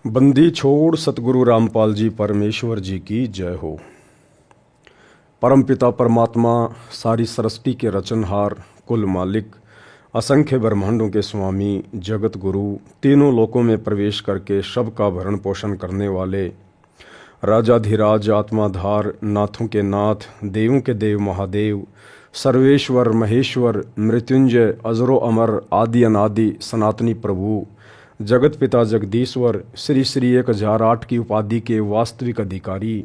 बंदी छोड़ सतगुरु रामपाल जी परमेश्वर जी की जय हो। परमपिता परमात्मा सारी सृष्टि के रचनहार, कुल मालिक, असंख्य ब्रह्मांडों के स्वामी, जगत गुरु, तीनों लोकों में प्रवेश करके सबका भरण पोषण करने वाले, राजाधिराज, आत्माधार, नाथों के नाथ, देवों के देव महादेव, सर्वेश्वर महेश्वर, मृत्युंजय, अजरो अमर, आदि अनादि, सनातनी प्रभु, जगत पिता जगदीश्वर, श्री श्री 1008 की उपाधि के वास्तविक अधिकारी,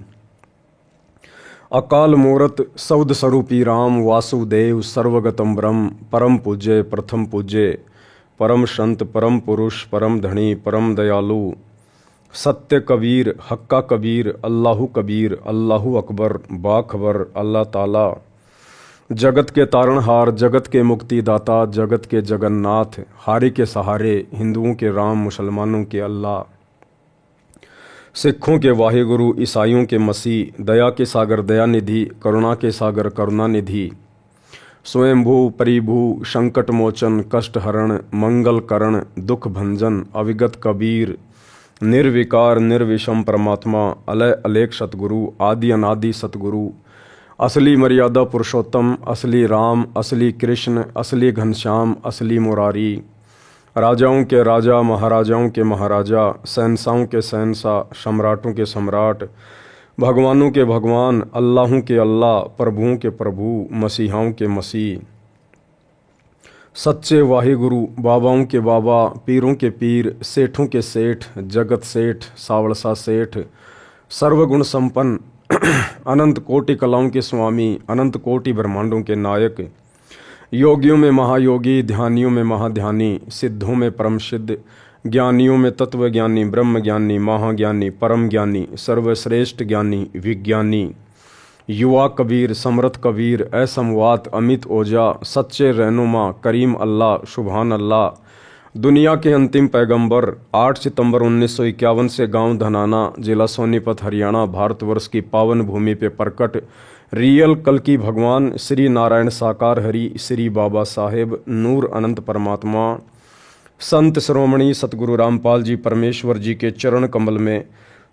अकाल मूरत सौद स्वरूपी राम वासुदेव, सर्वगतम ब्रह्म, परम पूज्य, प्रथम पूज्य, परम संत, परम पुरुष, परम धनी, परम दयालु, सत्य कबीर, हक्का कबीर, अल्लाहु कबीर, अल्लाहु अकबर, बाखबर, अल्लाह ताला, जगत के तारणहार, जगत के मुक्तिदाता, जगत के जगन्नाथ, हारे के सहारे, हिंदुओं के राम, मुसलमानों के अल्लाह, सिखों के वाहेगुरु, ईसाइयों के मसीह, दया के सागर दयानिधि, करुणा के सागर करुणानिधि, स्वयंभू परिभू, संकट मोचन, कष्ट हरण, मंगल करण, दुख भंजन, अविगत कबीर, निर्विकार निर्विषम परमात्मा, अलय अलेख सतगुरु, आदि अनादि सतगुरु, असली मर्यादा पुरुषोत्तम, असली राम, असली कृष्ण, असली घनश्याम, असली मुरारी, राजाओं के राजा, महाराजाओं के महाराजा, शहंशाहों के शहंशाह, सम्राटों के सम्राट, भगवानों के भगवान, अल्लाहों के अल्लाह, प्रभुओं के प्रभु, मसीहाओं के मसीह, सच्चे वाहिगुरु, बाबाओं के बाबा, पीरों के पीर, सेठों के सेठ, जगत सेठ, सावड़सा सेठ, सर्वगुण संपन्न, अनंत कोटि कलाओं के स्वामी, अनंत कोटि ब्रह्मांडों के नायक, योगियों में महायोगी, ध्यानियों में महाध्यानी, सिद्धों में परम सिद्ध, ज्ञानियों में तत्व ज्ञानी, ब्रह्म ज्ञानी, महाज्ञानी, परम ज्ञानी, सर्वश्रेष्ठ ज्ञानी, विज्ञानी, युवा कबीर, समर्थ कबीर, असमवात, अमित ओजा, सच्चे रहनुमा, करीम अल्लाह, सुभान अल्लाह, दुनिया के अंतिम पैगंबर, 8 सितंबर 1951 से गांव धनाना, जिला सोनीपत, हरियाणा, भारतवर्ष की पावन भूमि पे प्रकट रियल कल की भगवान श्री नारायण साकार हरि, श्री बाबा साहेब नूर अनंत परमात्मा, संत श्रोमणी सतगुरु रामपाल जी परमेश्वर जी के चरण कमल में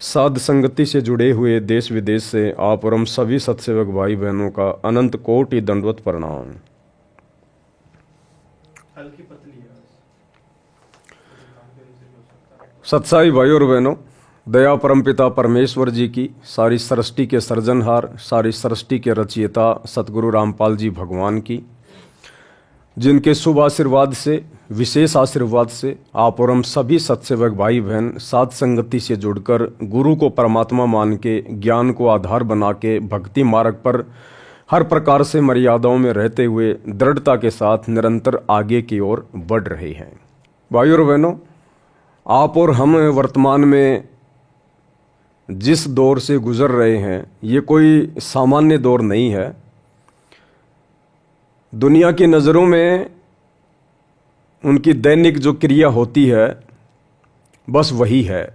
साध संगति से जुड़े हुए देश विदेश से आप और हम सभी सत्सेवक भाई बहनों का अनंत कोटि दंडवत प्रणाम। सत्साई भाई और बहनों, दया परमपिता परमेश्वर जी की, सारी सृष्टि के सर्जनहार, सारी सृष्टि के रचयिता सतगुरु रामपाल जी भगवान की, जिनके शुभ आशीर्वाद से, विशेष आशीर्वाद से आप और हम सभी सत्सेवक भाई बहन साध संगति से जुड़कर गुरु को परमात्मा मान के, ज्ञान को आधार बना के भक्ति मार्ग पर हर प्रकार से मर्यादाओं में रहते हुए दृढ़ता के साथ निरंतर आगे की ओर बढ़ रहे हैं। भाई और बहनों, आप और हम वर्तमान में जिस दौर से गुजर रहे हैं, ये कोई सामान्य दौर नहीं है। दुनिया की नज़रों में उनकी दैनिक जो क्रिया होती है बस वही है,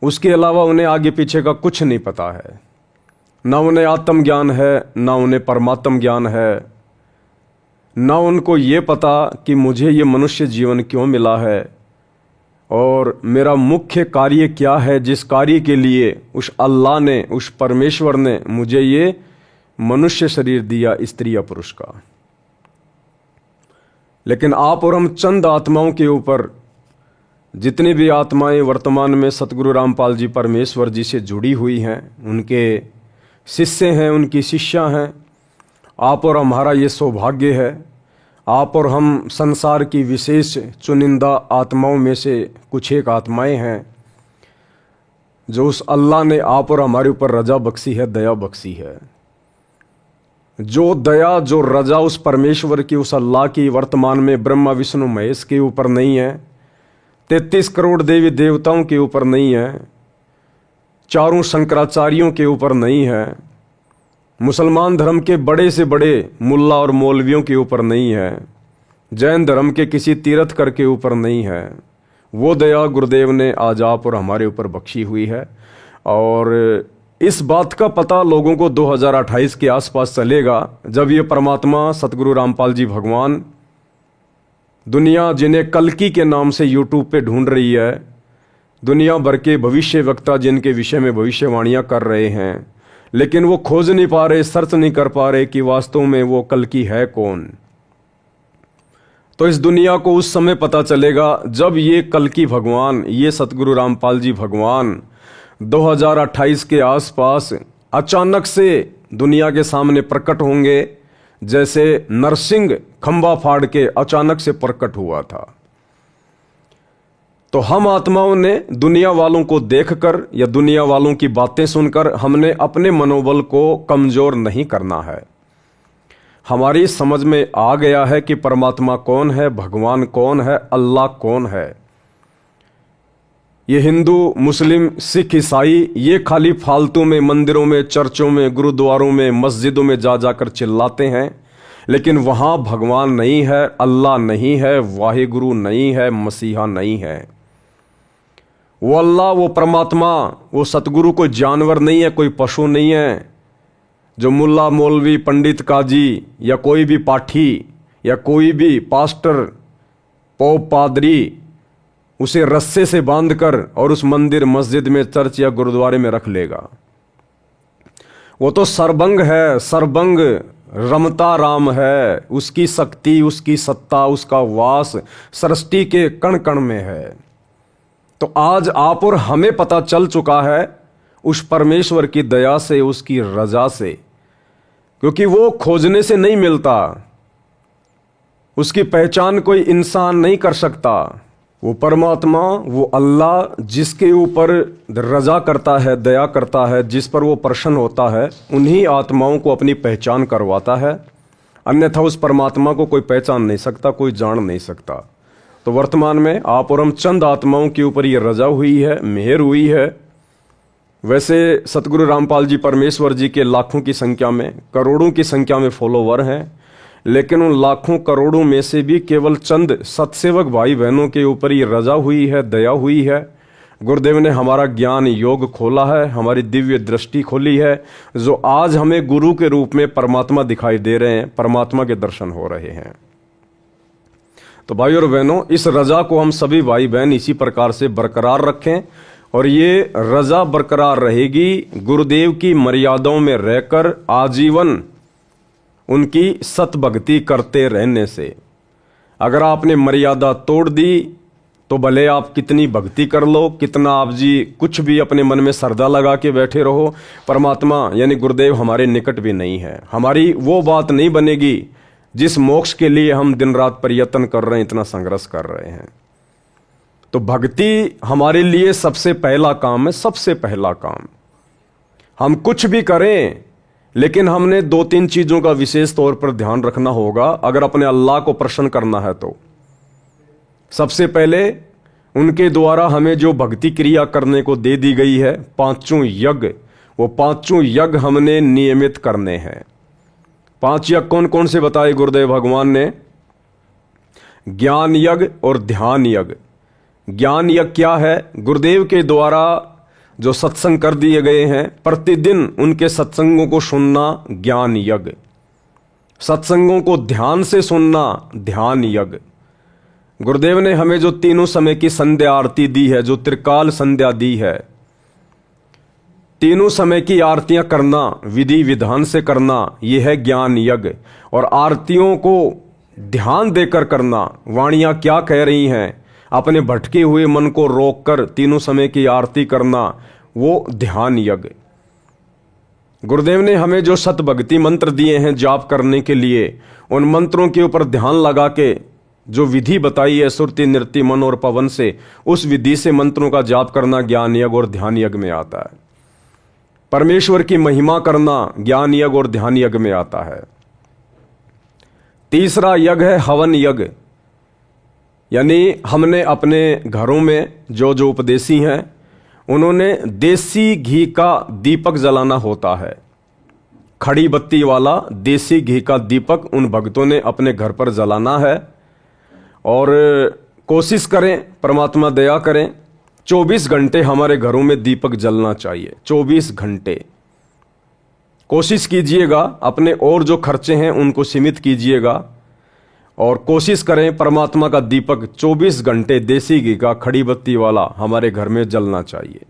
उसके अलावा उन्हें आगे पीछे का कुछ नहीं पता है। ना उन्हें आत्मज्ञान है, ना उन्हें परमात्म ज्ञान है, ना उनको ये पता कि मुझे ये मनुष्य जीवन क्यों मिला है और मेरा मुख्य कार्य क्या है, जिस कार्य के लिए उस अल्लाह ने, उस परमेश्वर ने मुझे ये मनुष्य शरीर दिया, स्त्री या पुरुष का। लेकिन आप और हम चंद आत्माओं के ऊपर, जितनी भी आत्माएं वर्तमान में सतगुरु रामपाल जी परमेश्वर जी से जुड़ी हुई हैं, उनके शिष्य हैं, उनकी शिष्या हैं, आप और हमारा ये सौभाग्य है। आप और हम संसार की विशेष चुनिंदा आत्माओं में से कुछ एक आत्माएं हैं जो उस अल्लाह ने आप और हमारे ऊपर रजा बख्शी है, दया बख्शी है। जो दया, जो रजा उस परमेश्वर की, उस अल्लाह की वर्तमान में ब्रह्मा विष्णु महेश के ऊपर नहीं है, 33 करोड़ देवी देवताओं के ऊपर नहीं है, चारों शंकराचार्यों के ऊपर नहीं है, मुसलमान धर्म के बड़े से बड़े मुल्ला और मौलवियों के ऊपर नहीं है, जैन धर्म के किसी तीर्थकर के ऊपर नहीं है। वो दया गुरुदेव ने आज आप और हमारे ऊपर बख्शी हुई है। और इस बात का पता लोगों को 2028 के आसपास चलेगा, जब ये परमात्मा सतगुरु रामपाल जी भगवान दुनिया जिन्हें कल्कि के नाम से यूट्यूब पे ढूंढ रही है, दुनिया भर के भविष्य वक्ता जिनके विषय में भविष्यवाणियां कर रहे हैं, लेकिन वो खोज नहीं पा रहे, सर्च नहीं कर पा रहे कि वास्तव में वो कल्कि है कौन। तो इस दुनिया को उस समय पता चलेगा जब ये कल्कि भगवान, ये सतगुरु रामपाल जी भगवान 2028 के आसपास अचानक से दुनिया के सामने प्रकट होंगे, जैसे नरसिंह खंबा फाड़ के अचानक से प्रकट हुआ था। तो हम आत्माओं ने दुनिया वालों को देखकर या दुनिया वालों की बातें सुनकर हमने अपने मनोबल को कमजोर नहीं करना है। हमारी समझ में आ गया है कि परमात्मा कौन है, भगवान कौन है, अल्लाह कौन है। ये हिंदू, मुस्लिम, सिख, ईसाई ये खाली फालतू में मंदिरों में, चर्चों में, गुरुद्वारों में, मस्जिदों में जा जाकर चिल्लाते हैं, लेकिन वहां भगवान नहीं है, अल्लाह नहीं है, वाहिगुरु नहीं है, मसीहा नहीं है। वो अल्लाह, वो परमात्मा, वो सतगुरु कोई जानवर नहीं है, कोई पशु नहीं है जो मुल्ला, मौलवी, पंडित, काजी या कोई भी पाठी या कोई भी पास्टर, पोप, पादरी उसे रस्से से बांधकर और उस मंदिर, मस्जिद में, चर्च या गुरुद्वारे में रख लेगा। वो तो सर्वंग है, सर्वंग रमता राम है। उसकी शक्ति, उसकी सत्ता, उसका वास सृष्टि के कण कण में है। तो आज आप और हमें पता चल चुका है उस परमेश्वर की दया से, उसकी रजा से, क्योंकि वो खोजने से नहीं मिलता। उसकी पहचान कोई इंसान नहीं कर सकता। वो परमात्मा, वो अल्लाह जिसके ऊपर रजा करता है, दया करता है, जिस पर वो प्रसन्न होता है, उन्हीं आत्माओं को अपनी पहचान करवाता है। अन्यथा उस परमात्मा को कोई पहचान नहीं सकता, कोई जान नहीं सकता। तो वर्तमान में आप और हम चंद आत्माओं के ऊपर ये रजा हुई है, मेहर हुई है। वैसे सतगुरु रामपाल जी परमेश्वर जी के लाखों की संख्या में, करोड़ों की संख्या में फॉलोवर हैं, लेकिन उन लाखों करोड़ों में से भी केवल चंद सत्सेवक भाई बहनों के ऊपर ये रजा हुई है, दया हुई है। गुरुदेव ने हमारा ज्ञान योग खोला है, हमारी दिव्य दृष्टि खोली है, जो आज हमें गुरु के रूप में परमात्मा दिखाई दे रहे हैं, परमात्मा के दर्शन हो रहे हैं। तो भाई और बहनों, इस रजा को हम सभी भाई बहन इसी प्रकार से बरकरार रखें, और ये रजा बरकरार रहेगी गुरुदेव की मर्यादाओं में रहकर आजीवन उनकी सत भक्ति करते रहने से। अगर आपने मर्यादा तोड़ दी तो भले आप कितनी भक्ति कर लो, कितना आप जी कुछ भी अपने मन में श्रद्धा लगा के बैठे रहो, परमात्मा यानी गुरुदेव हमारे निकट भी नहीं है। हमारी वो बात नहीं बनेगी जिस मोक्ष के लिए हम दिन रात प्रयत्न कर रहे हैं, इतना संघर्ष कर रहे हैं। तो भक्ति हमारे लिए सबसे पहला काम है, सबसे पहला काम। हम कुछ भी करें, लेकिन हमने 2-3 चीजों का विशेष तौर पर ध्यान रखना होगा अगर अपने अल्लाह को प्रसन्न करना है तो। सबसे पहले उनके द्वारा हमें जो भक्ति क्रिया करने को दे दी गई है, 5 यज्ञ, वो 5 यज्ञ हमने नियमित करने हैं। 5 यज्ञ कौन कौन से बताए गुरुदेव भगवान ने? ज्ञान यज्ञ और ध्यान यज्ञ। ज्ञान यज्ञ क्या है? गुरुदेव के द्वारा जो सत्संग कर दिए गए हैं, प्रतिदिन उनके सत्संगों को सुनना ज्ञान यज्ञ, सत्संगों को ध्यान से सुनना ध्यान यज्ञ। गुरुदेव ने हमें जो तीनों समय की संध्या आरती दी है, जो त्रिकाल संध्या दी है, तीनों समय की आरतियां करना, विधि विधान से करना, यह है ज्ञान यज्ञ। और आरतियों को ध्यान देकर करना, वाणियां क्या कह रही हैं, अपने भटके हुए मन को रोककर तीनों समय की आरती करना, वो ध्यान यज्ञ। गुरुदेव ने हमें जो सत भक्ति मंत्र दिए हैं जाप करने के लिए, उन मंत्रों के ऊपर ध्यान लगा के जो विधि बताई है सुरति, नृत्य, मन और पवन से, उस विधि से मंत्रों का जाप करना ज्ञान यज्ञ और ध्यान यज्ञ में आता है। परमेश्वर की महिमा करना ज्ञान यज्ञ और ध्यान यज्ञ में आता है। तीसरा यज्ञ है हवन यज्ञ, यानी हमने अपने घरों में जो जो उपदेशी हैं उन्होंने देसी घी का दीपक जलाना होता है। खड़ी बत्ती वाला देसी घी का दीपक उन भक्तों ने अपने घर पर जलाना है। और कोशिश करें, परमात्मा दया करें, 24 घंटे हमारे घरों में दीपक जलना चाहिए। 24 घंटे कोशिश कीजिएगा, अपने और जो खर्चे हैं उनको सीमित कीजिएगा और कोशिश करें परमात्मा का दीपक 24 घंटे देसी घी का खड़ी बत्ती वाला हमारे घर में जलना चाहिए।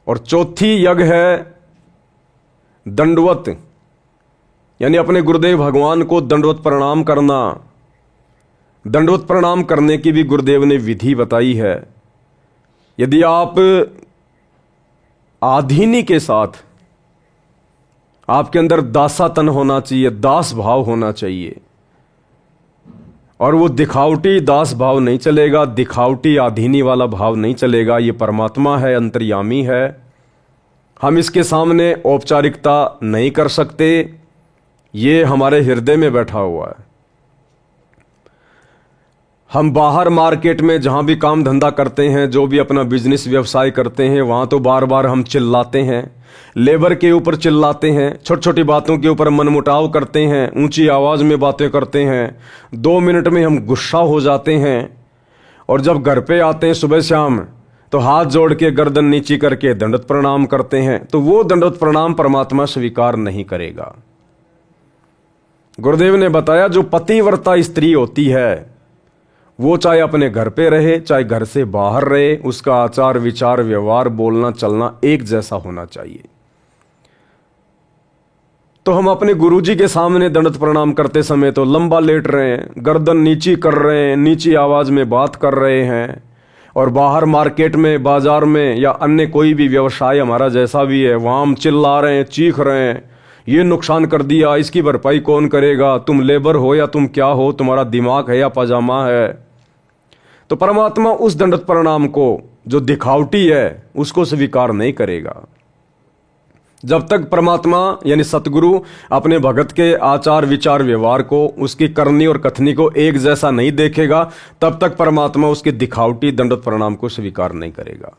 और चौथी यज्ञ है दंडवत, यानी अपने गुरुदेव भगवान को दंडवत प्रणाम करना। दंडवत प्रणाम करने की भी गुरुदेव ने विधि बताई है। यदि आप आधीनी के साथ, आपके अंदर दासातन होना चाहिए, दास भाव होना चाहिए, और वो दिखावटी दास भाव नहीं चलेगा, दिखावटी आधीनी वाला भाव नहीं चलेगा। ये परमात्मा है, अंतर्यामी है, हम इसके सामने औपचारिकता नहीं कर सकते, ये हमारे हृदय में बैठा हुआ है। हम बाहर मार्केट में जहां भी काम धंधा करते हैं, जो भी अपना बिजनेस व्यवसाय करते हैं, वहां तो बार बार हम चिल्लाते हैं, लेबर के ऊपर चिल्लाते हैं, छोटी छोटी बातों के ऊपर मनमुटाव करते हैं, ऊंची आवाज में बातें करते हैं, 2 मिनट में हम गुस्सा हो जाते हैं, और जब घर पे आते हैं सुबह शाम तो हाथ जोड़ के गर्दन नीची करके दंडवत प्रणाम करते हैं। तो वो दंडवत प्रणाम परमात्मा स्वीकार नहीं करेगा। गुरुदेव ने बताया जो पतिव्रता स्त्री होती है, वो चाहे अपने घर पे रहे चाहे घर से बाहर रहे, उसका आचार विचार व्यवहार बोलना चलना एक जैसा होना चाहिए। तो हम अपने गुरुजी के सामने दंडवत प्रणाम करते समय तो लंबा लेट रहे हैं, गर्दन नीची कर रहे हैं, नीची आवाज में बात कर रहे हैं, और बाहर मार्केट में, बाजार में, या अन्य कोई भी व्यवसाय हमारा जैसा भी है, वहां हम चिल्ला रहे हैं, चीख रहे हैं, ये नुकसान कर दिया, इसकी भरपाई कौन करेगा, तुम लेबर हो या तुम क्या हो, तुम्हारा दिमाग है या पजामा है। तो परमात्मा उस दंडवत प्रणाम को जो दिखावटी है उसको स्वीकार नहीं करेगा। जब तक परमात्मा यानी सतगुरु अपने भगत के आचार विचार व्यवहार को, उसकी करनी और कथनी को एक जैसा नहीं देखेगा, तब तक परमात्मा उसके दिखावटी दंडवत प्रणाम को स्वीकार नहीं करेगा।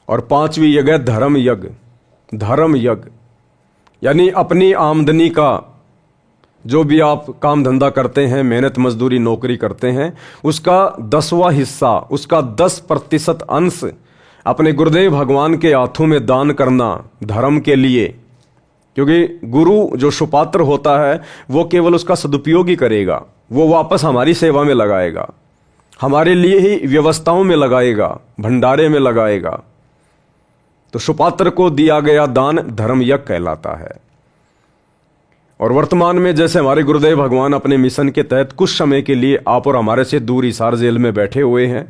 और 5वीं यज्ञ है धर्म यज्ञ। धर्म यज्ञ यानी अपनी आमदनी का जो भी आप काम धंधा करते हैं, मेहनत मजदूरी नौकरी करते हैं, उसका 10वां हिस्सा, उसका 10% अंश अपने गुरुदेव भगवान के हाथों में दान करना धर्म के लिए। क्योंकि गुरु जो सुपात्र होता है वो केवल उसका सदुपयोग ही करेगा, वो वापस हमारी सेवा में लगाएगा, हमारे लिए ही व्यवस्थाओं में लगाएगा, भंडारे में लगाएगा। तो सुपात्र को दिया गया दान धर्म यज्ञ कहलाता है। और वर्तमान में जैसे हमारे गुरुदेव भगवान अपने मिशन के तहत कुछ समय के लिए आप और हमारे से दूर हिसार जेल में बैठे हुए हैं,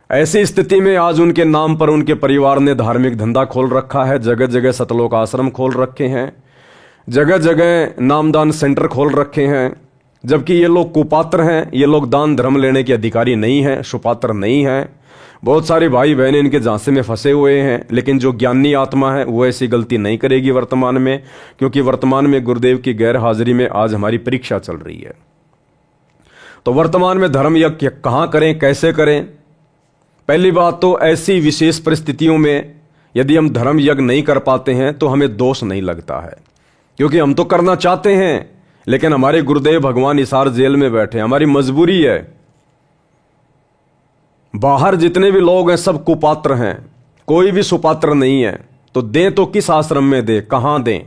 ऐसी स्थिति में आज उनके नाम पर उनके परिवार ने धार्मिक धंधा खोल रखा है, जगह जगह सतलोक आश्रम खोल रखे हैं, जगह जगह नामदान सेंटर खोल रखे हैं। जबकि ये लोग कुपात्र हैं, ये लोग दान धर्म लेने के अधिकारी नहीं हैं, सुपात्र नहीं हैं। बहुत सारे भाई बहन इनके झांसे में फंसे हुए हैं, लेकिन जो ज्ञानी आत्मा है वो ऐसी गलती नहीं करेगी वर्तमान में, क्योंकि वर्तमान में गुरुदेव की गैर हाजिरी में आज हमारी परीक्षा चल रही है। तो वर्तमान में धर्म यज्ञ कहाँ करें, कैसे करें? पहली बात तो ऐसी विशेष परिस्थितियों में यदि हम धर्म यज्ञ नहीं कर पाते हैं तो हमें दोष नहीं लगता है, क्योंकि हम तो करना चाहते हैं, लेकिन हमारे गुरुदेव भगवान हिसार जेल में बैठे, हमारी मजबूरी है। बाहर जितने भी लोग हैं सब कुपात्र हैं, कोई भी सुपात्र नहीं है। तो दें तो किस आश्रम में दें, कहां दें?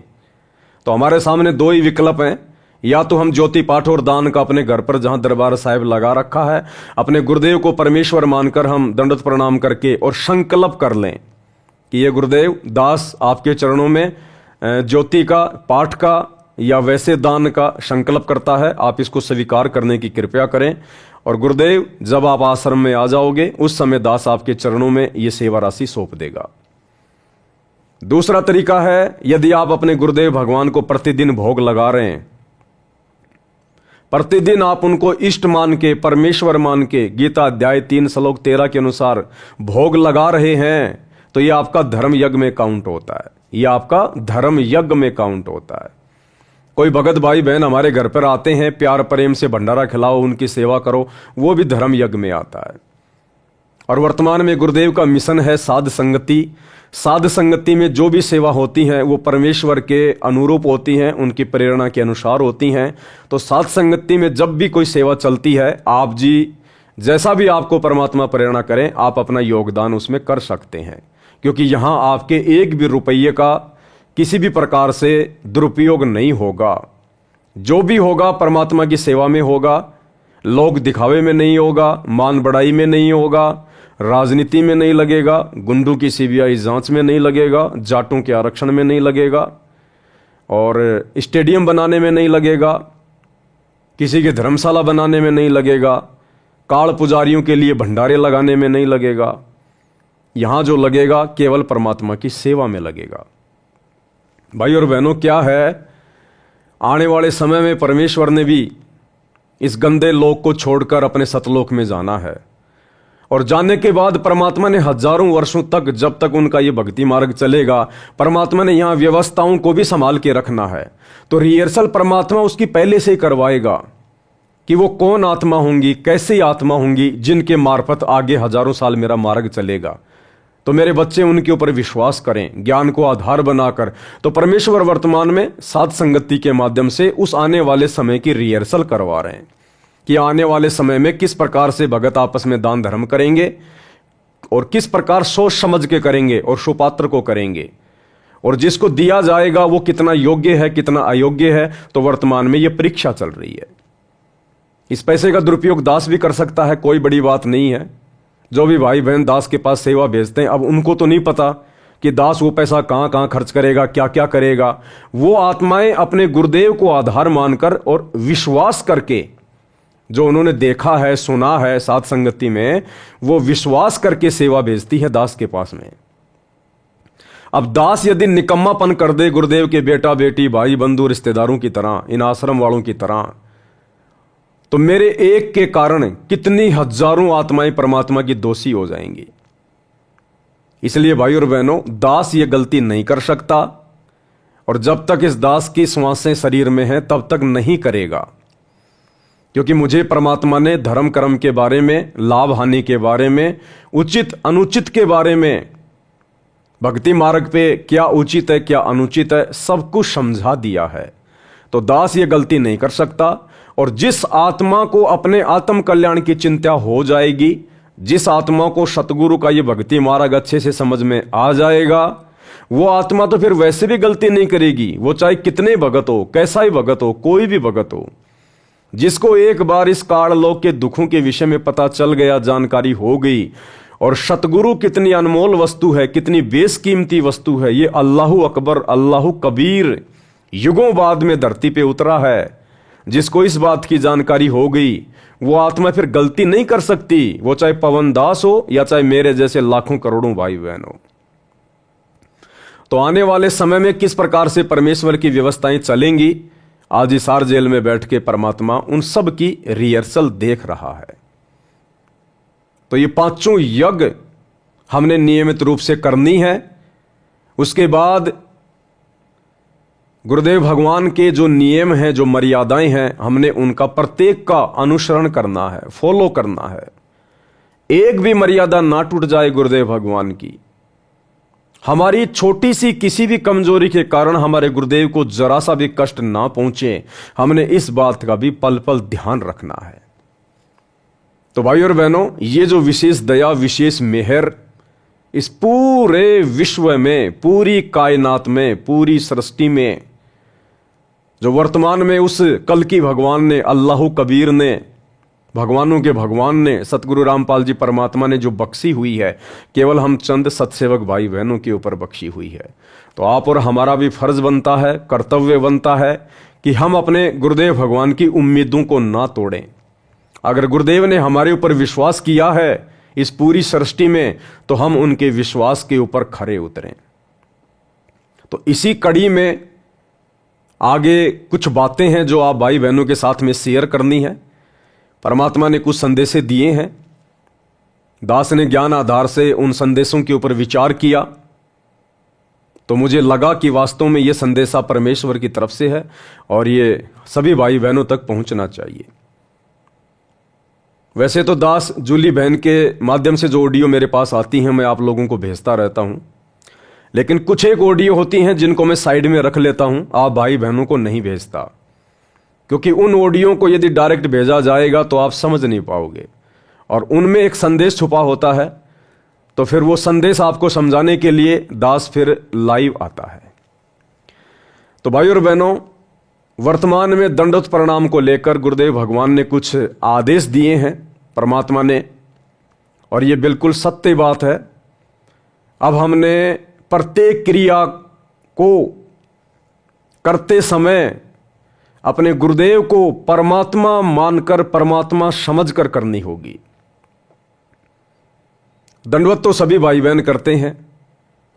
तो हमारे सामने 2 ही विकल्प हैं, या तो हम ज्योति पाठ और दान का अपने घर पर जहां दरबार साहिब लगा रखा है, अपने गुरुदेव को परमेश्वर मानकर हम दंडवत प्रणाम करके और संकल्प कर लें कि ये गुरुदेव दास आपके चरणों में ज्योति का, पाठ का या वैसे दान का संकल्प करता है, आप इसको स्वीकार करने की कृपया करें। और गुरुदेव जब आप आश्रम में आ जाओगे उस समय दास आपके चरणों में ये सेवा राशि सौंप देगा। दूसरा तरीका है, यदि आप अपने गुरुदेव भगवान को प्रतिदिन भोग लगा रहे हैं, प्रतिदिन आप उनको इष्ट मान के, परमेश्वर मान के, गीता अध्याय 3 श्लोक 13 के अनुसार भोग लगा रहे हैं, तो ये आपका धर्म यज्ञ में काउंट होता है, ये आपका धर्म यज्ञ में काउंट होता है। कोई भगत भाई बहन हमारे घर पर आते हैं, प्यार प्रेम से भंडारा खिलाओ, उनकी सेवा करो, वो भी धर्म यज्ञ में आता है। और वर्तमान में गुरुदेव का मिशन है साध संगति। साध संगति में जो भी सेवा होती है वो परमेश्वर के अनुरूप होती हैं, उनकी प्रेरणा के अनुसार होती हैं। तो साध संगति में जब भी कोई सेवा चलती है, आप जी जैसा भी आपको परमात्मा प्रेरणा करें, आप अपना योगदान उसमें कर सकते हैं, क्योंकि यहाँ आपके 1 भी रुपये का किसी भी प्रकार से दुरुपयोग नहीं होगा। जो भी होगा परमात्मा की सेवा में होगा, लोग दिखावे में नहीं होगा, मान बढ़ाई में नहीं होगा, राजनीति में नहीं लगेगा, गुंडों की सीबीआई जांच में नहीं लगेगा, जाटों के आरक्षण में नहीं लगेगा, और स्टेडियम बनाने में नहीं लगेगा, किसी के धर्मशाला बनाने में नहीं लगेगा, काल पुजारियों के लिए भंडारे लगाने में नहीं लगेगा। यहां जो लगेगा केवल परमात्मा की सेवा में लगेगा। भाई और बहनों, क्या है, आने वाले समय में परमेश्वर ने भी इस गंदे लोक को छोड़कर अपने सतलोक में जाना है, और जाने के बाद परमात्मा ने हजारों वर्षों तक, जब तक उनका ये भक्ति मार्ग चलेगा, परमात्मा ने यहां व्यवस्थाओं को भी संभाल के रखना है। तो रिहर्सल परमात्मा उसकी पहले से ही करवाएगा कि वो कौन आत्मा होंगी, कैसी आत्मा होंगी, जिनके मार्फत आगे हजारों साल मेरा मार्ग चलेगा। तो मेरे बच्चे उनके ऊपर विश्वास करें, ज्ञान को आधार बनाकर। तो परमेश्वर वर्तमान में साध संगति के माध्यम से उस आने वाले समय की रिहर्सल करवा रहे हैं कि आने वाले समय में किस प्रकार से भगत आपस में दान धर्म करेंगे, और किस प्रकार सोच समझ के करेंगे, और सुपात्र को करेंगे, और जिसको दिया जाएगा वो कितना योग्य है, कितना अयोग्य है। तो वर्तमान में ये परीक्षा चल रही है। इस पैसे का दुरुपयोग दास भी कर सकता है, कोई बड़ी बात नहीं है। जो भी भाई बहन दास के पास सेवा भेजते हैं, अब उनको तो नहीं पता कि दास वो पैसा कहां कहां खर्च करेगा, क्या क्या करेगा। वो आत्माएं अपने गुरुदेव को आधार मानकर और विश्वास करके, जो उन्होंने देखा है, सुना है साध संगति में, वो विश्वास करके सेवा भेजती है दास के पास में। अब दास यदि निकम्मापन कर दे गुरुदेव के बेटा बेटी, भाई बंधु, रिश्तेदारों की तरह, इन आश्रम वालों की तरह, तो मेरे एक के कारण कितनी हजारों आत्माएं परमात्मा की दोषी हो जाएंगी। इसलिए भाई और बहनों, दास ये गलती नहीं कर सकता, और जब तक इस दास की श्वासें शरीर में हैं तब तक नहीं करेगा। क्योंकि मुझे परमात्मा ने धर्म कर्म के बारे में, लाभ हानि के बारे में, उचित अनुचित के बारे में, भक्ति मार्ग पे क्या उचित है क्या अनुचित है, सब कुछ समझा दिया है। तो दास ये गलती नहीं कर सकता। और जिस आत्मा को अपने आत्म कल्याण की चिंता हो जाएगी, जिस आत्मा को सतगुरु का ये भक्ति मार्ग अच्छे से समझ में आ जाएगा, वो आत्मा तो फिर वैसे भी गलती नहीं करेगी। वो चाहे कितने भगत हो, कैसा ही भगत हो, कोई भी भगत हो, जिसको एक बार इस काललोक के दुखों के विषय में पता चल गया, जानकारी हो गई, और सतगुरु कितनी अनमोल वस्तु है, कितनी बेशकीमती वस्तु है, ये अल्लाहु अकबर, अल्लाहु कबीर युगों बाद में धरती पे उतरा है। जिसको इस बात की जानकारी हो गई, वो आत्मा फिर गलती नहीं कर सकती। वो चाहे पवन दास हो या चाहे मेरे जैसे लाखों करोड़ों भाई बहन हो। तो आने वाले समय में किस प्रकार से परमेश्वर की व्यवस्थाएं चलेंगी, आज हिसार जेल में बैठ के परमात्मा उन सब की रिहर्सल देख रहा है। तो ये पांचों यज्ञ हमने नियमित रूप से करनी है। उसके बाद गुरुदेव भगवान के जो नियम हैं, जो मर्यादाएं हैं, हमने उनका प्रत्येक का अनुसरण करना है, फॉलो करना है। एक भी मर्यादा ना टूट जाए गुरुदेव भगवान की। हमारी छोटी सी किसी भी कमजोरी के कारण हमारे गुरुदेव को जरा सा भी कष्ट ना पहुंचे, हमने इस बात का भी पल पल ध्यान रखना है। तो भाई और बहनों, ये जो विशेष दया, विशेष मेहर इस पूरे विश्व में, पूरी कायनात में, पूरी सृष्टि में, जो वर्तमान में उस कल की भगवान ने, अल्लाहु कबीर ने, भगवानों के भगवान ने, सतगुरु रामपाल जी परमात्मा ने जो बख्शी हुई है, केवल हम चंद सत्सेवक भाई बहनों के ऊपर बख्शी हुई है। तो आप और हमारा भी फर्ज बनता है, कर्तव्य बनता है कि हम अपने गुरुदेव भगवान की उम्मीदों को ना तोड़ें। अगर गुरुदेव ने हमारे ऊपर विश्वास किया है इस पूरी सृष्टि में, तो हम उनके विश्वास के ऊपर खरे उतरें। तो इसी कड़ी में आगे कुछ बातें हैं जो आप भाई बहनों के साथ में शेयर करनी है। परमात्मा ने कुछ संदेशे दिए हैं, दास ने ज्ञान आधार से उन संदेशों के ऊपर विचार किया, तो मुझे लगा कि वास्तव में यह संदेशा परमेश्वर की तरफ से है और ये सभी भाई बहनों तक पहुंचना चाहिए। वैसे तो दास जूली बहन के माध्यम से जो ऑडियो मेरे पास आती हैं मैं आप लोगों को भेजता रहता हूं, लेकिन कुछ एक ऑडियो होती हैं जिनको मैं साइड में रख लेता हूं, आप भाई बहनों को नहीं भेजता, क्योंकि उन ऑडियो को यदि डायरेक्ट भेजा जाएगा तो आप समझ नहीं पाओगे और उनमें एक संदेश छुपा होता है। तो फिर वो संदेश आपको समझाने के लिए दास फिर लाइव आता है। तो भाई और बहनों, वर्तमान में दंडवत प्रणाम को लेकर गुरुदेव भगवान ने कुछ आदेश दिए हैं परमात्मा ने, और ये बिल्कुल सत्य बात है। अब हमने प्रत्येक क्रिया को करते समय अपने गुरुदेव को परमात्मा मानकर, परमात्मा समझकर करनी होगी। दंडवत तो सभी भाई बहन करते हैं,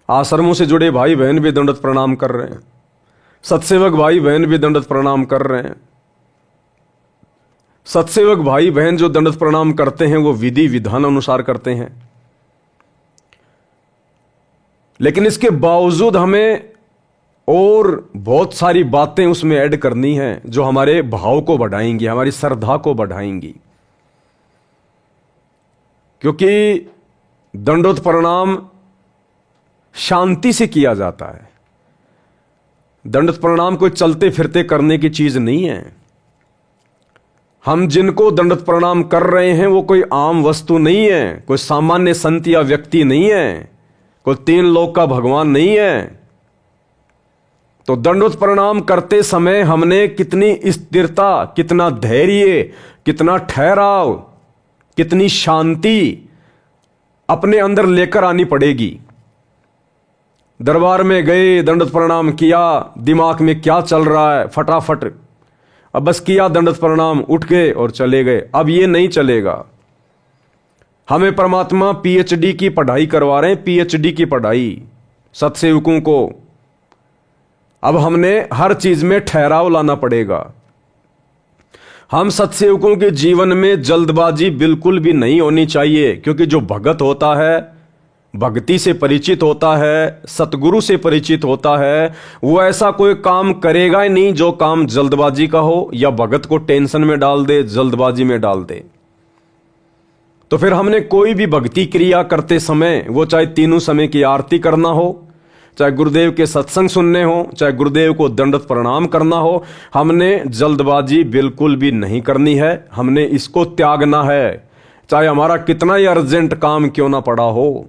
आश्रमों से जुड़े भाई बहन भी दंडवत प्रणाम कर रहे हैं, सत्सेवक भाई बहन भी दंडवत प्रणाम कर रहे हैं। सत्सेवक भाई बहन जो दंडवत प्रणाम करते हैं वो विधि विधान अनुसार करते हैं, लेकिन इसके बावजूद हमें और बहुत सारी बातें उसमें ऐड करनी है जो हमारे भाव को बढ़ाएंगी, हमारी श्रद्धा को बढ़ाएंगी। क्योंकि दंडवत प्रणाम शांति से किया जाता है। दंडवत प्रणाम कोई चलते फिरते करने की चीज नहीं है। हम जिनको दंडवत प्रणाम कर रहे हैं वो कोई आम वस्तु नहीं है, कोई सामान्य संत या व्यक्ति नहीं है, कोई तीन लोक का भगवान नहीं है। तो दंडवत प्रणाम करते समय हमने कितनी स्थिरता, कितना धैर्य, कितना ठहराव, कितनी शांति अपने अंदर लेकर आनी पड़ेगी। दरबार में गए, दंडवत प्रणाम किया, दिमाग में क्या चल रहा है फटाफट अब बस किया दंडवत प्रणाम, उठ गए और चले गए। अब ये नहीं चलेगा। हमें परमात्मा पीएचडी की पढ़ाई करवा रहे हैं, पीएचडी की पढ़ाई सत्सेवकों को। अब हमने हर चीज में ठहराव लाना पड़ेगा। हम सत्सेवकों के जीवन में जल्दबाजी बिल्कुल भी नहीं होनी चाहिए, क्योंकि जो भगत होता है, भक्ति से परिचित होता है, सतगुरु से परिचित होता है, वो ऐसा कोई काम करेगा ही नहीं जो काम जल्दबाजी का हो या भगत को टेंशन में डाल दे, जल्दबाजी में डाल दे। तो फिर हमने कोई भी भक्ति क्रिया करते समय, वो चाहे तीनों समय की आरती करना हो, चाहे गुरुदेव के सत्संग सुनने हो, चाहे गुरुदेव को दंडवत प्रणाम करना हो, हमने जल्दबाजी बिल्कुल भी नहीं करनी है। हमने इसको त्यागना है, चाहे हमारा कितना ही अर्जेंट काम क्यों ना पड़ा हो,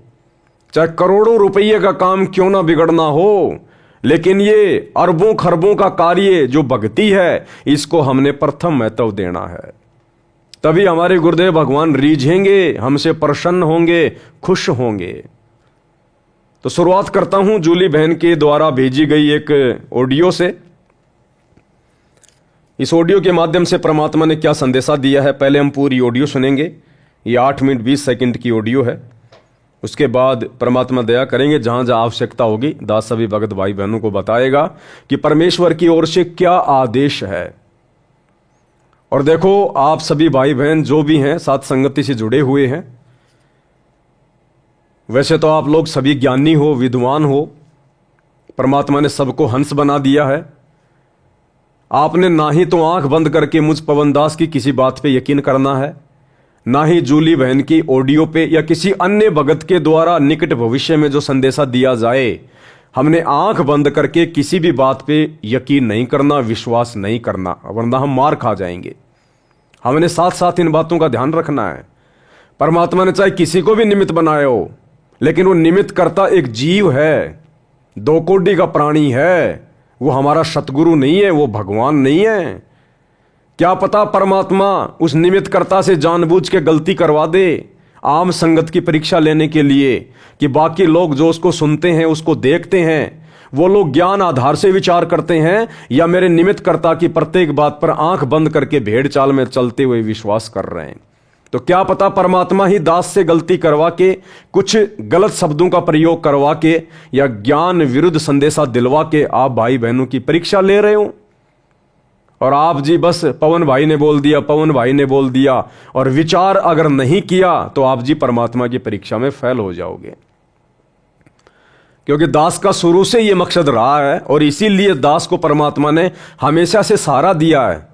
चाहे करोड़ों रुपये का काम क्यों ना बिगड़ना हो, लेकिन ये अरबों खरबों का कार्य जो भक्ति है, इसको हमने प्रथम महत्व देना है। तभी हमारे गुरुदेव भगवान रीझेंगे, हमसे प्रसन्न होंगे, खुश होंगे। तो शुरुआत करता हूं जूली बहन के द्वारा भेजी गई एक ऑडियो से। इस ऑडियो के माध्यम से परमात्मा ने क्या संदेशा दिया है, पहले हम पूरी ऑडियो सुनेंगे। ये 8 मिनट 20 सेकंड की ऑडियो है। उसके बाद परमात्मा दया करेंगे, जहां जहां आवश्यकता होगी दास सभी भगत भाई बहनों को बताएगा कि परमेश्वर की ओर से क्या आदेश है। और देखो, आप सभी भाई बहन जो भी हैं साथ संगति से जुड़े हुए हैं, वैसे तो आप लोग सभी ज्ञानी हो, विद्वान हो, परमात्मा ने सबको हंस बना दिया है। आपने ना ही तो आंख बंद करके मुझ पवन दास की किसी बात पे यकीन करना है, ना ही जूली बहन की ऑडियो पे या किसी अन्य भगत के द्वारा निकट भविष्य में जो संदेशा दिया जाए, हमने आंख बंद करके किसी भी बात पे यकीन नहीं करना, विश्वास नहीं करना, वरना हम मार खा जाएंगे। हमने साथ साथ इन बातों का ध्यान रखना है। परमात्मा ने चाहे किसी को भी निमित्त बनाया हो, लेकिन वो निमित्त करता एक जीव है, 2 कोटि का प्राणी है। वो हमारा सतगुरु नहीं है, वो भगवान नहीं है। क्या पता परमात्मा उस निमित्त कर्ता से जानबूझ के गलती करवा दे, आम संगत की परीक्षा लेने के लिए, कि बाकी लोग जो उसको सुनते हैं, उसको देखते हैं, वो लोग ज्ञान आधार से विचार करते हैं या मेरे निमित्त कर्ता की प्रत्येक बात पर आंख बंद करके भेड़ चाल में चलते हुए विश्वास कर रहे हैं। तो क्या पता परमात्मा ही दास से गलती करवा के, कुछ गलत शब्दों का प्रयोग करवा के या ज्ञान विरुद्ध संदेशा दिलवा के आप भाई बहनों की परीक्षा ले रहे हो, और आप जी बस पवन भाई ने बोल दिया, पवन भाई ने बोल दिया, और विचार अगर नहीं किया तो आप जी परमात्मा की परीक्षा में फेल हो जाओगे। क्योंकि दास का शुरू से यह मकसद रहा है, और इसीलिए दास को परमात्मा ने हमेशा से सहारा दिया है।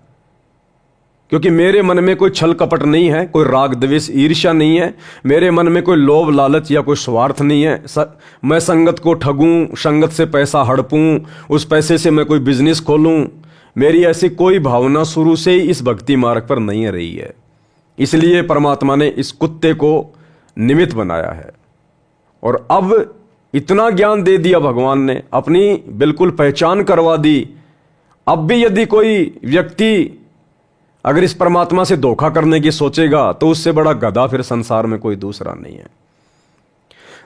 क्योंकि मेरे मन में कोई छल कपट नहीं है, कोई राग द्वेष ईर्ष्या नहीं है, मेरे मन में कोई लोभ लालच या कोई स्वार्थ नहीं है। मैं संगत को ठगूं, संगत से पैसा हड़पूं, उस पैसे से मैं कोई बिजनेस खोलूं, मेरी ऐसी कोई भावना शुरू से ही इस भक्ति मार्ग पर नहीं रही है। इसलिए परमात्मा ने इस कुत्ते को निमित्त बनाया है। और अब इतना ज्ञान दे दिया भगवान ने, अपनी बिल्कुल पहचान करवा दी, अब भी यदि कोई व्यक्ति अगर इस परमात्मा से धोखा करने की सोचेगा तो उससे बड़ा गधा फिर संसार में कोई दूसरा नहीं है।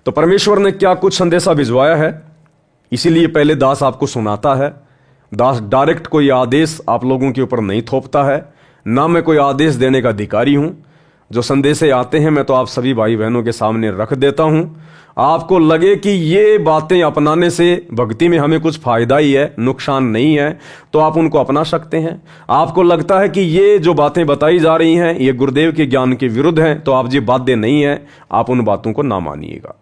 तो परमेश्वर ने क्या कुछ संदेशा भिजवाया है, इसीलिए पहले दास आपको सुनाता है। दास डायरेक्ट कोई आदेश आप लोगों के ऊपर नहीं थोपता है, ना मैं कोई आदेश देने का अधिकारी हूं। जो संदेशे आते हैं मैं तो आप सभी भाई बहनों के सामने रख देता हूं। आपको लगे कि ये बातें अपनाने से भक्ति में हमें कुछ फायदा ही है, नुकसान नहीं है, तो आप उनको अपना सकते हैं। आपको लगता है कि ये जो बातें बताई जा रही हैं ये गुरुदेव के ज्ञान के विरुद्ध हैं, तो आप ये बातें नहीं है, आप उन बातों को ना मानिएगा।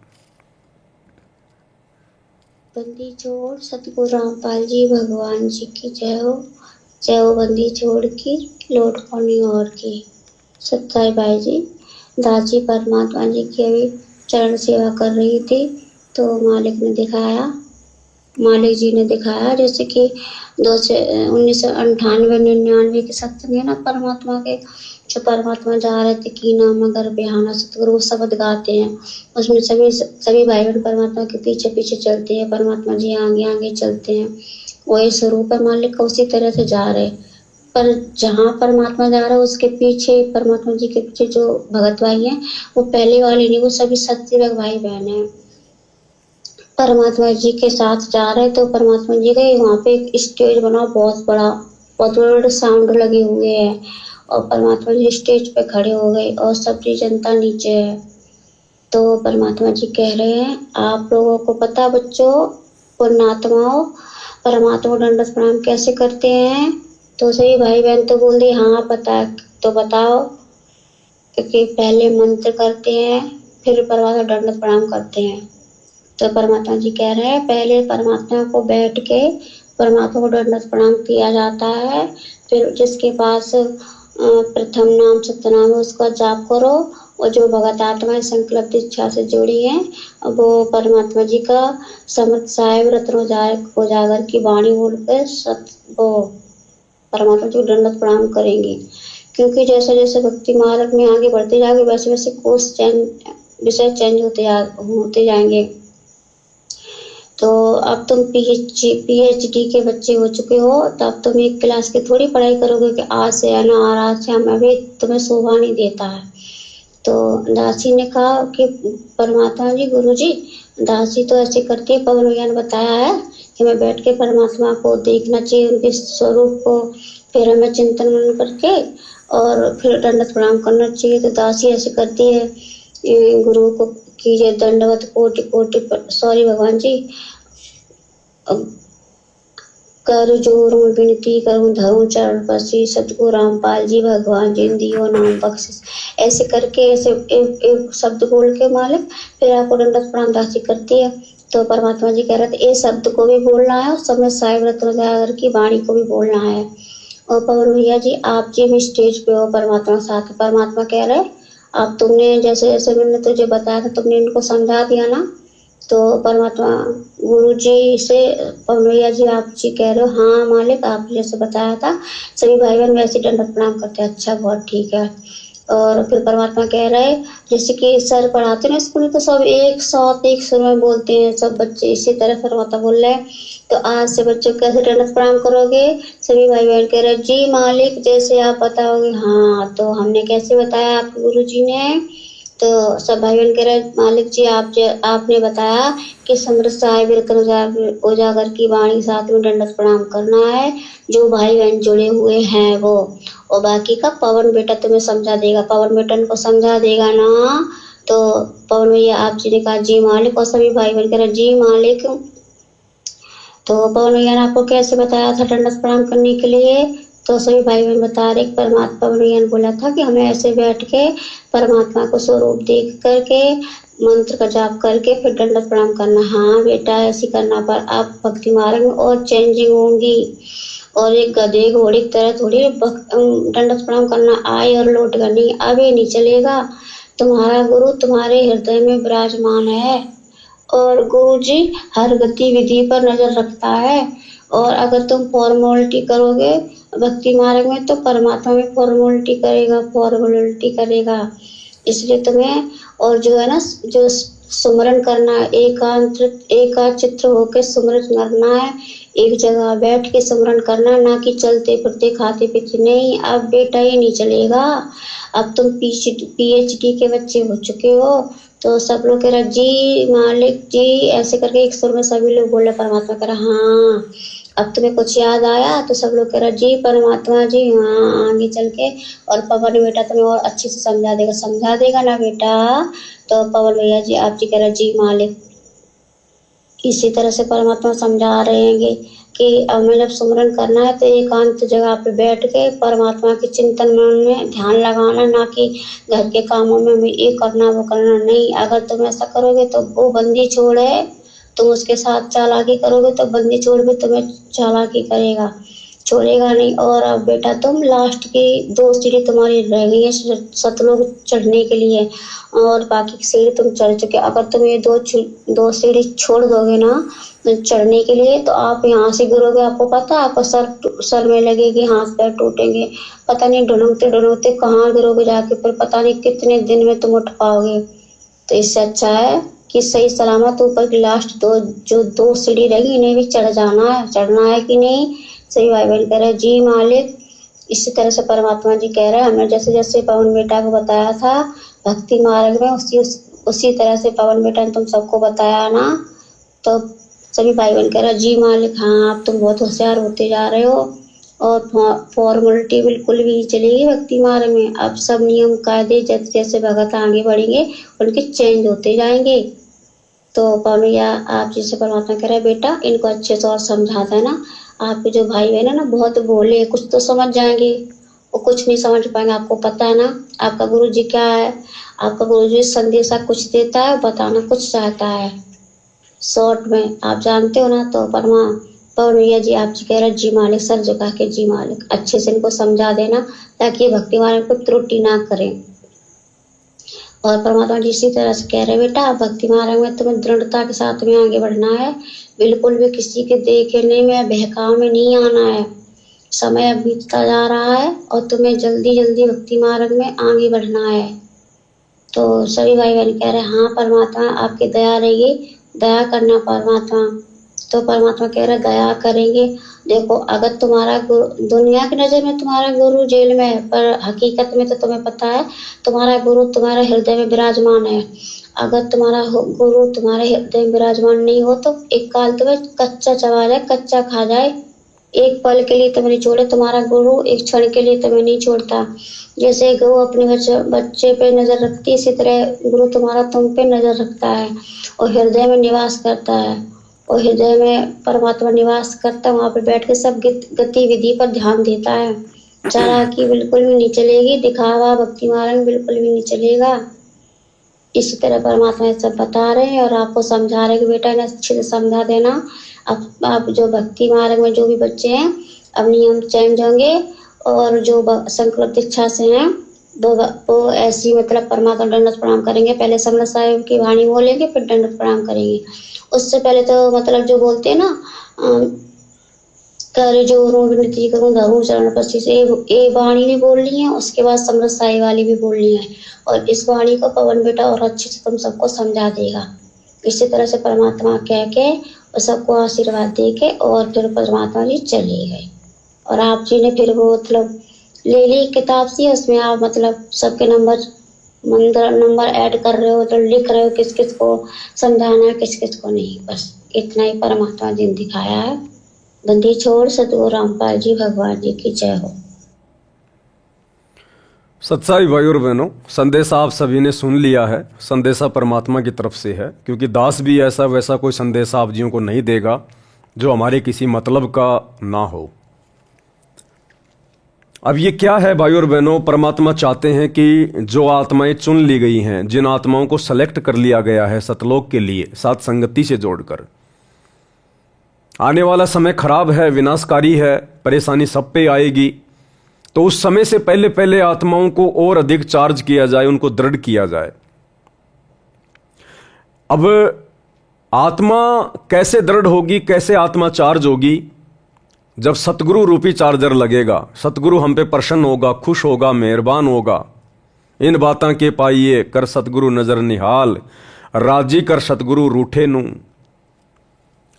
बंदी छोड़ सतगुरु रामपाल जी भगवान जी की जय हो। जय हो बंदी छोड़ की लौट पानी और की। सत्ताई भाई जी, दास जी परमात्मा जी की अभी चरण सेवा कर रही थी तो मालिक जी ने दिखाया जैसे कि 1998-99 के सत्संग है ना परमात्मा के, जो परमात्मा जा रहे थे की नाम अगर बिहाना सतगुरु, वो शब्द गाते हैं। उसमें सभी भाई बहन परमात्मा के पीछे पीछे चलते हैं, परमात्मा जी आगे आगे चलते हैं। वही स्वरूप है मालिक का, उसी तरह से जा रहे। पर जहाँ परमात्मा जा रहा है उसके पीछे, परमात्मा जी के पीछे जो भगत भाई हैं वो पहले वाले नहीं, वो सभी सत्यवक भाई बहन हैं। परमात्मा जी के साथ जा रहे तो परमात्मा जी का वहाँ पे एक स्टेज बना बहुत बड़े साउंड लगे हुए हैं और परमात्मा जी स्टेज पे खड़े हो गए और सबकी जनता नीचे है। तो परमात्मा जी कह रहे हैं, आप लोगों को पता बच्चों, पुण्यात्माओं, परमात्मा दंडवत प्रणाम कैसे करते हैं? तो सही भाई बहन तो बोल दिए हाँ पता है। तो बताओ। क्योंकि पहले मंत्र करते हैं फिर परमात्मा दंडवत प्रणाम करते हैं। तो परमात्मा जी कह रहे हैं पहले परमात्मा को बैठ के परमात्मा को दंडवत प्रणाम किया जाता है, फिर जिसके पास प्रथम नाम सत्यनाम है उसका जाप करो, और जो भगत आत्माएं संकल्प इच्छा से जुड़ी हैं वो परमात्मा जी का समर्थ साहेब रत्न उजागर की वाणी बोलकर वो परमात्मा जी को दंडवत प्रणाम करेंगे। क्योंकि जैसे जैसे भक्ति मार्ग में आगे बढ़ते जाएंगे वैसे वैसे कोर्स विषय चेंज होते जाएंगे। तो अब तुम पीएचडी के बच्चे हो चुके हो, तो अब तुम एक क्लास की थोड़ी पढ़ाई करोगे कि आज से है ना और आज से हमें अभी तुम्हें शोभा नहीं देता है। तो दासी ने कहा कि परमात्मा जी, गुरु जी, दासी तो ऐसे करती है, पवन भैया ने बताया है कि मैं बैठ के परमात्मा को देखना चाहिए, उनके स्वरूप को, फिर हमें चिंतन मनन करके और फिर दंडवत प्रणाम करना चाहिए। तो दासी ऐसे करती है, गुरु को कीजिए दंडवत कोटि कोटि सॉरी भगवान जी, कर जोर विनती करूं धरूं चरण पसी, सतगुरु रामपाल जी भगवान जी दियो नाम बख्शिश। ऐसे करके ऐसे एक शब्द बोल के मालिक फिर आपको दंडवत प्रणाम दासी करती है। तो परमात्मा जी कह रहे थे ये शब्द को भी बोलना है और समय साहिब रत्न जागर की वाणी को भी बोलना है। और पवन भैया जी आप जी भी स्टेज पे हो परमात्मा साथ। परमात्मा कह रहे अब तुमने जैसे जैसे मैंने तुझे बताया था तुमने इनको समझा दिया ना। तो परमात्मा गुरु जी से पवन भैया जी आप जी कह रहे हो हाँ मालिक आप जैसे बताया था सभी भाई बहन वैसे दंडवत प्रणाम करते हैं। अच्छा बहुत ठीक है। और फिर परमात्मा कह रहे जैसे कि सर पढ़ाते हैं स्कूल में तो सब एक साथ एक सुर में बोलते हैं सब बच्चे, इसी तरह परमात्मा बोल रहे हैं। तो आज से बच्चों कैसे दंडवत प्रणाम करोगे? सभी भाई बहन कह रहे जी मालिक जैसे आप बताओगे। हाँ तो हमने कैसे बताया आपके गुरु जी ने? तो सब भाई बहन कह रहे मालिक जी आपने बताया कि समृद्ध साहिब रत्न उजागर की वाणी साथ में दंडवत प्रणाम करना है, जो भाई बहन जुड़े हुए हैं वो, और बाकी का पवन बेटा तुम्हें समझा देगा, पवन बेटन को समझा देगा ना। तो पवन भैया आप जी ने कहा जी मालिक, और सभी भाई बहन कह रहे जी मालिक। तो पवन भैया ने आपको कैसे बताया था दंडवत प्रणाम करने के लिए? तो सभी भाई बहन बता रहे परमात्मा पवन भैया ने बोला था कि हमें ऐसे बैठ के परमात्मा को स्वरूप देख करके मंत्र का जाप करके फिर दंडवत प्रणाम करना। हाँ बेटा ऐसे करना, पर आप भक्ति मार्ग में और चेंजिंग होंगी, और एक गधे घोड़े की तरह थोड़ी दंडवत प्रणाम करना आए और लौट कर नहीं, अब ये नहीं चलेगा। तुम्हारा गुरु तुम्हारे हृदय में विराजमान है और गुरु जी हर गतिविधि पर नजर रखता है। और अगर तुम फॉर्मेलिटी करोगे भक्ति मार्ग में तो परमात्मा में फॉर्मेलिटी करेगा। इसलिए तुम्हें और जो है ना जो सुमरन करना है, एकाचित्र होकर सुमरन करना है, एक जगह बैठ के सुमरन करना, ना कि चलते फिरते खाते पीते नहीं। अब बेटा ये नहीं चलेगा, अब तुम PhD के बच्चे हो चुके हो। तो सब लोग कह रहा जी मालिक जी, ऐसे करके एक सुर में सभी लोग बोल रहे। परमात्मा कह रहा हाँ अब तुम्हें कुछ याद आया? तो सब लोग कह रहा जी परमात्मा जी हाँ, आगे चल के। और पवन बेटा तुम्हें और अच्छे से समझा देगा ना बेटा? तो पवन भैया जी आप जी कह रहा जी मालिक। इसी तरह से परमात्मा समझा रहे हैं कि हमें जब सुमरन करना है तो एकांत जगह पे बैठ के परमात्मा के चिंतन में ध्यान लगाना, ना कि घर के कामों में हमें ये करना वो करना नहीं। अगर तुम ऐसा करोगे तो वो बंदी छोड़ है, तुम उसके साथ चालाकी करोगे तो बंदी छोड़ भी तुम्हें चालाकी करेगा, छोड़ेगा नहीं। और अब बेटा तुम लास्ट की 2 सीढ़ी तुम्हारी रह गई है सतलोक चढ़ने के लिए, और बाकी की सीढ़ी तुम चढ़ चुके। अगर तुम ये 2 सीढ़ी छोड़ दोगे ना चढ़ने के लिए तो आप यहाँ से गिरोगे। आपको पता है, आपको सर में लगेगी, हाथ पैर टूटेंगे, पता नहीं ढूंढते कहाँ गिरोगे जाके, फिर पता नहीं कितने दिन में तुम उठ पाओगे। तो इससे अच्छा है कि सही सलामत ऊपर की लास्ट 2 सीढ़ी रहेगी इन्हें भी चढ़ना है कि नहीं? सही भाई बहन कह रहे जी मालिक। इसी तरह से परमात्मा जी कह रहे हैं हमें जैसे जैसे पवन बेटा को बताया था भक्ति मार्ग में, उसी तरह से पवन बेटा ने तुम सबको बताया ना। तो सभी भाई बहन कह रहे जी मालिक हाँ अब तुम बहुत होशियार होते जा रहे हो, और फॉर्मेलिटी बिल्कुल भी नहीं चलेगी भक्ति मार्ग में। अब सब नियम कायदे जैसे जैसे भगत आगे बढ़ेंगे उनके चेंज होते जाएंगे। तो पवन भैया आप जिसे परमात्मा कह रहे हैं बेटा इनको अच्छे से और समझा देना। आपके जो भाई बहन है ना बहुत बोले, कुछ तो समझ जाएंगे, वो कुछ नहीं समझ पाएंगे। आपको पता है ना आपका गुरु जी क्या है, आपका गुरु जी संदेशा कुछ देता है, बताना कुछ चाहता है शॉर्ट में, आप जानते हो ना। तो पवन भैया जी आप जी कह रहे जी मालिक, सर झुका के जी मालिक, अच्छे से इनको समझा देना ताकि ये भक्ति मार्ग को त्रुटि ना करें। और परमात्मा जी इसी तरह से कह रहे बेटा भक्ति मार्ग में तुम्हें दृढ़ता के साथ में आगे बढ़ना है, बिल्कुल भी किसी के देखने में बहकाव में नहीं आना है। समय अब बीतता जा रहा है और तुम्हें जल्दी जल्दी भक्ति मार्ग में आगे बढ़ना है। तो सभी भाई बहन कह रहे हाँ परमात्मा आपकी दया रहेगी, दया करना परमात्मा। तो परमात्मा कह रहे दया करेंगे। देखो अगर तुम्हारा गुरु दुनिया की नज़र में तुम्हारा गुरु जेल में है, पर हकीकत में तो तुम्हें पता है तुम्हारा गुरु तुम्हारे हृदय में विराजमान है। अगर तुम्हारा गुरु तुम्हारे हृदय में विराजमान नहीं हो तो एक काल तुम्हें कच्चा चबा जाए, कच्चा खा जाए, एक पल के लिए तुम्हें नहीं छोड़े। तुम्हारा गुरु एक क्षण के लिए तुम्हें नहीं छोड़ता। जैसे गौ अपने बच्चे पे नजर रखती है, इसी तरह गुरु तुम्हारा तुम पे नजर रखता है और हृदय में निवास करता है। और हृदय में परमात्मा निवास करता है, वहाँ पे बैठ के सब गतिविधि पर ध्यान देता है। चालाकी बिल्कुल भी नहीं चलेगी, दिखावा भक्ति मार्ग में बिल्कुल भी नहीं चलेगा। इसी तरह परमात्मा ये सब बता रहे हैं और आपको समझा रहे हैं कि बेटा इन्हें अच्छे से समझा देना। अब आप जो भक्ति मार्ग में जो भी बच्चे हैं अब नियम चेंज होंगे, और जो संकल्प दीक्षा से हैं वो ऐसी मतलब परमात्मा दंडवत प्रणाम करेंगे। पहले समरस साहिब की वाणी बोलेंगे फिर दंडवत प्रणाम करेंगे। उससे पहले तो मतलब जो बोलते हैं ना कर जो विनती करूँ धरूं चरण पसी से, ये वाणी भी बोलनी है, उसके बाद समरस साहिब वाली भी बोलनी है। और इस वाणी को पवन बेटा और अच्छे से तुम सबको समझा देगा। इसी तरह से परमात्मा कह के और सबको आशीर्वाद दे के और फिर परमात्मा जी चले गए। और आप जी ने फिर वो मतलब ले ली किताब सी, उसमें आप मतलब सबके नंबर ऐड कर रहे हो, तो लिख रहे हो किस किस को समझाना है किस किस को नहीं। बस इतना ही परमात्मा जी ने दिखाया है। बंदी छोड़ सतगुरु रामपाल जी भगवान जी की जय हो। सत्साई भाई और बहनों, संदेशा आप सभी ने सुन लिया है। संदेशा परमात्मा की तरफ से है, क्योंकि दास भी ऐसा वैसा कोई संदेशा आप जियों को नहीं देगा जो हमारे किसी मतलब का ना हो। अब ये क्या है भाई और बहनों, परमात्मा चाहते हैं कि जो आत्माएं चुन ली गई हैं, जिन आत्माओं को सेलेक्ट कर लिया गया है सतलोक के लिए साथ संगति से जोड़कर, आने वाला समय खराब है, विनाशकारी है, परेशानी सब पे आएगी। तो उस समय से पहले पहले आत्माओं को और अधिक चार्ज किया जाए, उनको दृढ़ किया जाए। अब आत्मा कैसे दृढ़ होगी, कैसे आत्मा चार्ज होगी? जब सतगुरु रूपी चार्जर लगेगा, सतगुरु हम पे प्रसन्न होगा, खुश होगा, मेहरबान होगा। इन बातां के पाइए कर सतगुरु नजर निहाल, राजी कर सतगुरु रूठे नू।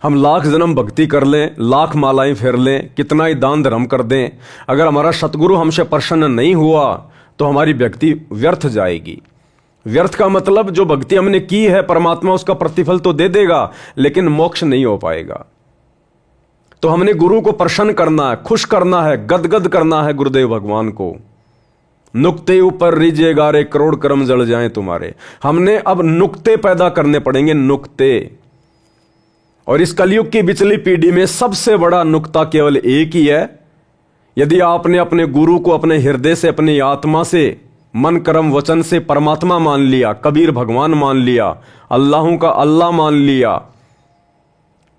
हम लाख जन्म भक्ति कर लें, लाख मालाएं फेर लें, कितना ही दान धर्म कर दें, अगर हमारा सतगुरु हमसे प्रसन्न नहीं हुआ तो हमारी भक्ति व्यर्थ जाएगी। व्यर्थ का मतलब जो भक्ति हमने की है परमात्मा उसका प्रतिफल तो दे देगा, लेकिन मोक्ष नहीं हो पाएगा। तो हमने गुरु को प्रसन्न करना है, खुश करना है, गदगद करना है गुरुदेव भगवान को। नुक्ते ऊपर रीजे गारे करोड़ कर्म जल जाएं तुम्हारे। हमने अब नुक्ते पैदा करने पड़ेंगे, नुक्ते। और इस कलयुग की बिचली पीढ़ी में सबसे बड़ा नुक्ता केवल एक ही है। यदि आपने अपने गुरु को अपने हृदय से, अपनी आत्मा से, मन कर्म वचन से परमात्मा मान लिया, कबीर भगवान मान लिया, अल्लाहों का अल्लाह मान लिया,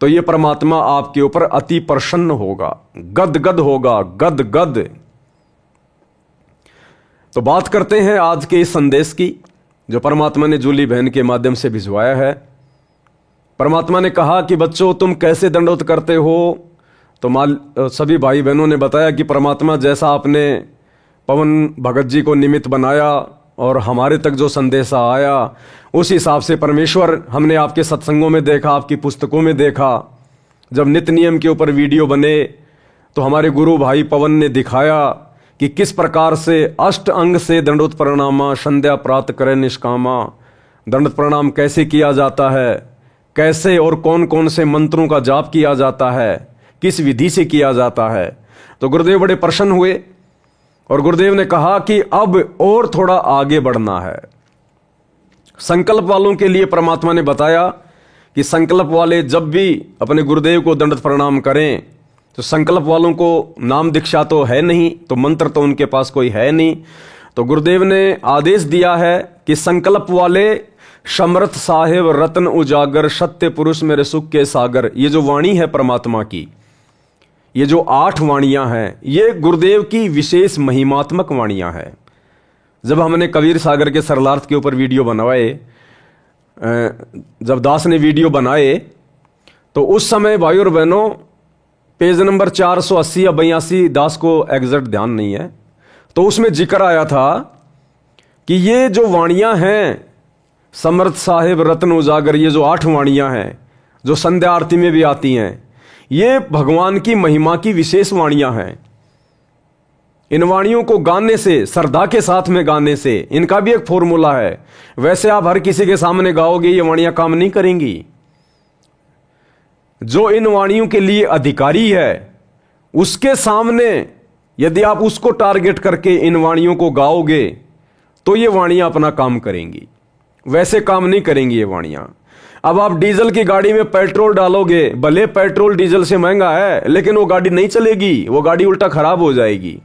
तो ये परमात्मा आपके ऊपर अति प्रसन्न होगा, गदगद होगा, गदगद। तो बात करते हैं आज के इस संदेश की जो परमात्मा ने जूली बहन के माध्यम से भिजवाया है। परमात्मा ने कहा कि बच्चों तुम कैसे दंडवत करते हो। तो सभी भाई बहनों ने बताया कि परमात्मा जैसा आपने पवन भगत जी को निमित्त बनाया और हमारे तक जो संदेशा आया उस हिसाब से परमेश्वर हमने आपके सत्संगों में देखा, आपकी पुस्तकों में देखा। जब नित्य नियम के ऊपर वीडियो बने तो हमारे गुरु भाई पवन ने दिखाया कि किस प्रकार से अष्ट अंग से दंडवत प्रणामा संध्या प्राप्त करे निष्कामा। दंडवत प्रणाम कैसे किया जाता है, कैसे और कौन कौन से मंत्रों का जाप किया जाता है, किस विधि से किया जाता है। तो गुरुदेव बड़े प्रसन्न हुए और गुरुदेव ने कहा कि अब और थोड़ा आगे बढ़ना है। संकल्प वालों के लिए परमात्मा ने बताया कि संकल्प वाले जब भी अपने गुरुदेव को दंडवत प्रणाम करें तो संकल्प वालों को नाम दीक्षा तो है नहीं, तो मंत्र तो उनके पास कोई है नहीं। तो गुरुदेव ने आदेश दिया है कि संकल्प वाले समर्थ साहेब रत्न उजागर सत्य पुरुष मेरे सुख के सागर। ये जो वाणी है परमात्मा की, ये जो 8 वाणियां हैं, ये गुरुदेव की विशेष महिमात्मक वाणियां हैं। जब हमने कबीर सागर के सरलार्थ के ऊपर वीडियो बनवाए, जब दास ने वीडियो बनाए तो उस समय भाई और बहनों पेज नंबर 480 या 82, दास को एग्जैक्ट ध्यान नहीं है, तो उसमें जिक्र आया था कि ये जो वाणियां हैं समर्थ साहेब रत्न उजागर, ये जो 8 वाणियां हैं जो संध्या आरती में भी आती हैं, ये भगवान की महिमा की विशेष वाणियां हैं। इन वाणियों को गाने से, श्रद्धा के साथ में गाने से, इनका भी एक फॉर्मूला है। वैसे आप हर किसी के सामने गाओगे ये वाणियां काम नहीं करेंगी। जो इन वाणियों के लिए अधिकारी है उसके सामने यदि आप उसको टारगेट करके इन वाणियों को गाओगे तो ये वाणियां अपना काम करेंगी, वैसे काम नहीं करेंगी ये वाणियां। अब आप डीजल की गाड़ी में पेट्रोल डालोगे, भले पेट्रोल डीजल से महंगा है लेकिन वो गाड़ी नहीं चलेगी, वो गाड़ी उल्टा खराब हो जाएगी।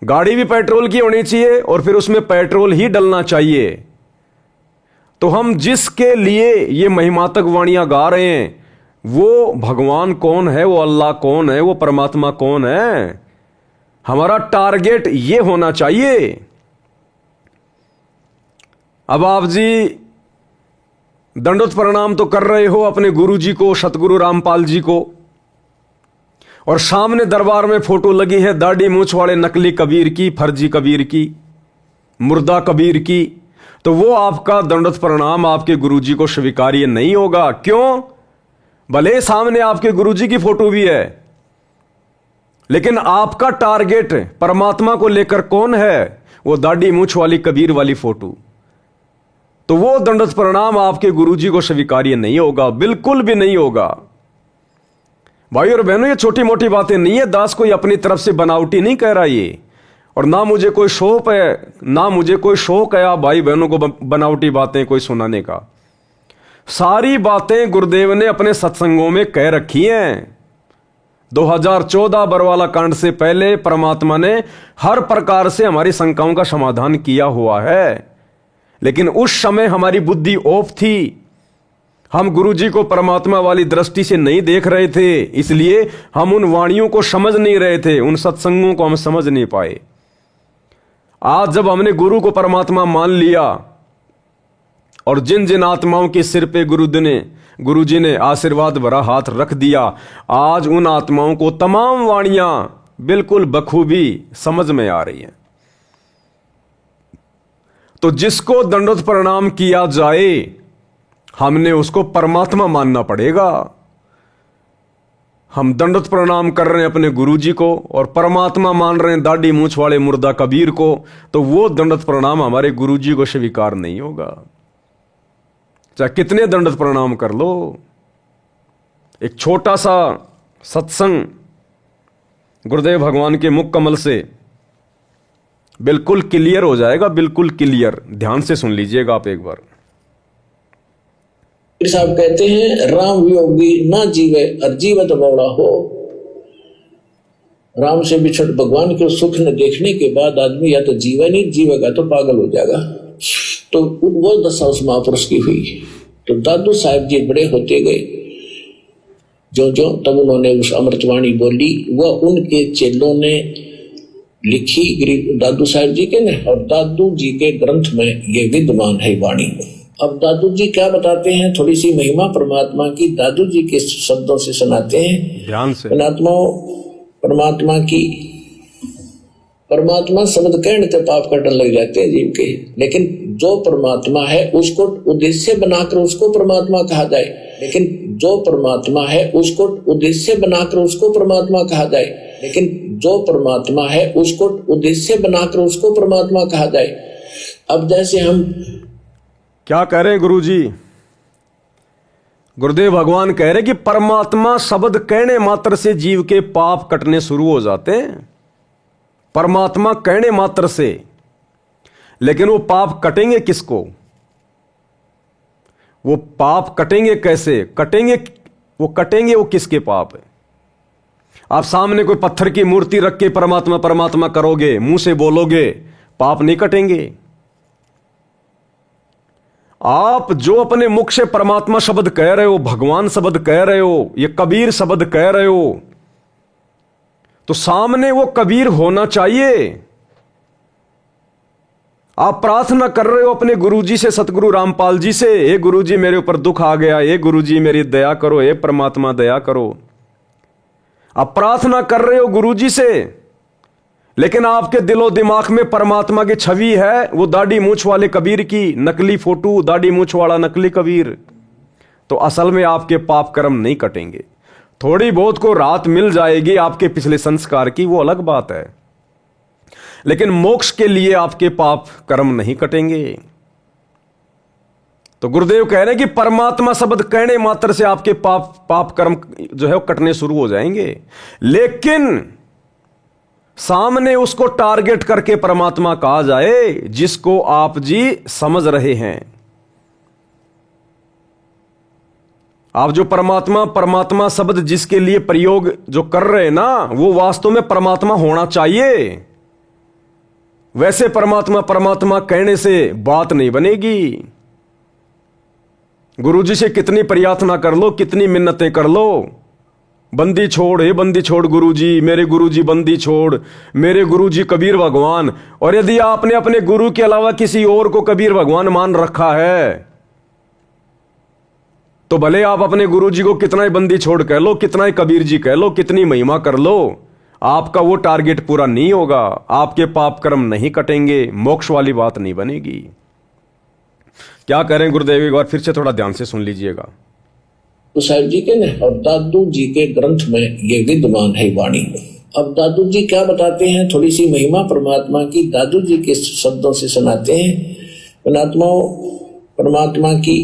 गाड़ी भी पेट्रोल की होनी चाहिए और फिर उसमें पेट्रोल ही डलना चाहिए। तो हम जिसके लिए ये महिमातक वाणियां गा रहे हैं वो भगवान कौन है, वो अल्लाह कौन है, वो परमात्मा कौन है, हमारा टारगेट ये होना चाहिए। अब आप जी दंडवत प्रणाम तो कर रहे हो अपने गुरु जी को, सतगुरु रामपाल जी को, और सामने दरबार में फोटो लगी है दाढ़ी मूछ वाले नकली कबीर की, फर्जी कबीर की, मुर्दा कबीर की, तो वो आपका दंडवत प्रणाम आपके गुरुजी को स्वीकार्य नहीं होगा। क्यों? भले सामने आपके गुरुजी की फोटो भी है लेकिन आपका टारगेट परमात्मा को लेकर कौन है, वो दाढ़ी मूछ वाली कबीर वाली फोटो, तो वो दंडवत प्रणाम आपके गुरुजी को स्वीकार्य नहीं होगा, बिल्कुल भी नहीं होगा। भाई और बहनों, ये छोटी मोटी बातें नहीं है, दास कोई अपनी तरफ से बनावटी नहीं कह रहा ये, और ना मुझे कोई शौक है, ना मुझे कोई शौक है आप भाई बहनों को बनावटी बातें कोई सुनाने का। सारी बातें गुरुदेव ने अपने सत्संगों में कह रखी हैं। 2014 बरवाला कांड से पहले परमात्मा ने हर प्रकार से हमारी शंकाओं का समाधान किया हुआ है, लेकिन उस समय हमारी बुद्धि ऑफ थी, हम गुरुजी को परमात्मा वाली दृष्टि से नहीं देख रहे थे, इसलिए हम उन वाणियों को समझ नहीं रहे थे, उन सत्संगों को हम समझ नहीं पाए। आज जब हमने गुरु को परमात्मा मान लिया और जिन जिन आत्माओं के सिर पे गुरुजी ने आशीर्वाद भरा हाथ रख दिया, आज उन आत्माओं को तमाम वाणियां बिल्कुल बखूबी समझ में आ रही हैं। तो जिसको दंडवत प्रणाम किया जाए हमने उसको परमात्मा मानना पड़ेगा। हम दंडवत प्रणाम कर रहे हैं अपने गुरुजी को और परमात्मा मान रहे हैं दाढ़ी मूंछ वाले मुर्दा कबीर को, तो वो दंडवत प्रणाम हमारे गुरुजी को स्वीकार नहीं होगा, चाहे कितने दंडवत प्रणाम कर लो। एक छोटा सा सत्संग गुरुदेव भगवान के मुख कमल से बिल्कुल क्लियर हो जाएगा, बिल्कुल क्लियर। ध्यान से सुन लीजिएगा आप एक बार। साहब कहते हैं राम वियोगी ना जीवे और जीवत बौड़ा हो। राम से बिछड़ भगवान के सुख न देखने के बाद आदमी या तो जीवे नहीं, जीवेगा तो पागल हो जाएगा। तो वो दशा उस महापुरुष की हुई। तो दादू साहब जी बड़े होते गए, जो जो तब उन्होंने उस अमृतवाणी बोली, वह उनके चेलों ने लिखी गरीब दादू साहब जी के ने, और दादू जी के ग्रंथ में ये विद्यमान है वाणी। अब दादू जी क्या बताते हैं, थोड़ी सी महिमा परमात्मा की दादू जी के शब्दों से सुनाते हैं। ध्यान से। परमात्मा की, परमात्मा शब्द कहने से पाप कटने लग जाते हैं जीव के, लेकिन जो परमात्मा है उसको उद्देश्य बनाकर उसको परमात्मा कहा जाए। लेकिन जो परमात्मा है उसको उद्देश्य बनाकर उसको परमात्मा कहा जाए। लेकिन जो परमात्मा है उसको उद्देश्य बनाकर उसको परमात्मा कहा जाए। अब जैसे हम क्या कह रहे हैं गुरुजी? गुरुदेव भगवान कह रहे कि परमात्मा शब्द कहने मात्र से जीव के पाप कटने शुरू हो जाते हैं, परमात्मा कहने मात्र से। लेकिन वो पाप कटेंगे किसको? वो पाप कटेंगे कैसे? कटेंगे वो किसके पाप है? आप सामने कोई पत्थर की मूर्ति रख के परमात्मा परमात्मा करोगे, मुंह से बोलोगे, पाप नहीं कटेंगे। आप जो अपने मुख से परमात्मा शब्द कह रहे हो, भगवान शब्द कह रहे हो, ये कबीर शब्द कह रहे हो, तो सामने वो कबीर होना चाहिए। आप प्रार्थना कर रहे हो अपने गुरुजी से, सतगुरु रामपाल जी से, हे गुरुजी मेरे ऊपर दुख आ गया, हे गुरुजी मेरी दया करो, हे परमात्मा दया करो। आप प्रार्थना कर रहे हो गुरुजी से, लेकिन आपके दिलो दिमाग में परमात्मा की छवि है वो दाढ़ी मूंछ वाले कबीर की, नकली फोटो, दाढ़ी मूंछ वाला नकली कबीर। तो असल में आपके पाप कर्म नहीं कटेंगे। थोड़ी बहुत को राहत मिल जाएगी आपके पिछले संस्कार की, वो अलग बात है, लेकिन मोक्ष के लिए आपके पाप कर्म नहीं कटेंगे। तो गुरुदेव कह रहे हैं कि परमात्मा शब्द कहने मात्र से आपके पाप कर्म जो है वो कटने शुरू हो जाएंगे। लेकिन सामने उसको टारगेट करके परमात्मा कहा जाए जिसको आप जी समझ रहे हैं। आप जो परमात्मा शब्द जिसके लिए प्रयोग जो कर रहे हैं ना, वो वास्तव में परमात्मा होना चाहिए। वैसे परमात्मा कहने से बात नहीं बनेगी। गुरुजी से कितनी प्रार्थना कर लो, कितनी मिन्नतें कर लो, बंदी छोड़, हे बंदी छोड़ गुरुजी, मेरे गुरुजी बंदी छोड़, मेरे गुरुजी कबीर भगवान। और यदि आपने अपने गुरु के अलावा किसी और को कबीर भगवान मान रखा है, तो भले आप अपने गुरुजी को कितना ही बंदी छोड़ कह लो, कितना ही कबीर जी कह लो, कितनी महिमा कर लो, आपका वो टारगेट पूरा नहीं होगा, आपके पाप कर्म नहीं कटेंगे, मोक्ष वाली बात नहीं बनेगी। क्या करें गुरुदेव, एक बार फिर से थोड़ा ध्यान से सुन लीजिएगा। तो साहब जी के ने और दादू जी के ग्रंथ में ये विद्यमान है वाणी। अब दादू जी क्या बताते हैं, थोड़ी सी महिमा परमात्मा की दादू जी के शब्दों से सुनाते हैं। परमात्मा की,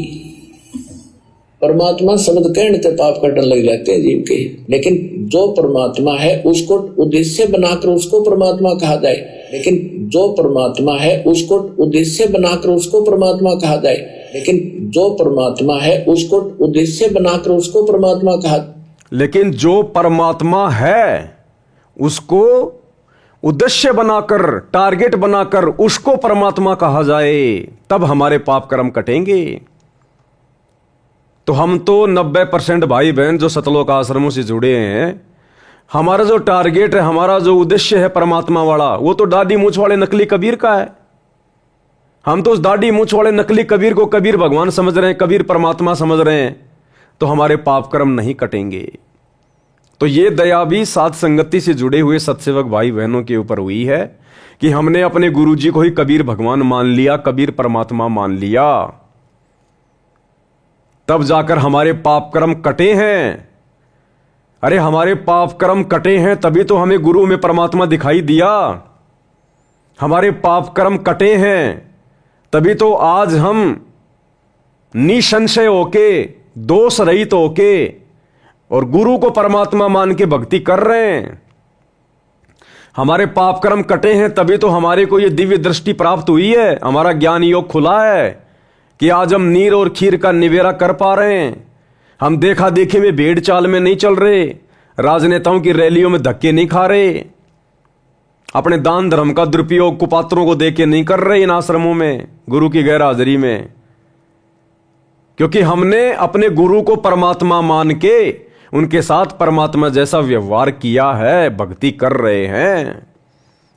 परमात्मा शब्द कहने से पाप कटने लग जाते हैं जीव के, लेकिन जो परमात्मा है उसको उद्देश्य बनाकर उसको परमात्मा कहा जाए। लेकिन जो परमात्मा है उसको उद्देश्य बनाकर उसको परमात्मा कहा जाए। लेकिन जो परमात्मा है उसको उद्देश्य बनाकर उसको परमात्मा कहा। लेकिन जो परमात्मा है उसको उद्देश्य बनाकर, टारगेट बनाकर उसको परमात्मा कहा जाए, तब हमारे पाप कर्म कटेंगे। तो हम तो 90% भाई बहन जो सतलोक आश्रमों से जुड़े हैं, हमारा जो टारगेट है, हमारा जो उद्देश्य है परमात्मा वाला, वो तो दाढ़ी मूंछ वाले नकली कबीर का है। हम तो उस दाढ़ी मूंछ वाले नकली कबीर को कबीर भगवान समझ रहे हैं, कबीर परमात्मा समझ रहे हैं, तो हमारे पाप कर्म नहीं कटेंगे। तो ये दया भी साथ संगति से जुड़े हुए सत्सेवक भाई बहनों के ऊपर हुई है कि हमने अपने गुरुजी को ही कबीर भगवान मान लिया, कबीर परमात्मा मान लिया। तब जाकर हमारे पाप कर्म कटे हैं। अरे हमारे पाप कर्म कटे हैं तभी तो हमें गुरु में परमात्मा दिखाई दिया। हमारे पाप कर्म कटे हैं तभी तो आज हम निसंशय होके, दोष रहित होके और गुरु को परमात्मा मान के भक्ति कर रहे हैं। हमारे पाप कर्म कटे हैं तभी तो हमारे को ये दिव्य दृष्टि प्राप्त हुई है, हमारा ज्ञान योग खुला है कि आज हम नीर और खीर का निवेरा कर पा रहे हैं। हम देखा देखी में, भेड़ चाल में नहीं चल रहे, राजनेताओं की रैलियों में धक्के नहीं खा रहे, अपने दान धर्म का दुरुपयोग कुपात्रों को देके नहीं कर रहे इन आश्रमों में गुरु की गैर हाजिरी में, क्योंकि हमने अपने गुरु को परमात्मा मान के उनके साथ परमात्मा जैसा व्यवहार किया है, भक्ति कर रहे हैं।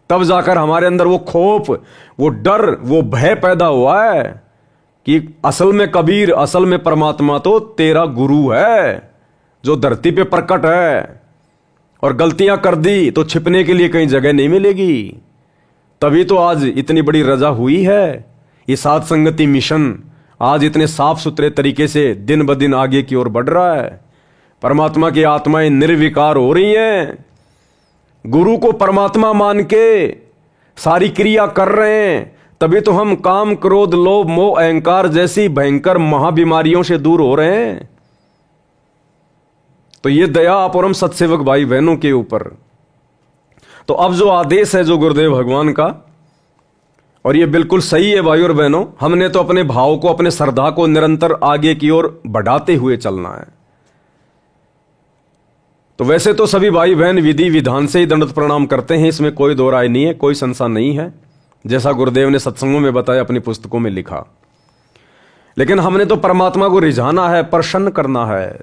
तब जाकर हमारे अंदर वो खौफ, वो डर, वो भय पैदा हुआ है कि असल में कबीर, असल में परमात्मा तो तेरा गुरु है जो धरती पे प्रकट है, और गलतियां कर दी तो छिपने के लिए कहीं जगह नहीं मिलेगी। तभी तो आज इतनी बड़ी रजा हुई है। ये साध संगति मिशन आज इतने साफ सुथरे तरीके से दिन ब दिन आगे की ओर बढ़ रहा है। परमात्मा की आत्माएं निर्विकार हो रही हैं, गुरु को परमात्मा मान के सारी क्रिया कर रहे हैं। तभी तो हम काम, क्रोध, लोभ, मोह, अहंकार जैसी भयंकर महाबीमारियों से दूर हो रहे हैं। तो ये दया आप और हम सत्सेवक भाई बहनों के ऊपर। तो अब जो आदेश है जो गुरुदेव भगवान का, और ये बिल्कुल सही है भाई और बहनों, हमने तो अपने भाव को, अपने श्रद्धा को निरंतर आगे की ओर बढ़ाते हुए चलना है। तो वैसे तो सभी भाई बहन विधि विधान से ही दंडवत प्रणाम करते हैं, इसमें कोई दो राय नहीं है, कोई संशय नहीं है, जैसा गुरुदेव ने सत्संगों में बताया, अपनी पुस्तकों में लिखा। लेकिन हमने तो परमात्मा को रिझाना है, प्रसन्न करना है।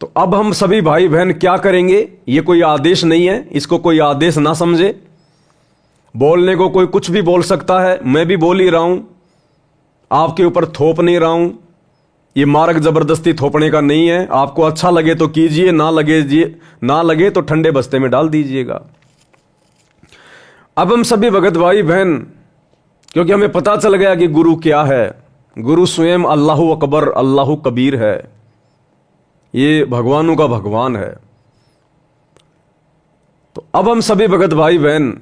तो अब हम सभी भाई बहन क्या करेंगे? ये कोई आदेश नहीं है, इसको कोई आदेश ना समझे। बोलने को कोई कुछ भी बोल सकता है, मैं भी बोल ही रहा हूं, आपके ऊपर थोप नहीं रहा हूं। ये मार्ग जबरदस्ती थोपने का नहीं है। आपको अच्छा लगे तो कीजिए, ना लगे तो ठंडे बस्ते में डाल दीजिएगा। अब हम सभी भगत भाई बहन, क्योंकि हमें पता चल गया कि गुरु क्या है, गुरु स्वयं अल्लाहु अकबर, अल्लाहु कबीर है, ये भगवानों का भगवान है। तो अब हम सभी भगत भाई बहन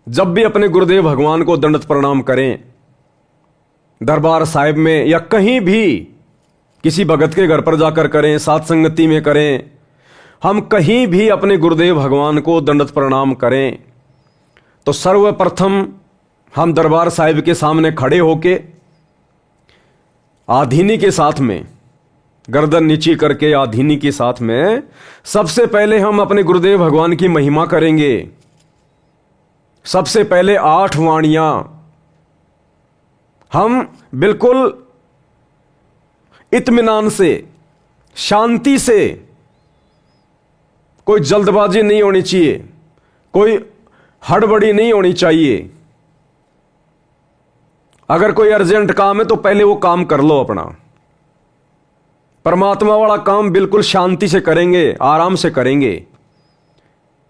जब भी अपने गुरुदेव भगवान को दंडवत प्रणाम करें, दरबार साहिब में या कहीं भी किसी भगत के घर पर जाकर करें, साथ संगति में करें, हम कहीं भी अपने गुरुदेव भगवान को दंडवत प्रणाम करें, तो सर्वप्रथम हम दरबार साहिब के सामने खड़े होके आधीनी के साथ में, गर्दन नीची करके आधीनी के साथ में, सबसे पहले हम अपने गुरुदेव भगवान की महिमा करेंगे। सबसे पहले 8 वाणियां हम बिल्कुल इत्मीनान से, शांति से, कोई जल्दबाजी नहीं होनी चाहिए, कोई हड़बड़ी नहीं होनी चाहिए। अगर कोई अर्जेंट काम है तो पहले वो काम कर लो अपना। परमात्मा वाला काम बिल्कुल शांति से करेंगे, आराम से करेंगे,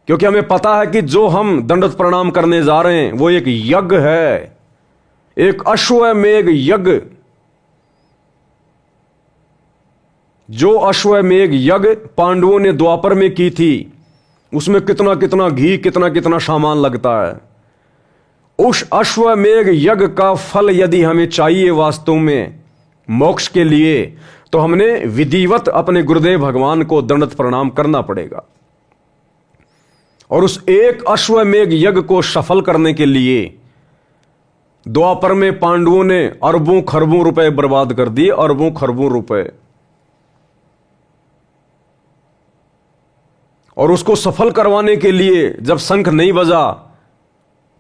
क्योंकि हमें पता है कि जो हम दंडवत प्रणाम करने जा रहे हैं वो एक यज्ञ है, एक अश्वमेघ यज्ञ। जो अश्वमेघ यज्ञ पांडवों ने द्वापर में की थी, उसमें कितना कितना घी, कितना कितना सामान लगता है। उस अश्वमेघ यज्ञ का फल यदि हमें चाहिए वास्तव में मोक्ष के लिए, तो हमने विधिवत अपने गुरुदेव भगवान को दंडवत प्रणाम करना पड़ेगा। और उस एक अश्वमेघ यज्ञ को सफल करने के लिए द्वापर में पांडवों ने अरबों खरबों रुपए बर्बाद कर दिए, अरबों खरबों रुपए। और उसको सफल करवाने के लिए जब शंख नहीं बजा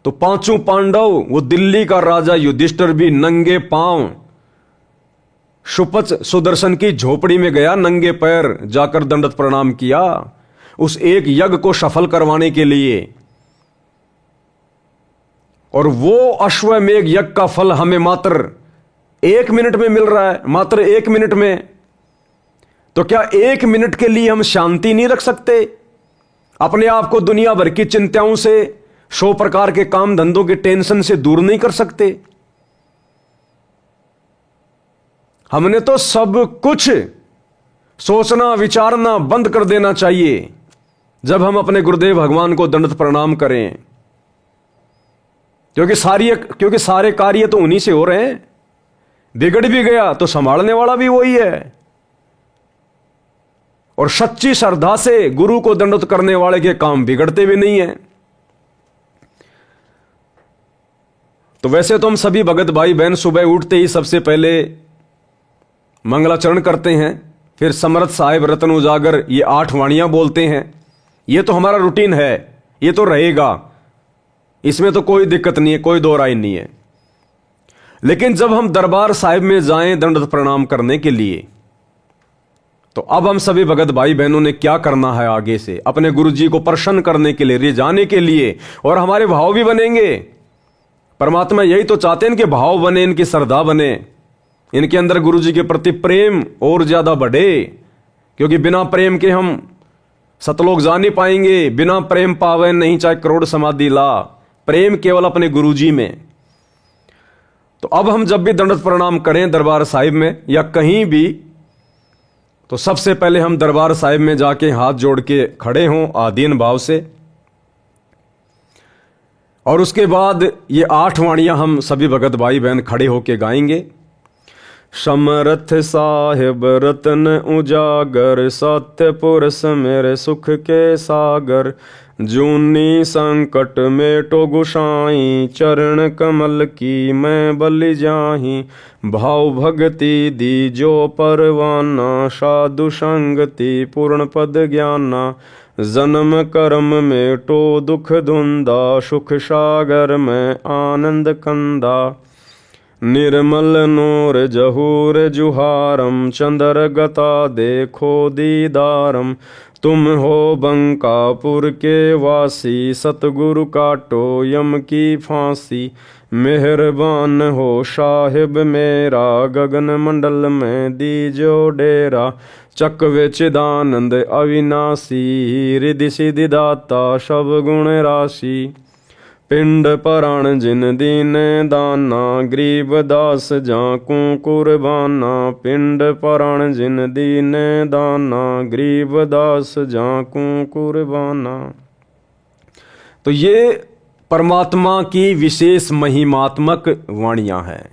तो 5 पांडव, वो दिल्ली का राजा युधिष्ठिर भी नंगे पांव सुपच सुदर्शन की झोपड़ी में गया, नंगे पैर जाकर दंडवत प्रणाम किया उस एक यज्ञ को सफल करवाने के लिए। और वो अश्वमेघ यज्ञ का फल हमें मात्र 1 मिनट में मिल रहा है, मात्र 1 मिनट में। तो क्या 1 मिनट के लिए हम शांति नहीं रख सकते? अपने आप को दुनिया भर की चिंताओं से, 100 प्रकार के काम धंधों के टेंशन से दूर नहीं कर सकते? हमने तो सब कुछ सोचना विचारना बंद कर देना चाहिए जब हम अपने गुरुदेव भगवान को दंडवत प्रणाम करें, क्योंकि सारे कार्य तो उन्हीं से हो रहे हैं। बिगड़ भी गया तो संभालने वाला भी वही है। और सच्ची श्रद्धा से गुरु को दंडवत करने वाले के काम बिगड़ते भी नहीं है। तो वैसे तो हम सभी भगत भाई बहन सुबह उठते ही सबसे पहले मंगलाचरण करते हैं, फिर समर्थ साहिब, रतन उजागर, ये 8 वाणियां बोलते हैं। ये तो हमारा रूटीन है, ये तो रहेगा, इसमें तो कोई दिक्कत नहीं है, कोई दो राय नहीं है। लेकिन जब हम दरबार साहिब में जाएं दंडवत प्रणाम करने के लिए, तो अब हम सभी भगत भाई बहनों ने क्या करना है आगे से, अपने गुरु जी को प्रसन्न करने के लिए, रिझाने के लिए, और हमारे भाव भी बनेंगे। परमात्मा यही तो चाहते हैं, इनके भाव बने, इनकी श्रद्धा बने, इनके अंदर गुरु जी के प्रति प्रेम और ज्यादा बढ़े। क्योंकि बिना प्रेम के हम सतलोक जा नहीं पाएंगे। बिना प्रेम पावे नहीं चाहे करोड़ समाधि ला, प्रेम केवल अपने गुरु जी में। तो अब हम जब भी दंडवत प्रणाम करें दरबार साहिब में या कहीं भी, तो सबसे पहले हम दरबार साहिब में जाके हाथ जोड़ के खड़े हों आधीन भाव से, और उसके बाद ये 8 वाणियां हम सभी भगत भाई बहन खड़े होके गाएंगे। समर्थ साहिब रतन उजागर, सत्य पुरुष मेरे सुख के सागर, जूनी संकट मेटो गुसाई, चरण कमल की मैं बलि जाही, भाव भगति दी जो परवाना, साधु संगति पूर्ण पद ज्ञाना, जन्म कर्म मेटो दुख धुंधा, सुख सागर में आनंद कंदा, निर्मल नूर जहूर जुहारम, चंद्र गता देखो दीदारम, तुम हो बंकापुर के वासी, सतगुरु काटो यम की फांसी, मेहरबान हो साहिब मेरा, गगन मंडल में दीजो डेरा, चकवे चिदानंद अविनाशी, रिधि सिद्धि दाता सब गुण राशि, पिंड पराण जिन दीन दाना, गरीब दास जाकू कुर्बाना, पिंड पराण जिन दीन दाना, गरीब दास जाकू कुर्बाना। तो ये परमात्मा की विशेष महिमात्मक वाणियां हैं।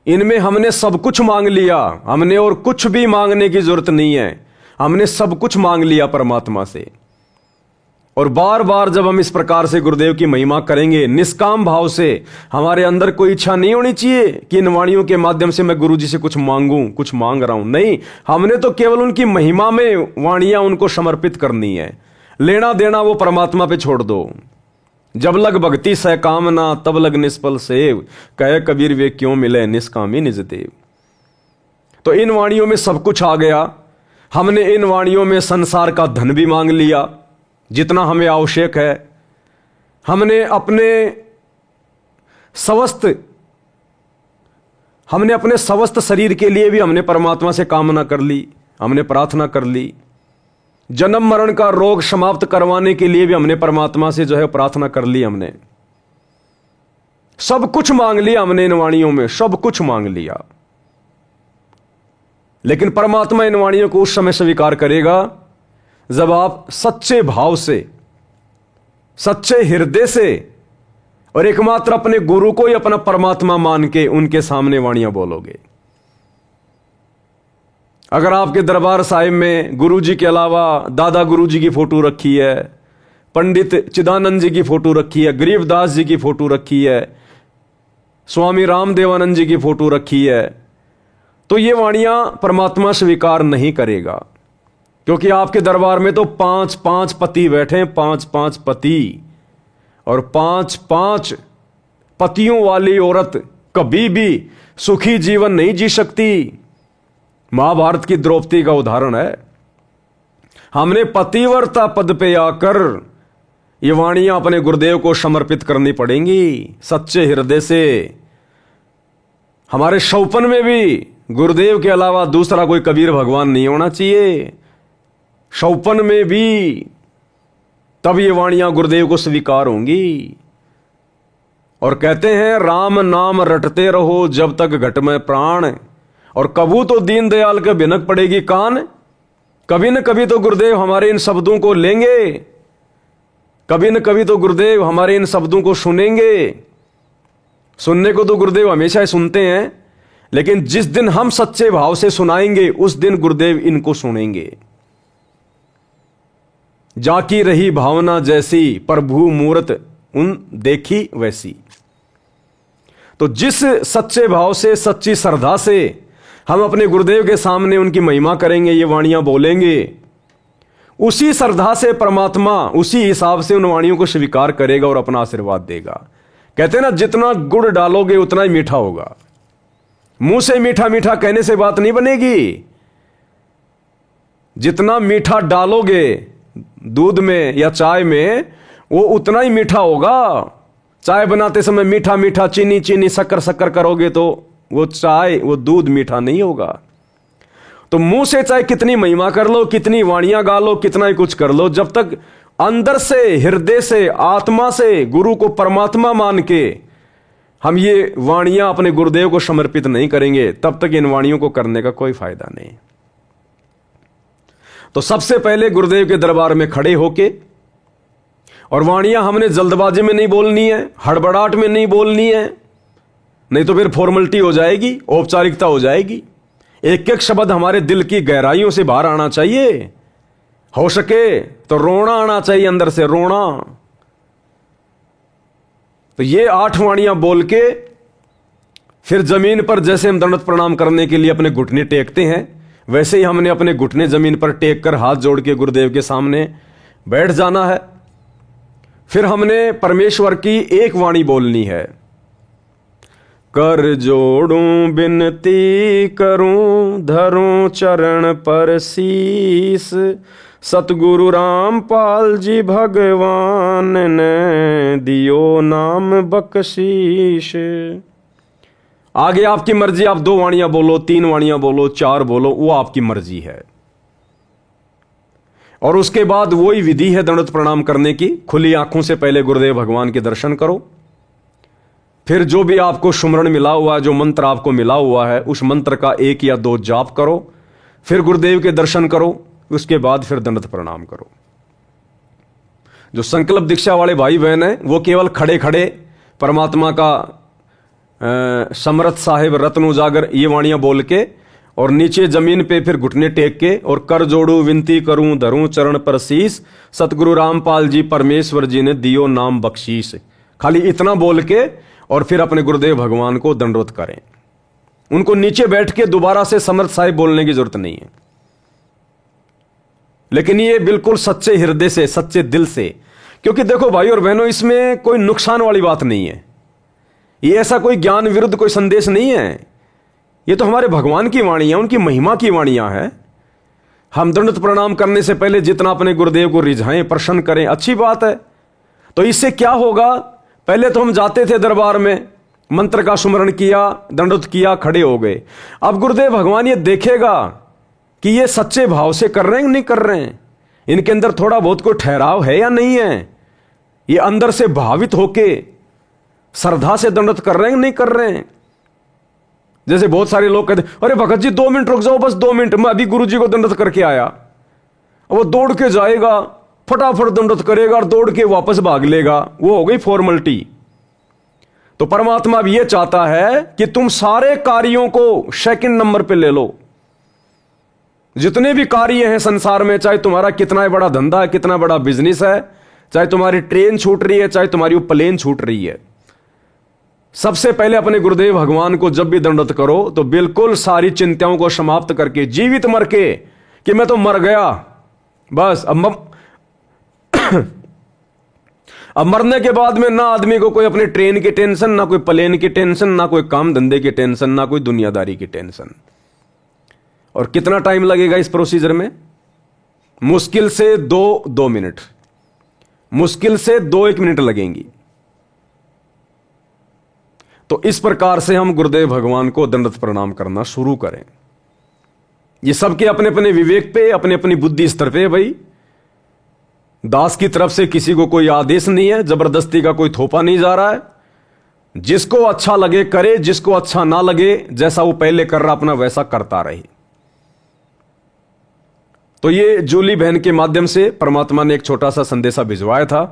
इनमें हमने सब कुछ मांग लिया, हमने और कुछ भी मांगने की जरूरत नहीं है। हमने सब कुछ मांग लिया परमात्मा से। और बार बार जब हम इस प्रकार से गुरुदेव की महिमा करेंगे निष्काम भाव से, हमारे अंदर कोई इच्छा नहीं होनी चाहिए कि इन वाणियों के माध्यम से मैं गुरु जी से कुछ मांगूं, कुछ मांग रहा हूं। नहीं, हमने तो केवल उनकी महिमा में वाणियां उनको समर्पित करनी है। लेना देना वो परमात्मा पे छोड़ दो। जब लग भक्ति सह कामना, तब लग निष्फल सेव, कहे कबीर वे क्यों मिले निष्कामी निज देव। तो इन वाणियों में सब कुछ आ गया। हमने इन वाणियों में संसार का धन भी मांग लिया जितना हमें आवश्यक है। हमने अपने स्वस्थ शरीर के लिए भी हमने परमात्मा से कामना कर ली, हमने प्रार्थना कर ली। जन्म मरण का रोग समाप्त करवाने के लिए भी हमने परमात्मा से जो है प्रार्थना कर ली। हमने सब कुछ मांग लिया, हमने इन वाणियों में सब कुछ मांग लिया। लेकिन परमात्मा इन वाणियों को उस समय स्वीकार करेगा जब आप सच्चे भाव से, सच्चे हृदय से और एकमात्र अपने गुरु को ही अपना परमात्मा मान के उनके सामने वाणियां बोलोगे। अगर आपके दरबार साहिब में गुरु जी के अलावा दादा गुरु जी की फोटो रखी है, पंडित चिदानंद जी की फोटो रखी है, गरीबदास जी की फोटो रखी है, स्वामी रामदेवानंद जी की फोटो रखी है, तो ये वाणियां परमात्मा स्वीकार नहीं करेगा। क्योंकि आपके दरबार में तो 5-5 पति बैठे हैं, 5-5 पति, और 5-5 पतियों वाली औरत कभी भी सुखी जीवन नहीं जी सकती। महाभारत की द्रौपदी का उदाहरण है। हमने पतिव्रता पद पे आकर ये वाणियां अपने गुरुदेव को समर्पित करनी पड़ेंगी सच्चे हृदय से। हमारे शौपन में भी गुरुदेव के अलावा दूसरा कोई कबीर भगवान नहीं होना चाहिए। शौपन में भी तब ये वाणियां गुरुदेव को स्वीकार होंगी। और कहते हैं राम नाम रटते रहो जब तक घट में प्राण, और कबू तो दीनदयाल के भिनक पड़ेगी कान। कभी न कभी तो गुरुदेव हमारे इन शब्दों को लेंगे, कभी न कभी तो गुरुदेव हमारे इन शब्दों को सुनेंगे। सुनने को तो गुरुदेव हमेशा ही सुनते हैं, लेकिन जिस दिन हम सच्चे भाव से सुनाएंगे उस दिन गुरुदेव इनको सुनेंगे। जाकी रही भावना जैसी, प्रभु मूरत उन देखी वैसी। तो जिस सच्चे भाव से, सच्ची श्रद्धा से हम अपने गुरुदेव के सामने उनकी महिमा करेंगे, ये वाणियां बोलेंगे, उसी श्रद्धा से परमात्मा उसी हिसाब से उन वाणियों को स्वीकार करेगा और अपना आशीर्वाद देगा। कहते हैं ना, जितना गुड़ डालोगे उतना ही मीठा होगा। मुंह से मीठा मीठा कहने से बात नहीं बनेगी। जितना मीठा डालोगे दूध में या चाय में, वो उतना ही मीठा होगा। चाय बनाते समय मीठा मीठा, चीनी चीनी, शक्कर शक्कर करोगे तो वो चाय, वो दूध मीठा नहीं होगा। तो मुंह से चाहे कितनी महिमा कर लो, कितनी वाणियां गा लो, कितना ही कुछ कर लो, जब तक अंदर से, हृदय से, आत्मा से गुरु को परमात्मा मान के हम ये वाणियां अपने गुरुदेव को समर्पित नहीं करेंगे, तब तक इन वाणियों को करने का कोई फायदा नहीं। तो सबसे पहले गुरुदेव के दरबार में खड़े होके, और वाणियां हमने जल्दबाजी में नहीं बोलनी है, हड़बड़ाहट में नहीं बोलनी है, नहीं तो फिर फॉर्मेलिटी हो जाएगी, औपचारिकता हो जाएगी। एक एक शब्द हमारे दिल की गहराइयों से बाहर आना चाहिए। हो सके तो रोना आना चाहिए, अंदर से रोना। तो ये 8 वाणियां बोल के फिर जमीन पर जैसे हम दंडवत प्रणाम करने के लिए अपने घुटने टेकते हैं, वैसे ही हमने अपने घुटने जमीन पर टेक कर हाथ जोड़ के गुरुदेव के सामने बैठ जाना है। फिर हमने परमेश्वर की एक वाणी बोलनी है, कर जोड़ूं बिनती करूं धरूं चरण पर शीस, सतगुरु रामपाल जी भगवान ने दियो नाम बख्शीश। आगे आपकी मर्जी, आप 2 वाणियां बोलो, 3 वाणियां बोलो, 4 बोलो, वो आपकी मर्जी है। और उसके बाद वही विधि है दंडवत प्रणाम करने की। खुली आंखों से पहले गुरुदेव भगवान के दर्शन करो, फिर जो भी आपको सुमरण मिला हुआ है, जो मंत्र आपको मिला हुआ है, उस मंत्र का 1 या 2 जाप करो, फिर गुरुदेव के दर्शन करो, उसके बाद फिर दंडवत प्रणाम करो। जो संकल्प दीक्षा वाले भाई बहन हैं, वो केवल खड़े खड़े परमात्मा का समरथ साहिब रत्न उजागर ये वाणियां बोल के, और नीचे जमीन पे फिर घुटने टेक के, और कर जोड़ू विनती करूं धरूं चरण पर शीस, सतगुरु रामपाल जी परमेश्वर जी ने दियो नाम बख्शीश। खाली इतना बोल के और फिर अपने गुरुदेव भगवान को दंडवत करें। उनको नीचे बैठ के दोबारा से समर्थ साहिब बोलने की जरूरत नहीं है, लेकिन ये बिल्कुल सच्चे हृदय से, सच्चे दिल से। क्योंकि देखो भाई और बहनों, इसमें कोई नुकसान वाली बात नहीं है। ये ऐसा कोई ज्ञान विरुद्ध कोई संदेश नहीं है। ये तो हमारे भगवान की वाणियां, उनकी महिमा की वाणियां हैं। हम दंडवत प्रणाम करने से पहले जितना अपने गुरुदेव को रिझाएं, प्रसन्न करें, अच्छी बात है। तो इससे क्या होगा, पहले तो हम जाते थे दरबार में, मंत्र का सुमरण किया, दंडवत किया, खड़े हो गए। अब गुरुदेव भगवान ये देखेगा कि ये सच्चे भाव से कर रहे हैं नहीं कर रहे हैं, इनके अंदर थोड़ा बहुत कोई ठहराव है या नहीं है, ये अंदर से भावित होके श्रद्धा से दंडवत कर रहे हैं नहीं कर रहे हैं। जैसे बहुत सारे लोग कहते, अरे भगत जी 2 मिनट रुक जाओ, बस 2 मिनट, मैं अभी गुरु जी को दंडवत करके आया। वो दौड़ के जाएगा, फटाफट दंडवत करेगा और दौड़ के वापस भाग लेगा, वो हो गई फॉर्मेलिटी। तो परमात्मा भी ये चाहता है कि तुम सारे कार्यों को सेकंड नंबर पे ले लो। जितने भी कार्य हैं संसार में, चाहे तुम्हारा कितना बड़ा धंधा है, कितना बड़ा बिजनेस है, चाहे तुम्हारी ट्रेन छूट रही है, चाहे तुम्हारी प्लेन छूट रही है, सबसे पहले अपने गुरुदेव भगवान को जब भी दंडवत करो तो बिल्कुल सारी चिंताओं को समाप्त करके, जीवित मर के कि मैं तो मर गया बस, अब मरने के बाद में ना आदमी को कोई अपने ट्रेन की टेंशन, ना कोई प्लेन की टेंशन, ना कोई काम धंधे की टेंशन, ना कोई दुनियादारी की टेंशन। और कितना टाइम लगेगा इस प्रोसीजर में? मुश्किल से 2 मिनट, मुश्किल से 2-1 मिनट लगेंगी। तो इस प्रकार से हम गुरुदेव भगवान को दंडवत प्रणाम करना शुरू करें। ये सबके अपने अपने विवेक पे, अपने अपनी बुद्धि स्तर पे भाई। दास की तरफ से किसी को कोई आदेश नहीं है, जबरदस्ती का कोई थोपा नहीं जा रहा है। जिसको अच्छा लगे करे, जिसको अच्छा ना लगे, जैसा वो पहले कर रहा अपना वैसा करता रहे। तो ये जूली बहन के माध्यम से परमात्मा ने एक छोटा सा संदेशा भिजवाया था,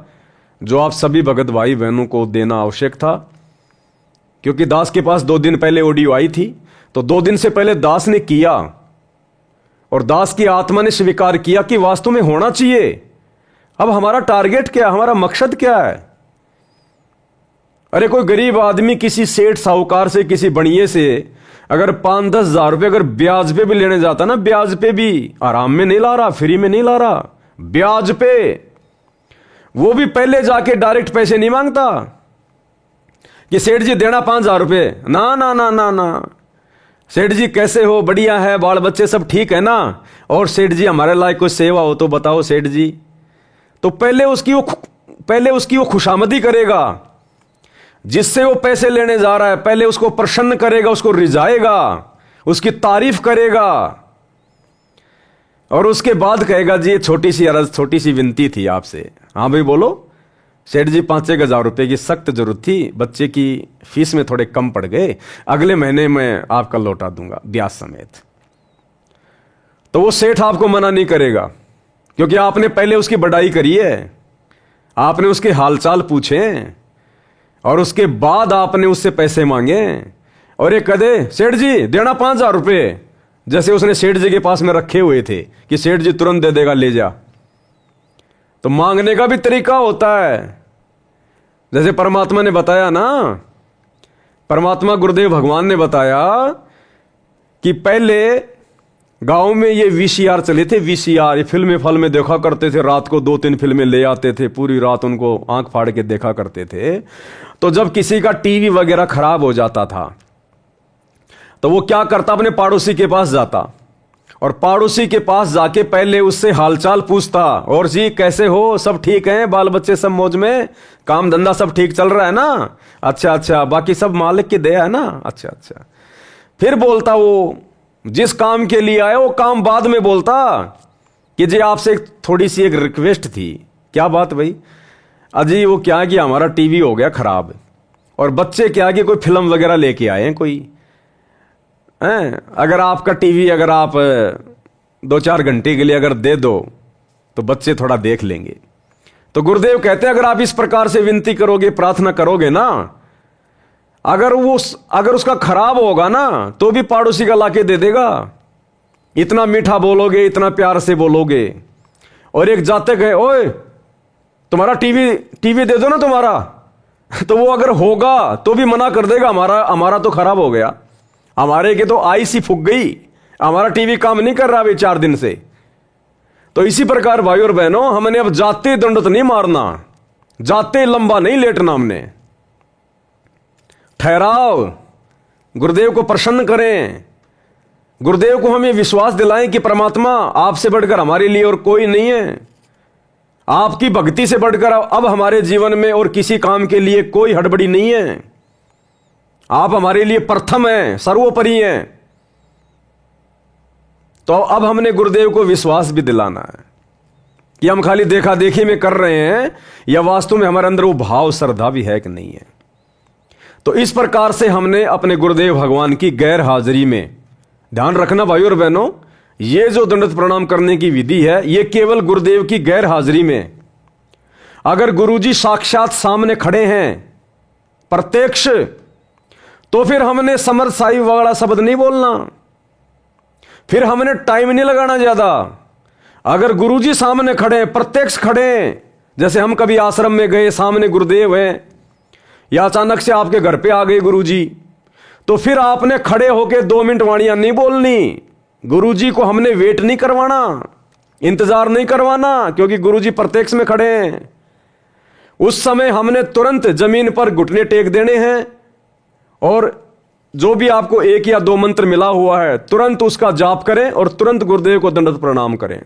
जो आप सभी भगत भाई बहनों को देना आवश्यक था। क्योंकि दास के पास 2 दिन पहले ऑडियो आई थी, तो 2 दिन से पहले दास ने किया और दास की आत्मा ने स्वीकार किया कि वास्तव में होना चाहिए। अब हमारा टारगेट क्या है, हमारा मकसद क्या है? अरे कोई गरीब आदमी किसी सेठ साहूकार से, किसी बनिए से अगर 5-10 हजार रुपये अगर ब्याज पे भी लेने जाता ना, ब्याज पे भी आराम में नहीं ला रहा, फ्री में नहीं ला रहा, ब्याज पे, वो भी पहले जाके डायरेक्ट पैसे नहीं मांगता कि सेठ जी देना 5,000 रुपये। ना ना ना ना ना, सेठ जी कैसे हो, बढ़िया है, बाल बच्चे सब ठीक है ना, और सेठ जी हमारे लायक कोई सेवा हो तो बताओ सेठ जी। तो पहले उसकी वो खुशामदी करेगा, जिससे वो पैसे लेने जा रहा है, पहले उसको प्रसन्न करेगा, उसको रिझाएगा, उसकी तारीफ करेगा, और उसके बाद कहेगा जी ये छोटी सी अर्ज, छोटी सी विनती थी आपसे। हाँ भाई बोलो सेठ जी, 5-1 हजार रुपये की सख्त जरूरत थी, बच्चे की फीस में थोड़े कम पड़ गए, अगले महीने में आपका लौटा दूंगा ब्याज समेत। तो वो सेठ आपको मना नहीं करेगा, क्योंकि आपने पहले उसकी बड़ाई करी है, आपने उसके हालचाल पूछे, और उसके बाद आपने उससे पैसे मांगे। और ये कदे सेठ जी देना 5,000 रुपये, जैसे उसने सेठ जी के पास में रखे हुए थे कि सेठ जी तुरंत दे देगा, ले जा। तो मांगने का भी तरीका होता है। जैसे परमात्मा ने बताया ना, परमात्मा गुरुदेव भगवान ने बताया कि पहले गांव में ये VCR चले थे, VCR, ये फिल्म में देखा करते थे, रात को 2-3 फिल्में ले आते थे, पूरी रात उनको आंख फाड़ के देखा करते थे। तो जब किसी का टीवी वगैरह खराब हो जाता था तो वो क्या करता, अपने पड़ोसी के पास जाता, और पड़ोसी के पास जाके पहले उससे हालचाल पूछता, और जी कैसे हो, सब ठीक हैं, बाल बच्चे सब मौज में, काम धंधा सब ठीक चल रहा है ना, अच्छा अच्छा, बाकी सब मालिक की दया है ना, अच्छा अच्छा। फिर बोलता वो जिस काम के लिए आए वो काम बाद में बोलता कि जी आपसे थोड़ी सी एक रिक्वेस्ट थी। क्या बात भाई? अजी वो क्या कि हमारा टीवी हो गया खराब, और बच्चे क्या कि कोई फिल्म वगैरह लेके आए हैं कोई, अगर आपका टीवी अगर आप 2-4 घंटे के लिए अगर दे दो तो बच्चे थोड़ा देख लेंगे। तो गुरुदेव कहते हैं अगर आप इस प्रकार से विनती करोगे, प्रार्थना करोगे ना, अगर उसका खराब होगा ना तो भी पड़ोसी का लाके दे देगा। इतना मीठा बोलोगे, इतना प्यार से बोलोगे। और एक जाते गए, ओए तुम्हारा टीवी दे दो ना तुम्हारा, तो वो अगर होगा तो भी मना कर देगा, हमारा तो खराब हो गया, हमारे के तो आई सी फूक गई, हमारा टीवी काम नहीं कर रहा अभी 4 दिन से। तो इसी प्रकार भाई और बहनों, हमने अब जाते दंडत नहीं मारना, जाते लंबा नहीं लेटना, हमने ठहराव, गुरुदेव को प्रसन्न करें, गुरुदेव को हमें विश्वास दिलाएं कि परमात्मा आपसे बढ़कर हमारे लिए और कोई नहीं है, आपकी भक्ति से बढ़कर अब हमारे जीवन में और किसी काम के लिए कोई हड़बड़ी नहीं है, आप हमारे लिए प्रथम हैं, सर्वोपरि हैं। तो अब हमने गुरुदेव को विश्वास भी दिलाना है कि हम खाली देखा देखी में कर रहे हैं या वास्तव में हमारे अंदर वो भाव श्रद्धा भी है कि नहीं है। तो इस प्रकार से हमने अपने गुरुदेव भगवान की गैर हाजिरी में ध्यान रखना भाई और बहनों, ये जो दंडवत प्रणाम करने की विधि है ये केवल गुरुदेव की गैर हाजिरी में। अगर गुरुजी साक्षात सामने खड़े हैं प्रत्यक्ष, तो फिर हमने समर्थ साई वाला शब्द नहीं बोलना, फिर हमने टाइम नहीं लगाना ज्यादा। अगर गुरुजी सामने खड़े, प्रत्यक्ष खड़े, जैसे हम कभी आश्रम में गए, सामने गुरुदेव हैं, या अचानक से आपके घर पे आ गए गुरुजी, तो फिर आपने खड़े होके 2 मिनट वाणियां नहीं बोलनी। गुरुजी को हमने वेट नहीं करवाना, इंतजार नहीं करवाना, क्योंकि गुरुजी प्रत्यक्ष में खड़े हैं। उस समय हमने तुरंत जमीन पर घुटने टेक देने हैं, और जो भी आपको 1 या 2 मंत्र मिला हुआ है तुरंत उसका जाप करें और तुरंत गुरुदेव को दंडवत प्रणाम करें।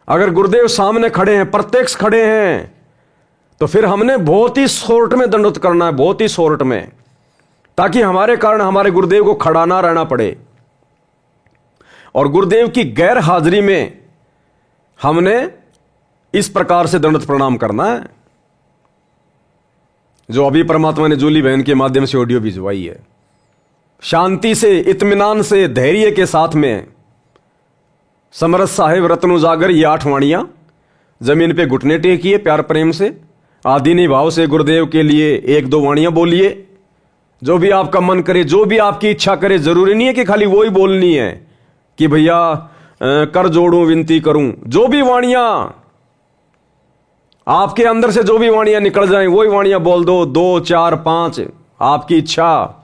अगर गुरुदेव सामने खड़े हैं, प्रत्यक्ष खड़े हैं, तो फिर हमने बहुत ही शॉर्ट में दंडवत करना है, बहुत ही शॉर्ट में, ताकि हमारे कारण हमारे गुरुदेव को खड़ा ना रहना पड़े। और गुरुदेव की गैर हाजिरी में हमने इस प्रकार से दंडवत प्रणाम करना है, जो अभी परमात्मा ने जूली बहन के माध्यम से ऑडियो भिजवाई है। शांति से, इत्मीनान से, धैर्य के साथ में समरस साहेब, रत्न उजागर, ये 8 वाणियां जमीन पे घुटने टेकिए, प्यार प्रेम से आदि भाव से गुरुदेव के लिए 1-2 वाणियां बोलिए। जो भी आपका मन करे, जो भी आपकी इच्छा करे, जरूरी नहीं है कि खाली वो ही बोलनी है कि भैया कर जोड़ूं, विनती करूं। जो भी वाणियां आपके अंदर से, जो भी वाणियां निकल जाएं, वही वाणियां बोल दो, 2, 4, 5 आपकी इच्छा।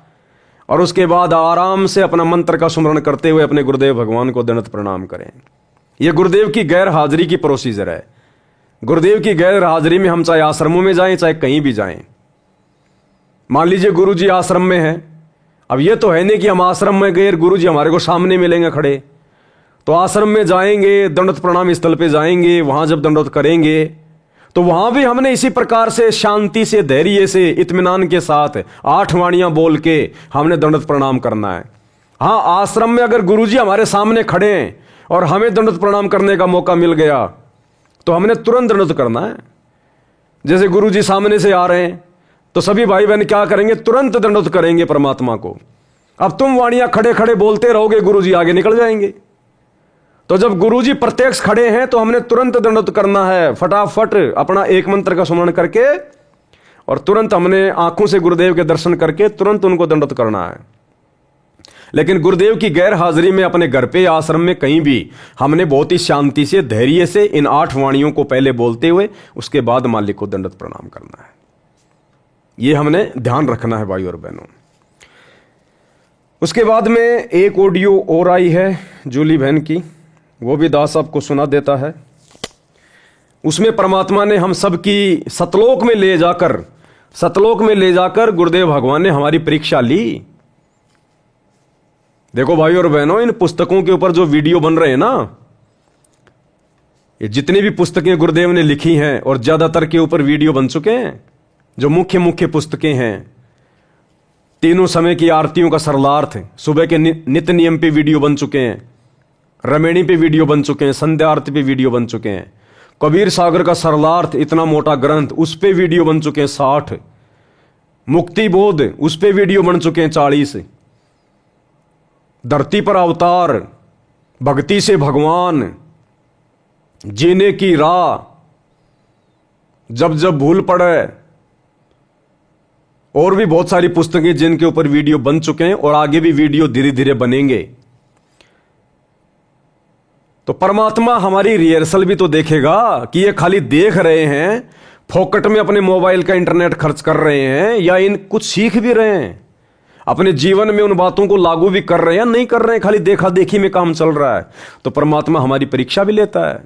और उसके बाद आराम से अपना मंत्र का सुमरण करते हुए अपने गुरुदेव भगवान को दंडवत प्रणाम करें। यह गुरुदेव की गैर हाजिरी की प्रोसीजर है। गुरुदेव की गैर हाजिरी में हम चाहे आश्रमों में जाएं, चाहे कहीं भी जाएं। मान लीजिए गुरु जी आश्रम में हैं, अब यह तो है नहीं कि हम आश्रम में गए, गुरु जी हमारे को सामने मिलेंगे खड़े, तो आश्रम में जाएंगे, दंडवत प्रणाम स्थल पे जाएंगे, वहां जब दंडवत करेंगे तो वहां भी हमने इसी प्रकार से शांति से, धैर्य से, इत्मीनान के साथ 8 वाणियां बोल के हमने दंडवत प्रणाम करना है। हाँ, आश्रम में अगर गुरुजी हमारे सामने खड़े हैं और हमें दंडवत प्रणाम करने का मौका मिल गया तो हमने तुरंत दंडवत करना है। जैसे गुरुजी सामने से आ रहे हैं तो सभी भाई बहन क्या करेंगे? तुरंत दंडवत करेंगे परमात्मा को। अब तुम वाणियां खड़े खड़े बोलते रहोगे, गुरुजी आगे निकल जाएंगे। तो जब गुरुजी प्रत्यक्ष खड़े हैं तो हमने तुरंत दंडवत करना है, फटाफट अपना एक मंत्र का स्मरण करके, और तुरंत हमने आंखों से गुरुदेव के दर्शन करके तुरंत उनको दंडवत करना है। लेकिन गुरुदेव की गैर हाजिरी में अपने घर पे, आश्रम में, कहीं भी हमने बहुत ही शांति से, धैर्य से इन 8 वाणियों को पहले बोलते हुए उसके बाद मालिक को दंडवत प्रणाम करना है। यह हमने ध्यान रखना है भाई और बहनों। उसके बाद में एक ऑडियो और आई है जूली बहन की, वो भी दास साहब को सुना देता है। उसमें परमात्मा ने हम सब की सतलोक में ले जाकर गुरुदेव भगवान ने हमारी परीक्षा ली। देखो भाई और बहनों, इन पुस्तकों के ऊपर जो वीडियो बन रहे हैं ना, ये जितनी भी पुस्तकें गुरुदेव ने लिखी हैं और ज्यादातर के ऊपर वीडियो बन चुके हैं। जो मुख्य मुख्य पुस्तकें हैं, तीनों समय की आरतियों का सरलार्थ, सुबह के नित्य नियम पे वीडियो बन चुके हैं, रमेणी पे वीडियो बन चुके हैं, संध्या आरती पे वीडियो बन चुके हैं, कबीर सागर का सरलार्थ, इतना मोटा ग्रंथ, उस पे वीडियो बन चुके हैं 60, मुक्ति बोध, उस पे वीडियो बन चुके हैं 40, धरती पर अवतार, भक्ति से भगवान, जीने की राह, जब जब भूल पड़े, और भी बहुत सारी पुस्तकें जिनके ऊपर वीडियो बन चुके हैं और आगे भी वीडियो धीरे धीरे बनेंगे। तो परमात्मा हमारी रिहर्सल भी तो देखेगा कि ये खाली देख रहे हैं, फोकट में अपने मोबाइल का इंटरनेट खर्च कर रहे हैं, या इन कुछ सीख भी रहे हैं, अपने जीवन में उन बातों को लागू भी कर रहे हैं, नहीं कर रहे हैं, खाली देखा देखी में काम चल रहा है। तो परमात्मा हमारी परीक्षा भी लेता है।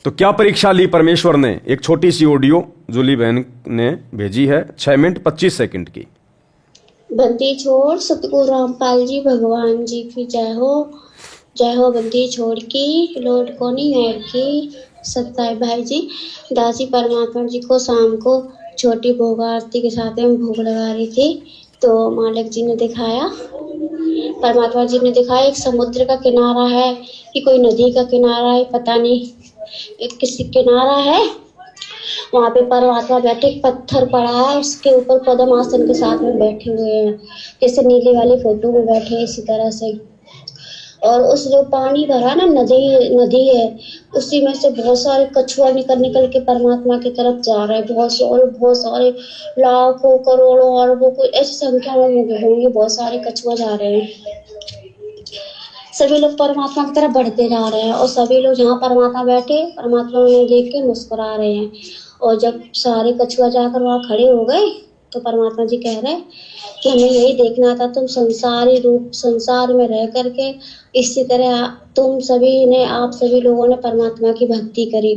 तो क्या परीक्षा ली परमेश्वर ने? एक छोटी सी ऑडियो जूली बहन ने भेजी है, 6 मिनट 25 सेकंड की। बंदी छोड़ सतगुरु रामपाल जी भगवान जी की जय हो बंदी छोड़ की, लौट को नहीं और की। सत्ताई भाई जी, दासी परमात्मा जी को शाम को छोटी भोग आरती के साथ में भोग लगा रही थी, तो मालिक जी ने दिखाया, परमात्मा जी ने दिखाया एक समुद्र का किनारा है कि कोई नदी का किनारा है, पता नहीं किसी किनारा है। वहाँ पे परमात्मा बैठे, एक पत्थर पड़ा है, उसके ऊपर पद्म आसन के साथ में बैठे हुए हैं, जैसे नीले वाली फोटो में बैठे इसी तरह से। और उस जो पानी भरा ना, नदी है, उसी में से बहुत सारे कछुआ निकल के परमात्मा की तरफ जा रहे हैं। बहुत सारे लाखों करोड़ों अरबों को ऐसी संख्या में होंगे, बहुत सारे कछुआ जा रहे हैं। सभी लोग परमात्मा की तरफ बढ़ते जा रहे हैं और सभी लोग जहाँ परमात्मा बैठे, परमात्मा उन्हें देख के मुस्कुरा रहे हैं। और जब सारे कछुआ जाकर वहाँ खड़े हो गए तो परमात्मा जी कह रहे कि हमें यही देखना था, तुम संसारी रूप संसार में रह करके इसी तरह आप सभी लोगों ने परमात्मा की भक्ति करी।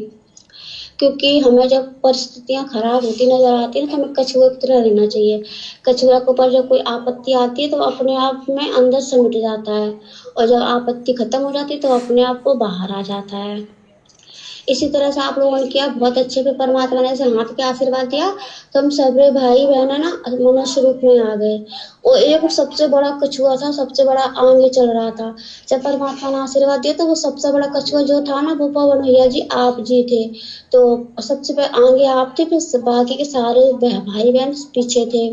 क्योंकि हमें जब परिस्थितियां खराब होती नजर आती है तो हमें कछुए की तरह रहना चाहिए। कछुआ के ऊपर जब कोई आपत्ति आती है तो अपने आप में अंदर से मिट जाता है, और जब आपत्ति खत्म हो जाती है तो अपने आप को बाहर आ जाता है। इसी तरह से आप लोगों ने किया बहुत अच्छे पे। परमात्मा ने ऐसे हाथ के आशीर्वाद दिया तो हम सबरे भाई बहन है ना मनुष्य रूप में आ गए। और एक सबसे बड़ा कछुआ था, सबसे बड़ा आगे चल रहा था। जब परमात्मा ने आशीर्वाद दिया तो वो सबसे बड़ा कछुआ जो था ना वो पवन भैया जी आप जी थे। तो सबसे आगे आप थे, फिर बाकी के सारे भाई बहन पीछे थे।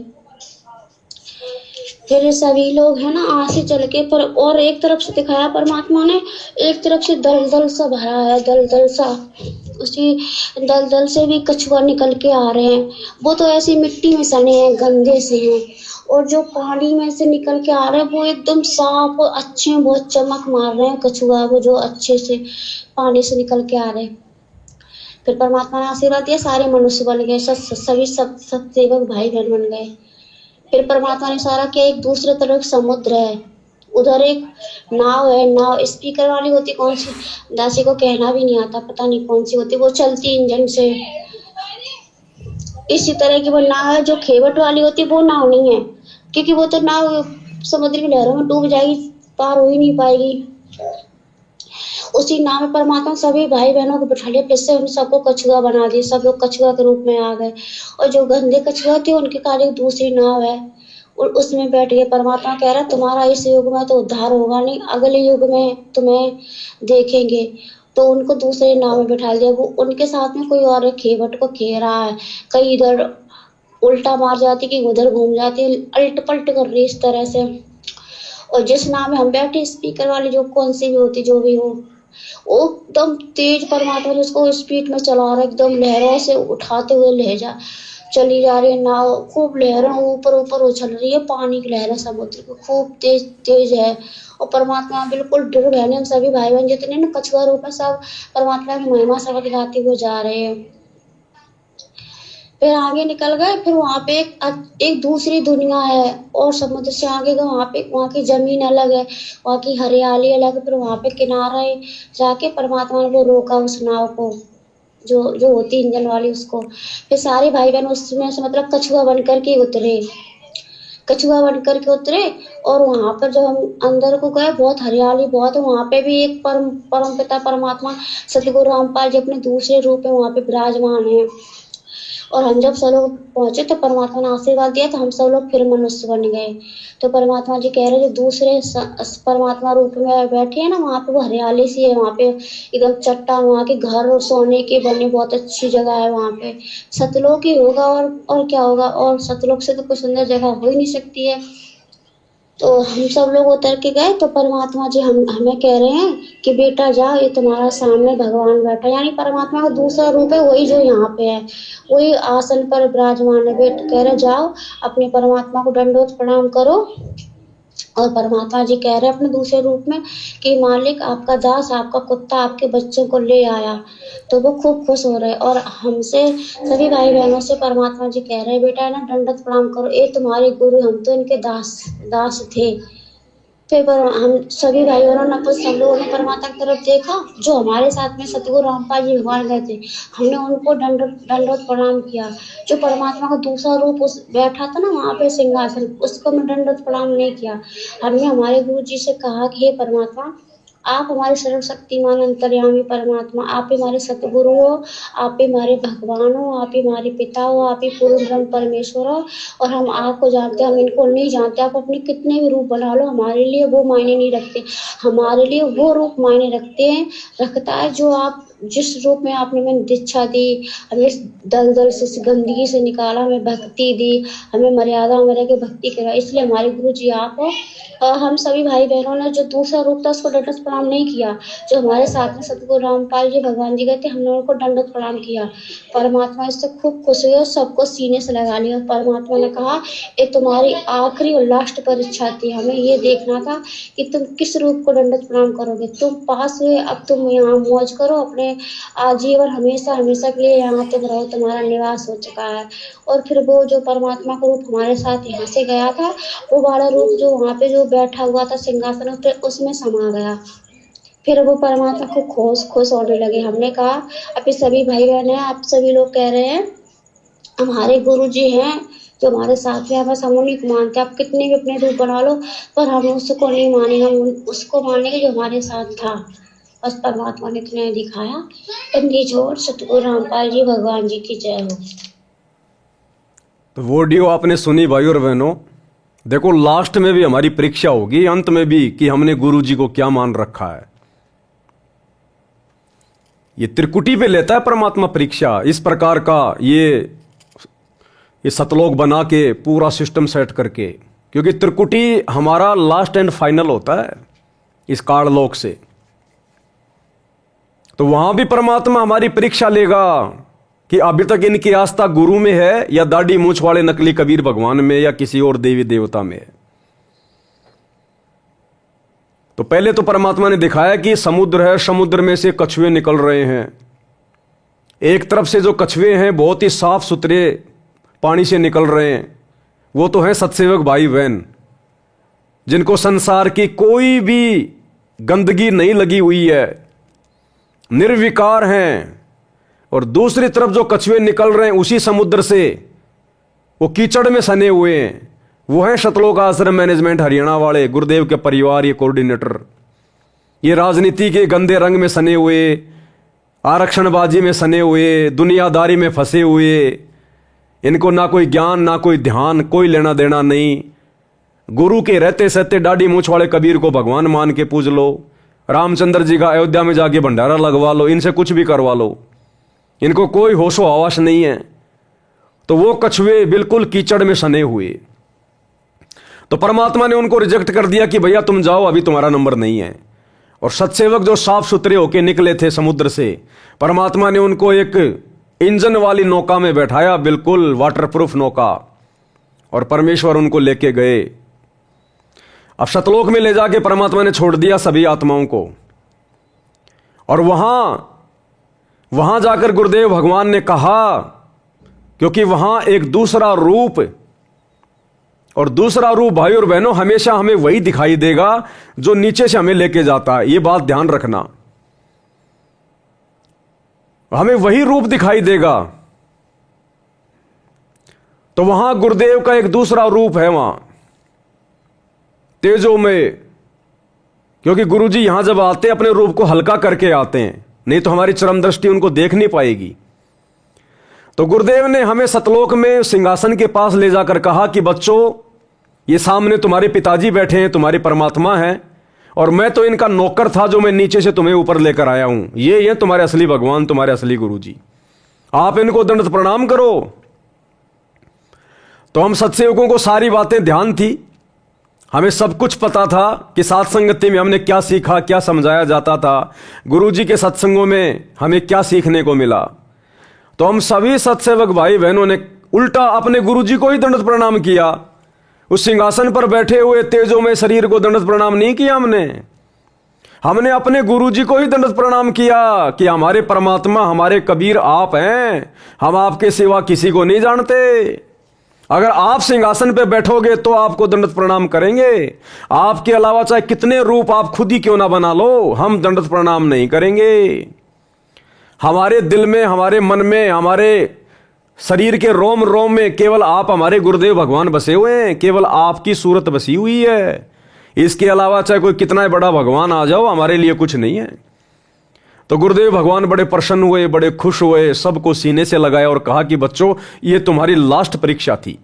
फिर सभी लोग है ना आगे चल के पर और एक तरफ से दिखाया परमात्मा ने, एक तरफ से दलदल सा भरा है, दलदल सा। उसी दलदल से भी कछुआ निकल के आ रहे हैं। वो तो ऐसी मिट्टी में सने हैं, गंदे से हैं। और जो पानी में से निकल के आ रहे हैं वो एकदम साफ और अच्छे, बहुत चमक मार रहे हैं कछुआ, वो जो अच्छे से पानी से निकल के आ रहे हैं। फिर परमात्मा ने आशीर्वाद दिया, सारे मनुष्य बन गए, सभी सब सेवक भाई बहन बन गए। फिर परमात्मा ने सारा किया, एक दूसरे तरफ समुद्र है, उधर एक नाव है। नाव स्पीकर वाली होती, कौन सी दासी को कहना भी नहीं आता, पता नहीं कौन सी होती, वो चलती इंजन से। इसी तरह की वो नाव है। जो खेवट वाली होती वो नाव नहीं है, क्योंकि वो तो नाव समुद्र की लहरों में डूब जाएगी, पार हो ही नहीं पाएगी। उसी नाव में परमात्मा सभी भाई बहनों को बिठा लिया, फिर से उन सबको कछुआ बना दिया, सब लोग कछुआ के रूप में आ गए। और जो गंदे कछुआ थे उनके कारण एक दूसरी नाव है और उसमें बैठ गए। परमात्मा कह रहा तुम्हारा इस युग में तो उद्धार होगा नहीं, अगले युग में तुम्हें देखेंगे। तो उनको दूसरे नाव में बिठा दिया। वो उनके साथ में कोई और खेवट को खे रहा है, कहीं इधर उल्टा मार जाती, कि उधर घूम जाती, अल्ट पलट कर रही इस तरह से। और जिस नाव में हम बैठे स्पीकर वाली, जो कौन सी भी होती, जो भी हो, वो एकदम तेज परमात्मा ने उसको स्पीड में चला रहा है, एकदम लहरों से उठाते हुए लहजा चली जा रही है नाव। खूब लहरों ऊपर ऊपर उछल रही है, पानी की लहरें समुद्र की खूब तेज तेज है। और परमात्मा बिल्कुल डर गए। हम सभी भाई बहन जितने ना कछुआ रूप में सब परमात्मा की महिमा सबक गाते हुए जा रहे हैं। फिर आगे निकल गए। फिर वहां पे एक दूसरी दुनिया है और समुद्र से आगे गए, वहां की जमीन अलग है, वहां की हरियाली अलग है। फिर वहां पे किनारे जाके परमात्मा ने वो रोका उस नाव को, जो होती इंजन वाली, उसको। फिर सारे भाई बहन उसमें से मतलब कछुआ बन करके उतरे, कछुआ बन करके उतरे। और वहां पर जब हम अंदर को गए, बहुत हरियाली बहुत है। वहां पे भी एक परम पिता परमात्मा सतगुरु रामपाल जी अपने दूसरे रूप में वहां पे विराजमान है। और हम जब सब लोग पहुंचे तो परमात्मा ने आशीर्वाद दिया, तो हम सब लोग फिर मनुष्य बन गए। तो परमात्मा जी कह रहे जो दूसरे परमात्मा रूप में बैठे हैं ना, वहाँ पे वो हरियाली सी है, वहाँ पे एकदम चट्टान, वहाँ के घर और सोने के बने बहुत अच्छी जगह है। वहाँ पे सतलोक ही होगा और क्या होगा, और सतलोक से तो कोई सुंदर जगह हो ही नहीं सकती है। तो हम सब लोग उतर के गए तो परमात्मा जी हमें कह रहे हैं कि बेटा जाओ, ये तुम्हारा सामने भगवान बैठा, यानी परमात्मा का दूसरा रूप है, वही जो यहाँ पे है, वही आसन पर विराजमान है। बेटा कह रहे जाओ अपने परमात्मा को दंडोत प्रणाम करो। और परमात्मा जी कह रहे अपने दूसरे रूप में कि मालिक आपका दास, आपका कुत्ता आपके बच्चों को ले आया। तो वो खूब खुश हो रहे। और हमसे सभी भाई बहनों से परमात्मा जी कह रहे बेटा ना दंडवत प्रणाम करो, ये तुम्हारे गुरु, हम तो इनके दास थे। फिर हम सभी भाई बहनों ने सब लोगों ने परमात्मा की तरफ देखा, जो हमारे साथ में सतगुरु रामपाल जी भगवान गए थे, हमने उनको दंडवत प्रणाम किया। जो परमात्मा का दूसरा रूप उस बैठा था ना वहाँ पे सिंहासन, उसको मैं दंडवत प्रणाम नहीं किया। हमने हमारे गुरु जी से कहा कि हे परमात्मा, आप हमारे सर्वशक्तिमान अंतर्यामी परमात्मा, आप ही हमारे सतगुरु हो, आप ही हमारे भगवान हो, आप ही हमारे पिता हो, आप ही पूर्ण ब्रह्म परमेश्वर हो। और हम आपको जानते हैं, हम इनको नहीं जानते। आप अपने कितने भी रूप बना लो, हमारे लिए वो मायने नहीं रखते। हमारे लिए वो रूप मायने रखता है जो आप जिस रूप में आपने हमें दीक्षा दी, हमें दलदल से गंदगी से निकाला, हमें भक्ति दी, हमें मर्यादा में रह के भक्ति करवाई, इसलिए हमारे गुरु जी आप हो। और हम सभी भाई बहनों ने जो दूसरा रूप था उसको दंडवत प्रणाम नहीं किया। जो हमारे साथ में सतगुरु रामपाल जी भगवान जी गए थे, हमने उनको दंडवत प्रणाम किया। परमात्मा इससे खूब खुश हुए और सबको सीने से लगा लिया। परमात्मा ने कहा ये तुम्हारी आखिरी और लास्ट परीक्षा थी, हमें ये देखना था कि तुम किस रूप को दंडवत प्रणाम करोगे। तुम पास हुए, अब तुम यहाँ मौज करो, अपने आजीवन हमेशा हमेशा के लिए यहाँ तक रहो, तुम्हारा निवास हो चुका है। और फिर वो जो परमात्मा का रूप हमारे साथ यहाँ से गया था, वो वाला रूप जो वहाँ पे जो बैठा हुआ था सिंहासन पे, उसमें समा गया। फिर वो परमात्मा को खुश होने लगे। हमने कहा अभी सभी भाई बहन हैं, आप सभी लोग कह रहे हैं हमारे गुरु जी हैं जो हमारे साथ में, बस हम उन्हीं को मानते। आप कितने भी अपने रूप बना लो, पर हम उसको नहीं मानेंगे, हम उसको मानेंगे जो हमारे साथ था। बस परमात्मा ने इतना दिखाया। बंदी छोड़, सतगुरु रामपाल जी भगवान जी की जय हो। तो वो ऑडियो आपने सुनी भाई और बहनों। देखो लास्ट में भी हमारी परीक्षा होगी, अंत में भी, कि हमने गुरु जी को क्या मान रखा है। ये त्रिकुटी पे लेता है परमात्मा परीक्षा। इस प्रकार का ये सतलोक बना के पूरा सिस्टम सेट करके, क्योंकि त्रिकुटी हमारा लास्ट एंड फाइनल होता है इस काललोक से। तो वहां भी परमात्मा हमारी परीक्षा लेगा कि अभी तक इनकी आस्था गुरु में है या दाढ़ी मूछ वाले नकली कबीर भगवान में या किसी और देवी देवता में है। तो पहले तो परमात्मा ने दिखाया कि समुद्र है, समुद्र में से कछुए निकल रहे हैं। एक तरफ से जो कछुए हैं बहुत ही साफ सुथरे पानी से निकल रहे हैं, वो तो हैं सत्सेवक भाई बहन, जिनको संसार की कोई भी गंदगी नहीं लगी हुई है, निर्विकार हैं। और दूसरी तरफ जो कछुए निकल रहे हैं उसी समुद्र से, वो कीचड़ में सने हुए हैं, वो हैं सतलोक आश्रम मैनेजमेंट हरियाणा वाले, गुरुदेव के परिवार, ये कोऑर्डिनेटर। ये राजनीति के गंदे रंग में सने हुए, आरक्षणबाजी में सने हुए, दुनियादारी में फंसे हुए, इनको ना कोई ज्ञान ना कोई ध्यान, कोई लेना देना नहीं। गुरु के रहते सहते दाढ़ी मूछ वाले कबीर को भगवान मान के पूज लो, रामचंद्र जी का अयोध्या में जाके भंडारा लगवा लो, इनसे कुछ भी करवा लो, इनको कोई होशो हवास नहीं है। तो वो कछुए बिल्कुल कीचड़ में सने हुए। तो परमात्मा ने उनको रिजेक्ट कर दिया कि भैया तुम जाओ, अभी तुम्हारा नंबर नहीं है। और सत्सेवक जो साफ सुथरे होके निकले थे समुद्र से, परमात्मा ने उनको एक इंजन वाली नौका में बैठाया, बिल्कुल वाटरप्रूफ नौका, और परमेश्वर उनको लेके गए। अब सतलोक में ले जाके परमात्मा ने छोड़ दिया सभी आत्माओं को। और वहां जाकर गुरुदेव भगवान ने कहा, क्योंकि वहां एक दूसरा रूप, और दूसरा रूप भाई और बहनों हमेशा हमें वही दिखाई देगा जो नीचे से हमें लेके जाता है। ये बात ध्यान रखना, हमें वही रूप दिखाई देगा। तो वहां गुरुदेव का एक दूसरा रूप है, वहां तेजो में, क्योंकि गुरुजी यहां जब आते अपने रूप को हल्का करके आते हैं, नहीं तो हमारी चरम दृष्टि उनको देख नहीं पाएगी। तो गुरुदेव ने हमें सतलोक में सिंहासन के पास ले जाकर कहा कि बच्चों, ये सामने तुम्हारे पिताजी बैठे हैं, तुम्हारे परमात्मा हैं, और मैं तो इनका नौकर था जो मैं नीचे से तुम्हें ऊपर लेकर आया हूं। ये तुम्हारे असली भगवान, तुम्हारे असली गुरुजी, आप इनको दंड प्रणाम करो। तो हम सत्सेवकों को सारी बातें ध्यान थी, हमें सब कुछ पता था कि साथ संगति में हमने क्या सीखा, क्या समझाया जाता था, गुरुजी के सत्संगों में हमें क्या सीखने को मिला। तो हम सभी सत्सेवक भाई बहनों ने उल्टा अपने गुरुजी को ही दंड प्रणाम किया। उस सिंहासन पर बैठे हुए तेजो में शरीर को दंड प्रणाम नहीं किया हमने अपने गुरुजी को ही दंड प्रणाम किया कि हमारे परमात्मा, हमारे कबीर आप हैं, हम आपके सिवा किसी को नहीं जानते। अगर आप सिंहासन पे बैठोगे तो आपको दंड प्रणाम करेंगे, आपके अलावा चाहे कितने रूप आप खुद ही क्यों ना बना लो, हम दंड प्रणाम नहीं करेंगे। हमारे दिल में, हमारे मन में, हमारे शरीर के रोम रोम में केवल आप हमारे गुरुदेव भगवान बसे हुए हैं, केवल आपकी सूरत बसी हुई है। इसके अलावा चाहे कोई कितना बड़ा भगवान आ जाओ, हमारे लिए कुछ नहीं है। तो गुरुदेव भगवान बड़े प्रसन्न हुए, बड़े खुश हुए, सबको सीने से लगाया और कहा कि बच्चों, ये तुम्हारी लास्ट परीक्षा थी।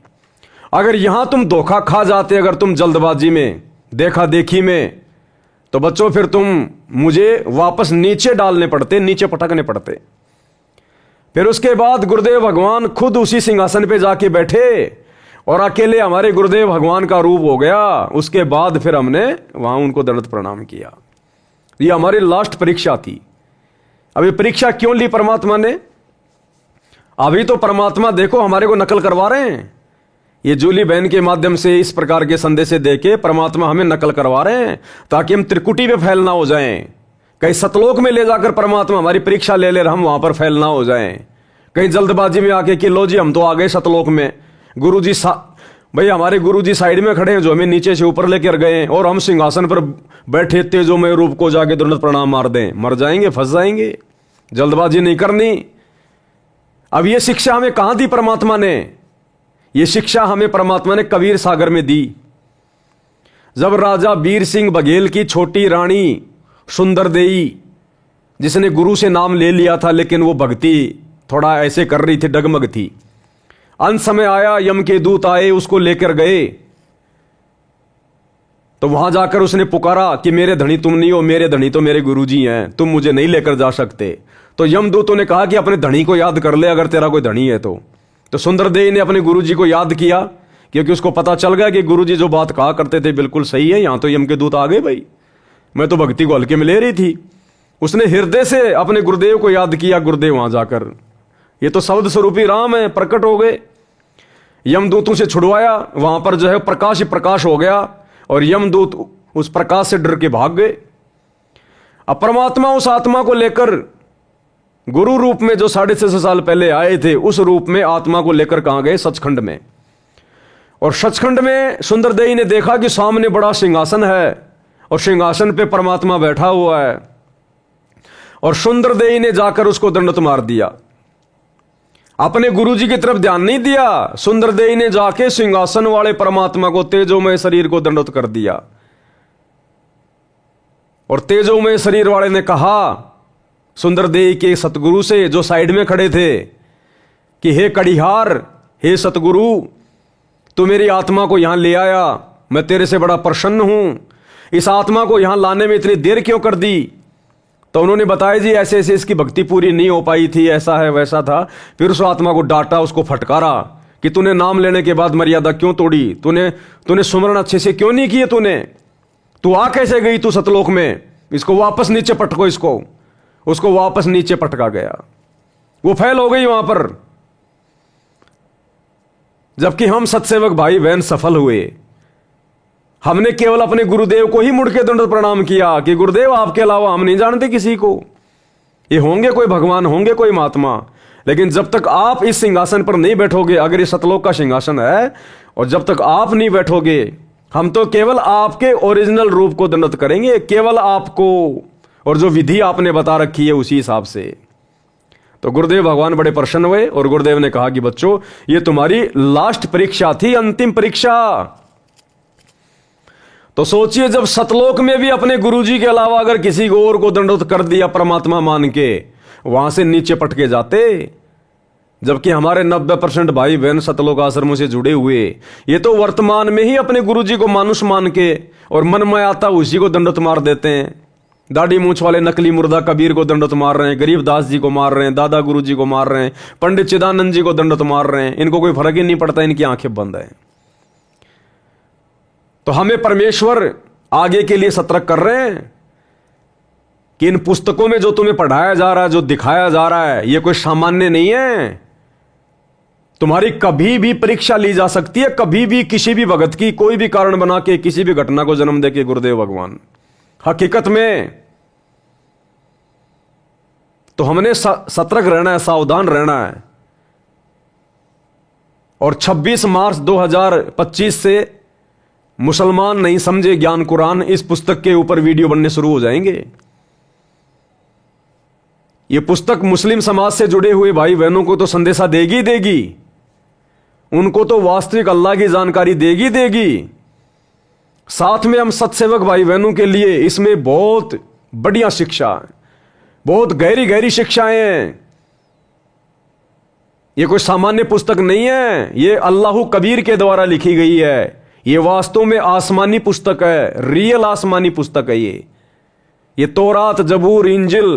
अगर यहां तुम धोखा खा जाते, अगर तुम जल्दबाजी में, देखा देखी में, तो बच्चों फिर तुम मुझे वापस नीचे डालने पड़ते, नीचे पटकने पड़ते। फिर उसके बाद गुरुदेव भगवान खुद उसी सिंहासन पे जाके बैठे और अकेले हमारे गुरुदेव भगवान का रूप हो गया। उसके बाद फिर हमने वहां उनको दंड प्रणाम किया। ये हमारी लास्ट परीक्षा थी। अभी परीक्षा क्यों ली परमात्मा ने? अभी तो परमात्मा देखो हमारे को नकल करवा रहे हैं। ये जूली बहन के माध्यम से इस प्रकार के संदेश देके परमात्मा हमें नकल करवा रहे हैं ताकि हम त्रिकुटी पे फैल ना हो जाएं। कहीं सतलोक में ले जाकर परमात्मा हमारी परीक्षा ले हम वहां पर फैल ना हो जाएं। कहीं जल्दबाजी में आके कि लो जी हम तो आ गए सतलोक में, गुरुजी भाई हमारे गुरुजी साइड में खड़े हैं जो हमें नीचे से ऊपर लेकर गए, और हम सिंहासन पर बैठे तेजो में रूप को जाके दंड प्रणाम मार दें, मर जाएंगे, फंस जाएंगे। जल्दबाजी नहीं करनी। अब ये शिक्षा हमें कहां दी परमात्मा ने? ये शिक्षा हमें परमात्मा ने कबीर सागर में दी। जब राजा वीर सिंह बघेल की छोटी रानी सुंदर देई जिसने गुरु से नाम ले लिया था, लेकिन वो भक्ति थोड़ा ऐसे कर रही थी, डगमग थी। अंत समय आया, यम के दूत आए, उसको लेकर गए। तो वहां जाकर उसने पुकारा कि मेरे धनी तुम नहीं हो, मेरे धनी तो मेरे गुरुजी हैं, तुम मुझे नहीं लेकर जा सकते। तो यमदूतों ने कहा कि अपने धनी को याद कर ले, अगर तेरा कोई धनी है तो सुंदरदेव ने अपने गुरुजी को याद किया, क्योंकि उसको पता चल गया कि गुरुजी जो बात कहा करते थे बिल्कुल सही है। यहां तो यम के दूत आ गए भाई, मैं तो भक्ति को हल्के में ले रही थी। उसने हृदय से अपने गुरुदेव को याद किया। गुरुदेव वहां जाकर, ये तो शब्द स्वरूपी राम है, प्रकट हो गए। यमदूतों से छुड़वाया, वहां पर जो है प्रकाश ही प्रकाश हो गया, और यमदूत उस प्रकाश से डर के भाग गए। अब परमात्मा उस आत्मा को लेकर गुरु रूप में जो 650 साल पहले आए थे, उस रूप में आत्मा को लेकर कहां गए? सचखंड में। और सचखंड में सुंदरदेव ने देखा कि सामने बड़ा सिंहासन है और सिंहासन पे परमात्मा बैठा हुआ है, और सुंदरदेव ने जाकर उसको दंडवत मार दिया। अपने गुरुजी की तरफ ध्यान नहीं दिया, सुंदरदेव ने जाके सिंहासन वाले परमात्मा को, तेजोमय शरीर को दंडवत कर दिया। और तेजोमय शरीर वाले ने कहा सुंदरदेव के सतगुरु से, जो साइड में खड़े थे, कि हे कड़िहार, हे सतगुरु, तू मेरी आत्मा को यहां ले आया, मैं तेरे से बड़ा प्रसन्न हूं। इस आत्मा को यहां लाने में इतनी देर क्यों कर दी? तो उन्होंने बताया जी ऐसे ऐसे इसकी भक्ति पूरी नहीं हो पाई थी, ऐसा है वैसा था। फिर उस आत्मा को डांटा, उसको फटकारा कि तूने नाम लेने के बाद मर्यादा क्यों तोड़ी, तूने सुमरण अच्छे से क्यों नहीं किए, तू आ कैसे गई तू सतलोक में, इसको वापस नीचे पटको, उसको वापस नीचे पटका गया। वो फैल हो गई वहां पर। जबकि हम सत्सेवक भाई बहन सफल हुए, हमने केवल अपने गुरुदेव को ही मुड़ के दंडवत प्रणाम किया कि गुरुदेव आपके अलावा हम नहीं जानते किसी को। ये होंगे कोई भगवान, होंगे कोई महात्मा, लेकिन जब तक आप इस सिंहासन पर नहीं बैठोगे, अगर ये सतलोक का सिंहासन है, और जब तक आप नहीं बैठोगे, हम तो केवल आपके ओरिजिनल रूप को दंडवत करेंगे, केवल आपको, और जो विधि आपने बता रखी है उसी हिसाब से। तो गुरुदेव भगवान बड़े प्रसन्न हुए, और गुरुदेव ने कहा कि बच्चों, ये तुम्हारी लास्ट परीक्षा थी, अंतिम परीक्षा। तो सोचिए, जब सतलोक में भी अपने गुरुजी के अलावा अगर किसी को और को दंडवत कर दिया परमात्मा मान के, वहां से नीचे पटके जाते। जबकि हमारे 90% भाई बहन सतलोक आश्रमों से जुड़े हुए, ये तो वर्तमान में ही अपने गुरुजी को मानुष मान के और मन में आता उसी को दंडवत मार देते हैं। दाढ़ी मूछ वाले नकली मुर्दा कबीर को दंडवत मार रहे हैं, गरीबदास जी को मार रहे हैं, दादा गुरु जी को मार रहे हैं, पंडित चिदानंद जी को दंडवत मार रहे हैं। इनको कोई फर्क ही नहीं पड़ता, इनकी आंखें बंद है। तो हमें परमेश्वर आगे के लिए सतर्क कर रहे हैं कि इन पुस्तकों में जो तुम्हें पढ़ाया जा रहा है, जो दिखाया जा रहा है, ये कोई सामान्य नहीं है। तुम्हारी कभी भी परीक्षा ली जा सकती है, कभी भी किसी भी भगत की कोई भी कारण बना के किसी भी घटना को जन्म दे के गुरुदेव भगवान। हकीकत में तो हमने सतर्क रहना है, सावधान रहना है। और 26 मार्च 2025 से मुसलमान नहीं समझे ज्ञान कुरान, इस पुस्तक के ऊपर वीडियो बनने शुरू हो जाएंगे। यह पुस्तक मुस्लिम समाज से जुड़े हुए भाई बहनों को तो संदेशा देगी, उनको तो वास्तविक अल्लाह की जानकारी देगी। साथ में हम सत्सेवक भाई बहनों के लिए इसमें बहुत बढ़िया शिक्षा है, बहुत गहरी शिक्षाएं हैं। यह कोई सामान्य पुस्तक नहीं है, यह अल्लाह कबीर के द्वारा लिखी गई है। ये वास्तव में आसमानी पुस्तक है, रियल आसमानी पुस्तक है। ये तौरात, जबूर, इंजिल,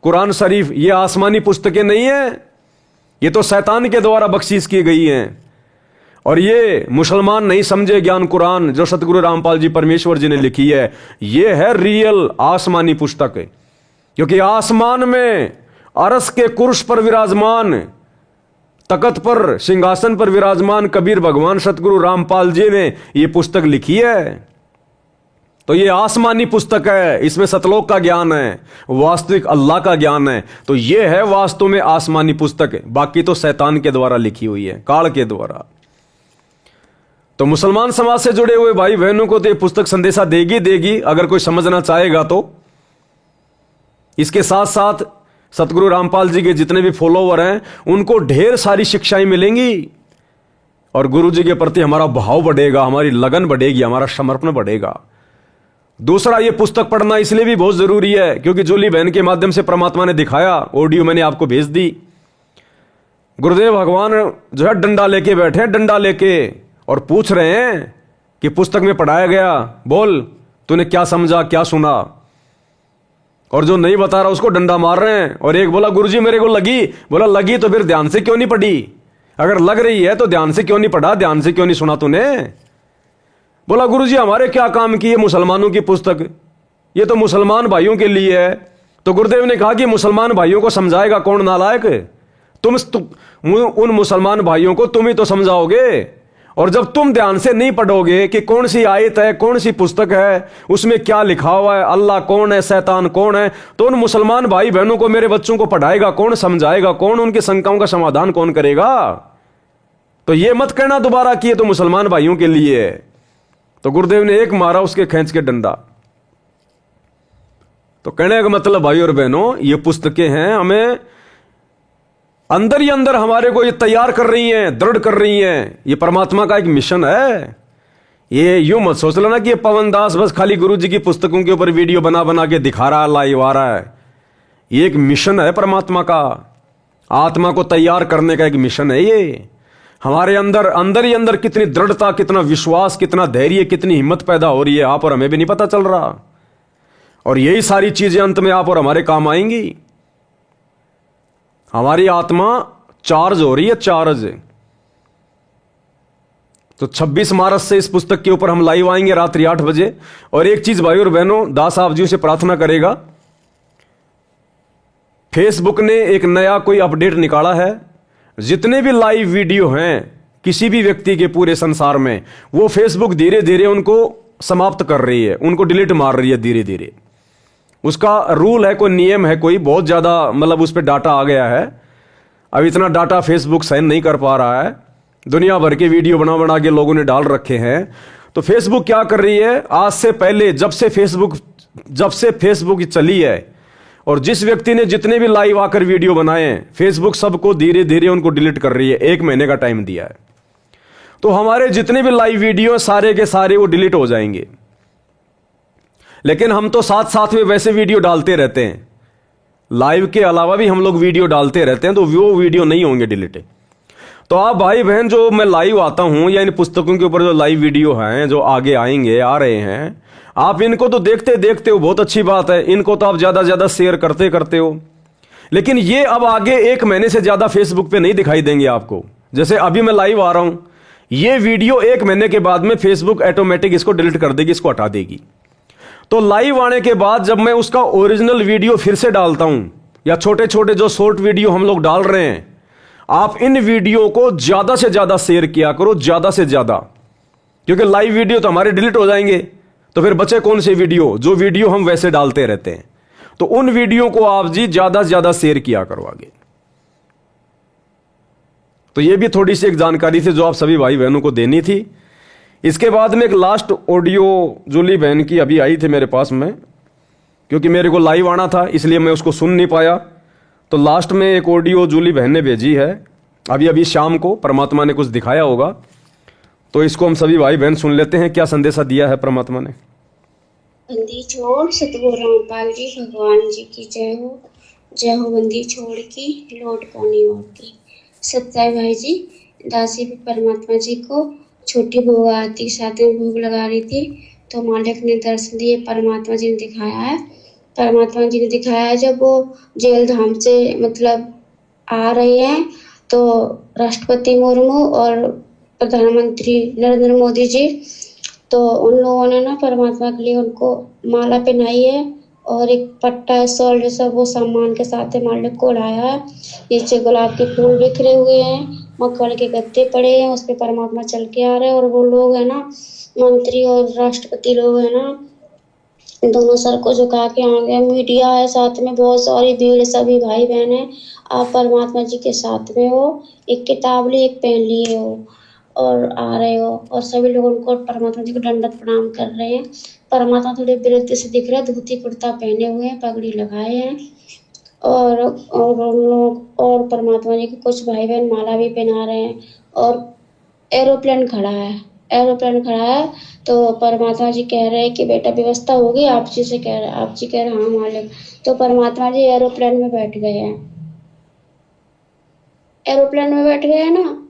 कुरान शरीफ, ये आसमानी पुस्तकें नहीं है, ये तो शैतान के द्वारा बख्शीश की गई हैं। और ये मुसलमान नहीं समझे ज्ञान कुरान जो सतगुरु रामपाल जी परमेश्वर जी ने लिखी है, ये है रियल आसमानी पुस्तक है। क्योंकि आसमान में अरस के कुर्स पर विराजमान, तकत पर, सिंहासन पर विराजमान कबीर भगवान सतगुरु रामपाल जी ने यह पुस्तक लिखी है। तो यह आसमानी पुस्तक है, इसमें सतलोक का ज्ञान है, वास्तविक अल्लाह का ज्ञान है। तो यह है वास्तव में आसमानी पुस्तक, बाकी तो शैतान के द्वारा लिखी हुई है, काल के द्वारा। तो मुसलमान समाज से जुड़े हुए भाई बहनों को तो यह पुस्तक संदेशा देगी, अगर कोई समझना चाहेगा तो। इसके साथ साथ सतगुरु रामपाल जी के जितने भी फॉलोवर हैं, उनको ढेर सारी शिक्षाएं मिलेंगी, और गुरु जी के प्रति हमारा भाव बढ़ेगा, हमारी लगन बढ़ेगी, हमारा समर्पण बढ़ेगा। दूसरा, ये पुस्तक पढ़ना इसलिए भी बहुत जरूरी है क्योंकि जूली बहन के माध्यम से परमात्मा ने दिखाया, ऑडियो मैंने आपको भेज दी। गुरुदेव भगवान जो है डंडा लेके बैठे हैं, डंडा लेके, और पूछ रहे हैं कि पुस्तक में पढ़ाया गया, बोल तूने क्या समझा, क्या सुना। और जो नहीं बता रहा उसको डंडा मार रहे हैं। और एक बोला गुरुजी मेरे को लगी, बोला लगी तो फिर ध्यान से क्यों नहीं पढ़ी, अगर लग रही है तो ध्यान से क्यों नहीं पढ़ा, ध्यान से क्यों नहीं सुना तूने। बोला गुरुजी हमारे क्या काम की, ये मुसलमानों की पुस्तक, ये तो मुसलमान भाइयों के लिए है। तो गुरुदेव ने कहा कि मुसलमान भाइयों को समझाएगा कौन, नालायक तुम उन मुसलमान भाइयों को तुम ही तो समझाओगे। और जब तुम ध्यान से नहीं पढ़ोगे कि कौन सी आयत है, कौन सी पुस्तक है, उसमें क्या लिखा हुआ है, अल्लाह कौन है, शैतान कौन है, तो उन मुसलमान भाई बहनों को, मेरे बच्चों को पढ़ाएगा कौन, समझाएगा कौन, उनकी शंकाओं का समाधान कौन करेगा। तो ये मत कहना दोबारा कि ये तो मुसलमान भाइयों के लिए है। तो गुरुदेव ने एक मारा उसके खींच के डंडा। तो कहने का मतलब भाई और बहनों, ये पुस्तकें हैं हमें अंदर ही अंदर हमारे को ये तैयार कर रही हैं, दृढ़ कर रही हैं। ये परमात्मा का एक मिशन है। ये यूं मत सोच लेना कि ये पवन दास बस खाली गुरु जी की पुस्तकों के ऊपर वीडियो बना बना के दिखा रहा है, लाइव आ रहा है। ये एक मिशन है परमात्मा का, आत्मा को तैयार करने का एक मिशन है। ये हमारे अंदर ही अंदर कितनी दृढ़ता, कितना विश्वास, कितना धैर्य, कितनी हिम्मत पैदा हो रही है, आप और हमें भी नहीं पता चल रहा। और यही सारी चीजें अंत में आप और हमारे काम आएंगी। हमारी आत्मा चार्ज हो रही है, चार्ज। तो 26 मार्च से इस पुस्तक के ऊपर हम लाइव आएंगे रात्रि 8 बजे। और एक चीज भाई और बहनों, दास साहब जी से प्रार्थना करेगा, फेसबुक ने एक नया कोई अपडेट निकाला है। जितने भी लाइव वीडियो हैं किसी भी व्यक्ति के पूरे संसार में, वो फेसबुक धीरे धीरे उनको समाप्त कर रही है, उनको डिलीट मार रही है धीरे धीरे। उसका रूल है, कोई नियम है, कोई बहुत ज्यादा मतलब उस पर डाटा आ गया है। अब इतना डाटा फेसबुक सहन नहीं कर पा रहा है, दुनिया भर के वीडियो बना बना के लोगों ने डाल रखे हैं। तो फेसबुक क्या कर रही है, आज से पहले जब से फेसबुक चली है और जिस व्यक्ति ने जितने भी लाइव आकर वीडियो बनाए हैं, फेसबुक सबको धीरे धीरे उनको डिलीट कर रही है। 1 महीने का टाइम दिया है। तो हमारे जितने भी लाइव वीडियो सारे के सारे वो डिलीट हो जाएंगे। लेकिन हम तो साथ साथ में वैसे वीडियो डालते रहते हैं, लाइव के अलावा भी हम लोग वीडियो डालते रहते हैं, तो वो वीडियो नहीं होंगे डिलीट। तो आप भाई बहन जो मैं लाइव आता हूं या इन पुस्तकों के ऊपर जो लाइव वीडियो हैं जो आगे आएंगे, आ रहे हैं, आप इनको तो देखते हो, बहुत अच्छी बात है। इनको तो आप ज्यादा ज्यादा शेयर करते हो। लेकिन ये अब आगे 1 महीने से ज्यादा फेसबुक पे नहीं दिखाई देंगे आपको। जैसे अभी मैं लाइव आ रहा हूं, ये वीडियो 1 महीने के बाद में फेसबुक ऑटोमेटिक इसको डिलीट कर देगी, इसको हटा देगी। तो लाइव आने के बाद जब मैं उसका ओरिजिनल वीडियो फिर से डालता हूं, या छोटे छोटे जो शॉर्ट वीडियो हम लोग डाल रहे हैं, आप इन वीडियो को ज्यादा से ज्यादा शेयर किया करो, ज्यादा से ज्यादा। क्योंकि लाइव वीडियो तो हमारे डिलीट हो जाएंगे, तो फिर बचे कौन से वीडियो, जो वीडियो हम वैसे डालते रहते हैं। तो उन वीडियो को आप जी ज्यादा से ज्यादा शेयर किया करो आगे। तो ये भी थोड़ी सी एक जानकारी थी जो आप सभी भाई बहनों को देनी थी। इसके बाद में एक लास्ट ऑडियो जूली बहन की अभी आई थी मेरे पास में, क्योंकि मेरे को लाइव आना था इसलिए मैं उसको सुन नहीं पाया। तो लास्ट में एक ऑडियो जूली बहन ने भेजी है अभी शाम को, परमात्मा ने कुछ दिखाया होगा, तो इसको हम सभी भाई बहन सुन लेते हैं क्या संदेशा दिया है परमात्मा ने। बंदी छोड़ सतगुरु रामपाल जी भगवान जी की जय हो बंदी छोड़ की लौट कौनी और की। सत्याय भाई जी, दासी भी परमात्मा जी को छोटी बहू आती, साथ में भूख लगा रही थी, तो मालिक ने दर्शन दिए, परमात्मा जी ने दिखाया है। परमात्मा जी ने दिखाया है जब वो जेल धाम से मतलब आ रहे हैं, तो राष्ट्रपति मुर्मू और प्रधानमंत्री नरेंद्र मोदी जी, तो उन लोगों ने ना परमात्मा के लिए उनको माला पहनाई है और एक पट्टा शॉल जैसा वो सम्मान के साथ मालिक को उड़ाया है। नीचे गुलाब के फूल बिखरे हुए हैं, मक्खन के गत्ते पड़े हैं, उस पर परमात्मा चल के आ रहे हैं। और वो लोग है ना, मंत्री और राष्ट्रपति लोग है ना, दोनों सर को झुका के आ गए। मीडिया है साथ में, बहुत सारी भीड़, सभी भाई बहन है। आप परमात्मा जी के साथ में हो, एक किताब लिए, एक पेन लिए हो और आ रहे हो, और सभी लोग उनको परमात्मा जी को दंडवत प्रणाम कर रहे हैं। परमात्मा थोड़े विरुद्ध से दिख रहे हैं, धोती कुर्ता पहने हुए हैं, पगड़ी लगाए हैं, और उन लोग और परमात्मा जी के कुछ भाई बहन माला भी पहना रहे हैं। और एरोप्लेन खड़ा है, एरोप्लेन खड़ा है, तो परमात्मा जी कह रहे हैं कि बेटा व्यवस्था होगी। आप जी से कह रहे हैं, आप जी कह रहे हैं हाँ मालिक। तो परमात्मा जी एरोप्लेन में बैठ गए हैं, एरोप्लेन में बैठ गए हैं ना।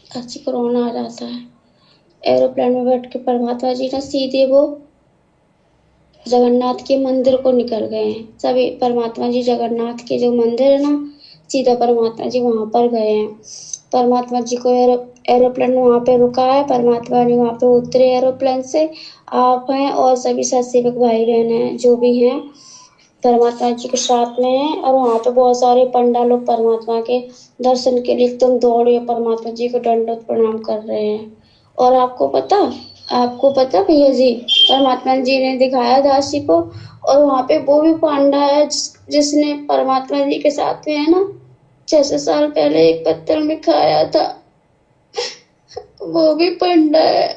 अच्छी कोरोना आ जाता है। एरोप्लेन में बैठ के परमात्मा जी ना सीधे वो जगन्नाथ के मंदिर को निकल गए हैं। सभी परमात्मा जी जगन्नाथ के जो मंदिर है ना, सीधा परमात्मा जी वहां पर गए हैं। परमात्मा जी को एरोप्लेन वहां पे रुका है, परमात्मा जी वहां पे उतरे एरोप्लेन से। आप हैं और सभी सत्सेवक भाई बहन हैं जो भी हैं परमात्मा जी के साथ में हैं। और वहां पे बहुत सारे पंडा लोग परमात्मा के दर्शन के लिए एकदम दौड़े परमात्मा जी को दंडवत प्रणाम कर रहे हैं। और आपको पता भैया जी, परमात्मा जी ने दिखाया दासी को, और वहां पे वो भी पांडा है जिसने परमात्मा जी के साथ में है ना 600 साल पहले एक पत्थर में खाया था, वो भी पंडा है।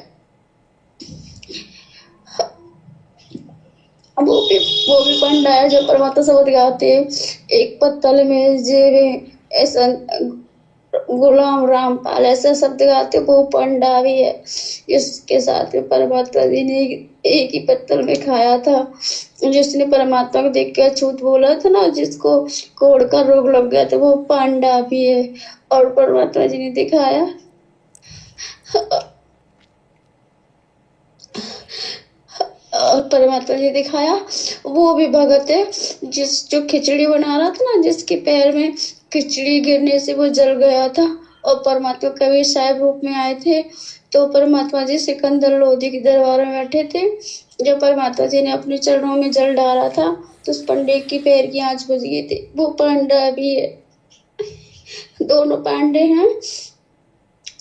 वो भी पंडा है जो परमात्मा शब्द गाते हैं। एक पत्तल में जेवे ऐसा गुलाम रामपाल ऐसा शब्द गाते, वो पंडा भी है। इसके साथ में परमात्मा जी ने एक ही पत्तल में खाया था। जिसने परमात्मा को देख के अछूत बोला था ना, जिसको कोढ़ का रोग लग गया था, वो पांडा भी है। और परमात्मा जी ने दिखाया और परमात्मा जी दिखाया वो भी भगत है जो खिचड़ी बना रहा था ना, जिसके पैर में खिचड़ी गिरने से वो जल गया था। और परमात्मा कबीर साहब रूप में आए थे। तो परमात्मा जी सिकंदर लोधी के दरबार में बैठे थे। जब परमात्मा जी ने अपने चरणों में जल डाला था तो उस पंडित की पैर की आंच बुझ गई थी। वो पांडा भी है, दोनों पांडे हैं।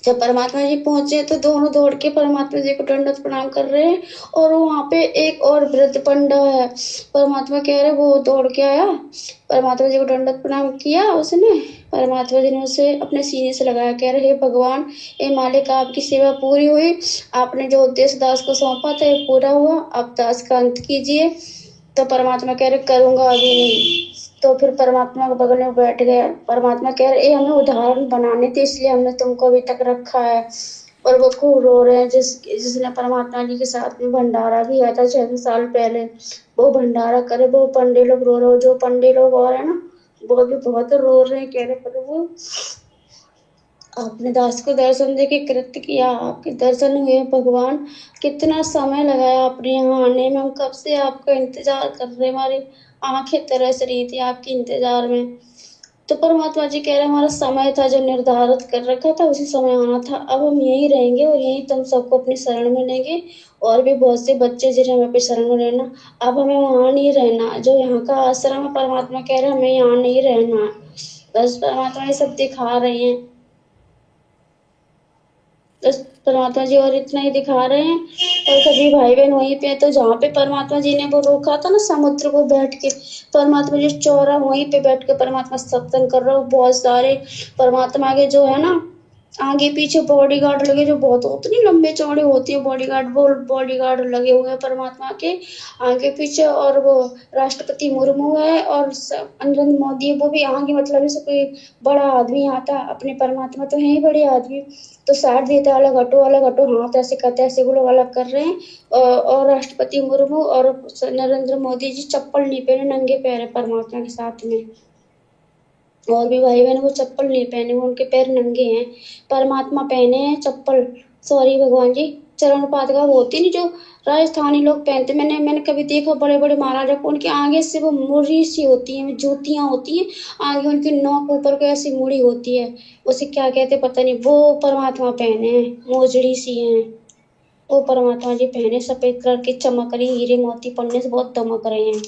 जब परमात्मा जी पहुंचे तो दोनों दौड़ के परमात्मा जी को दंडवत प्रणाम कर रहे हैं। और वहां पे एक और वृद्ध पंडा है, परमात्मा कह रहे वो दौड़ के आया, परमात्मा जी को दंडवत प्रणाम किया उसने। परमात्मा जी ने उसे अपने सीने से लगाया, कह रहे हे भगवान, हे मालिक, आपकी सेवा पूरी हुई, आपने जो उद्देश्य दास को सौंपा था ये पूरा हुआ, अब दास का अंत कीजिए। तो परमात्मा कह रहे करूंगा अभी नहीं। तो फिर परमात्मा के बगल में बैठ गया। परमात्मा कह रहे हमें उदाहरण बनाने थे इसलिए हमने तुमको अभी तक रखा है। और वो खूब रो रहे हैं जिसने परमात्मा जी के साथ में भंडारा किया था 600 साल पहले, वो भंडारा करे, वो पंडे लोग रो रहे, जो पंडे लोग और है ना वो भी बहुत रो रहे हैं। कह रहे प्रभु आपने दास को दर्शन देके कृत्य किया, आपके दर्शन हुए भगवान, कितना समय लगाया आपने यहाँ आने में, हम कब से आपका इंतजार कर रहे, हमारी आंखें तरस रही थी आपके इंतजार में। तो परमात्मा जी कह रहे हमारा समय था जो निर्धारित कर रखा था, उसी समय आना था, अब हम यहीं रहेंगे और यहीं तुम सबको अपनी शरण में लेंगे। और भी बहुत से बच्चे जिन्हें हमें अपनी शरण में लेना, अब हमें वहां नहीं रहना जो यहाँ का आश्रम है। परमात्मा कह रहे हमें यहाँ नहीं रहना। बस परमात्मा ये सब दिखा रहे हैं, बस परमात्मा जी और इतना ही दिखा रहे हैं। और सभी भाई बहन वहीं पे, तो जहाँ पे परमात्मा जी ने वो रोका था ना समुद्र को, बैठ के परमात्मा जी चौरा वहीं पे बैठ के परमात्मा सत्संग कर रहे हो। बहुत सारे परमात्मा के जो है ना आगे पीछे बॉडीगार्ड लगे, जो बहुत उतनी लंबे चौड़े होती है बॉडीगार्ड, वो बॉडीगार्ड लगे हुए हैं परमात्मा के आगे पीछे। और वो राष्ट्रपति मुर्मू है और नरेंद्र मोदी, वो भी आगे, मतलब जैसे कोई बड़ा आदमी आता, अपने परमात्मा तो है ही बड़े आदमी, तो साथ देता अलग हटो हाथ ऐसे करते, ऐसे वो लोग अलग कर रहे हैं। और राष्ट्रपति मुर्मू और नरेंद्र मोदी जी चप्पल नहीं पहने, नंगे पैर है परमात्मा के साथ में। और भी भाई बहन वो चप्पल नहीं पहने, वो उनके पैर नंगे हैं, परमात्मा पहने हैं चप्पल। सॉरी भगवान जी, चरण पादुका होती नहीं जो राजस्थानी लोग पहनते, मैंने कभी देखा बड़े बड़े महाराजा को, उनके आगे से वो मुड़ी सी होती है, जूतियां होती हैं, आगे उनकी नोक ऊपर को ऐसी मुड़ी होती है, उसे क्या कहते पता नहीं, वो परमात्मा पहने हैं, मोजड़ी सी हैं वो परमात्मा जी पहने, सफेद कलर की चमक रही, हीरे मोती पड़ने से बहुत दमक रहे हैं।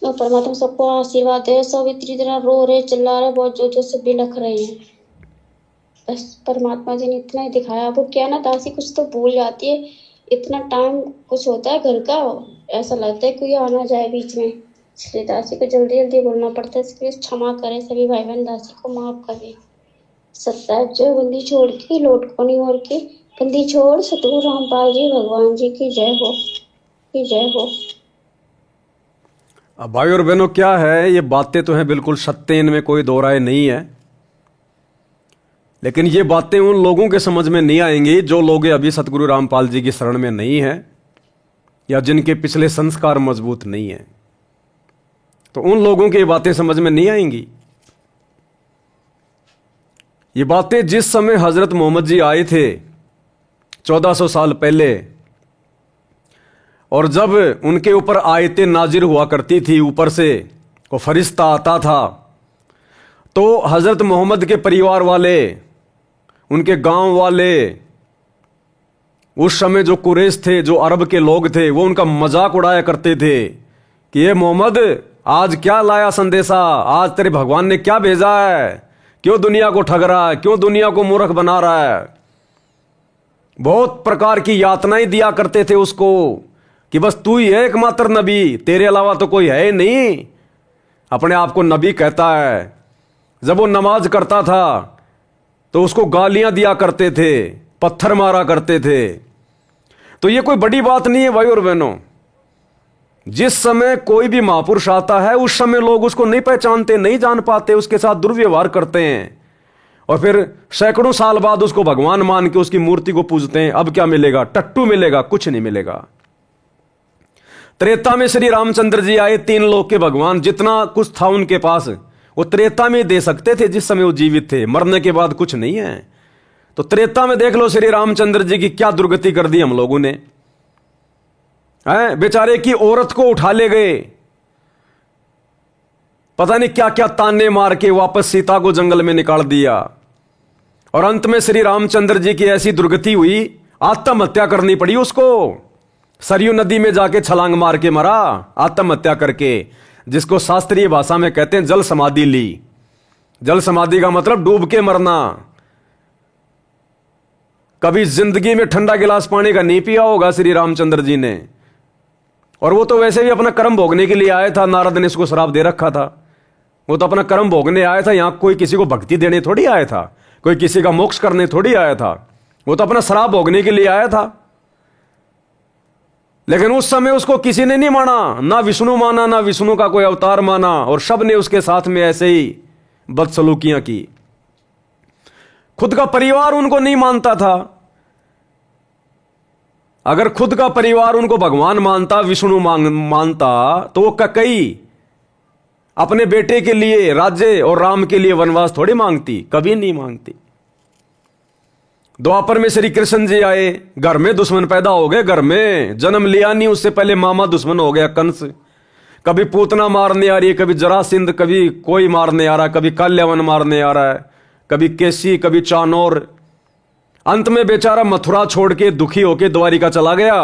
और परमात्मा सबको आशीर्वाद दे। सब इतनी तरह रो रहे, चिल्ला रहे, बहुत जोर जोर से बिलख रहे हैं। बस परमात्मा जी ने इतना ही दिखाया। वो क्या ना दासी कुछ तो भूल जाती है, इतना टाइम कुछ होता है घर का, ऐसा लगता है कोई आना जाए बीच में, इसलिए दासी को जल्दी जल्दी बोलना पड़ता है। इसलिए क्षमा करें सभी भाई बहन, दासी को माफ करें। सत्ता जो बंदी छोड़ के लौट को नहीं और के, बंदी छोड़ सतगुरु रामपाल जी भगवान जी की जय हो, की जय हो। अब भाई और बहनों क्या है, ये बातें तो हैं बिल्कुल सत्य, इनमें कोई दो राय नहीं है। लेकिन ये बातें उन लोगों के समझ में नहीं आएंगी जो लोग अभी सतगुरु रामपाल जी की शरण में नहीं हैं या जिनके पिछले संस्कार मजबूत नहीं हैं। तो उन लोगों की ये बातें समझ में नहीं आएंगी। ये बातें जिस समय हजरत मोहम्मद जी आए थे 1400 साल पहले, और जब उनके ऊपर आयतें नाजिर हुआ करती थी, ऊपर से को फरिश्ता आता था, तो हजरत मोहम्मद के परिवार वाले, उनके गांव वाले, उस समय जो कुरैश थे, जो अरब के लोग थे, वो उनका मजाक उड़ाया करते थे कि ये मोहम्मद आज क्या लाया संदेशा, आज तेरे भगवान ने क्या भेजा है, क्यों दुनिया को ठग रहा है, क्यों दुनिया को मूर्ख बना रहा है। बहुत प्रकार की यातनाएं दिया करते थे उसको कि बस तू ही है एकमात्र नबी, तेरे अलावा तो कोई है ही नहीं। अपने आप को नबी कहता है। जब वो नमाज करता था तो उसको गालियां दिया करते थे, पत्थर मारा करते थे। तो ये कोई बड़ी बात नहीं है भाई और बहनों। जिस समय कोई भी महापुरुष आता है उस समय लोग उसको नहीं पहचानते, नहीं जान पाते, उसके साथ दुर्व्यवहार करते हैं और फिर सैकड़ों साल बाद उसको भगवान मान के उसकी मूर्ति को पूजते हैं। अब क्या मिलेगा? टट्टू मिलेगा, कुछ नहीं मिलेगा। त्रेता में श्री रामचंद्र जी आए, 3 लोक के भगवान, जितना कुछ था उनके पास वो त्रेता में दे सकते थे जिस समय वो जीवित थे। मरने के बाद कुछ नहीं है। तो त्रेता में देख लो श्री रामचंद्र जी की क्या दुर्गति कर दी हम लोगों ने। बेचारे की औरत को उठा ले गए, पता नहीं क्या क्या ताने मार के वापस सीता को जंगल में निकाल दिया। और अंत में श्री रामचंद्र जी की ऐसी दुर्गति हुई, आत्महत्या करनी पड़ी उसको। सरयू नदी में जाके छलांग मार के मरा आत्महत्या करके, जिसको शास्त्रीय भाषा में कहते हैं जल समाधि ली। जल समाधि का मतलब डूब के मरना। कभी जिंदगी में ठंडा गिलास पानी का नहीं पिया होगा श्री रामचंद्र जी ने। और वो तो वैसे भी अपना कर्म भोगने के लिए आया था। नारद ने इसको श्राप दे रखा था। वो तो अपना कर्म भोगने आया था। यहां कोई किसी को भक्ति देने थोड़ी आया था, कोई किसी का मोक्ष करने थोड़ी आया था। वो तो अपना श्राप भोगने के लिए आया था। लेकिन उस समय उसको किसी ने नहीं माना, ना विष्णु माना, ना विष्णु का कोई अवतार माना, और सब ने उसके साथ में ऐसे ही बदसलूकियां की। खुद का परिवार उनको नहीं मानता था। अगर खुद का परिवार उनको भगवान मानता, विष्णु मानता, तो वो कई अपने बेटे के लिए राज्य और राम के लिए वनवास थोड़ी मांगती, कभी नहीं मांगती। द्वापर में श्री कृष्ण जी आए, घर में दुश्मन पैदा हो गए। घर में जन्म लिया नहीं उससे पहले मामा दुश्मन हो गया कंस। कभी पूतना मारने आ रही है, कभी जरासिंध, कभी कोई मारने आ रहा है, कभी काल्यावन मारने आ रहा है, कभी केसी, कभी चानौर। अंत में बेचारा मथुरा छोड़ के दुखी होके द्वारिका चला गया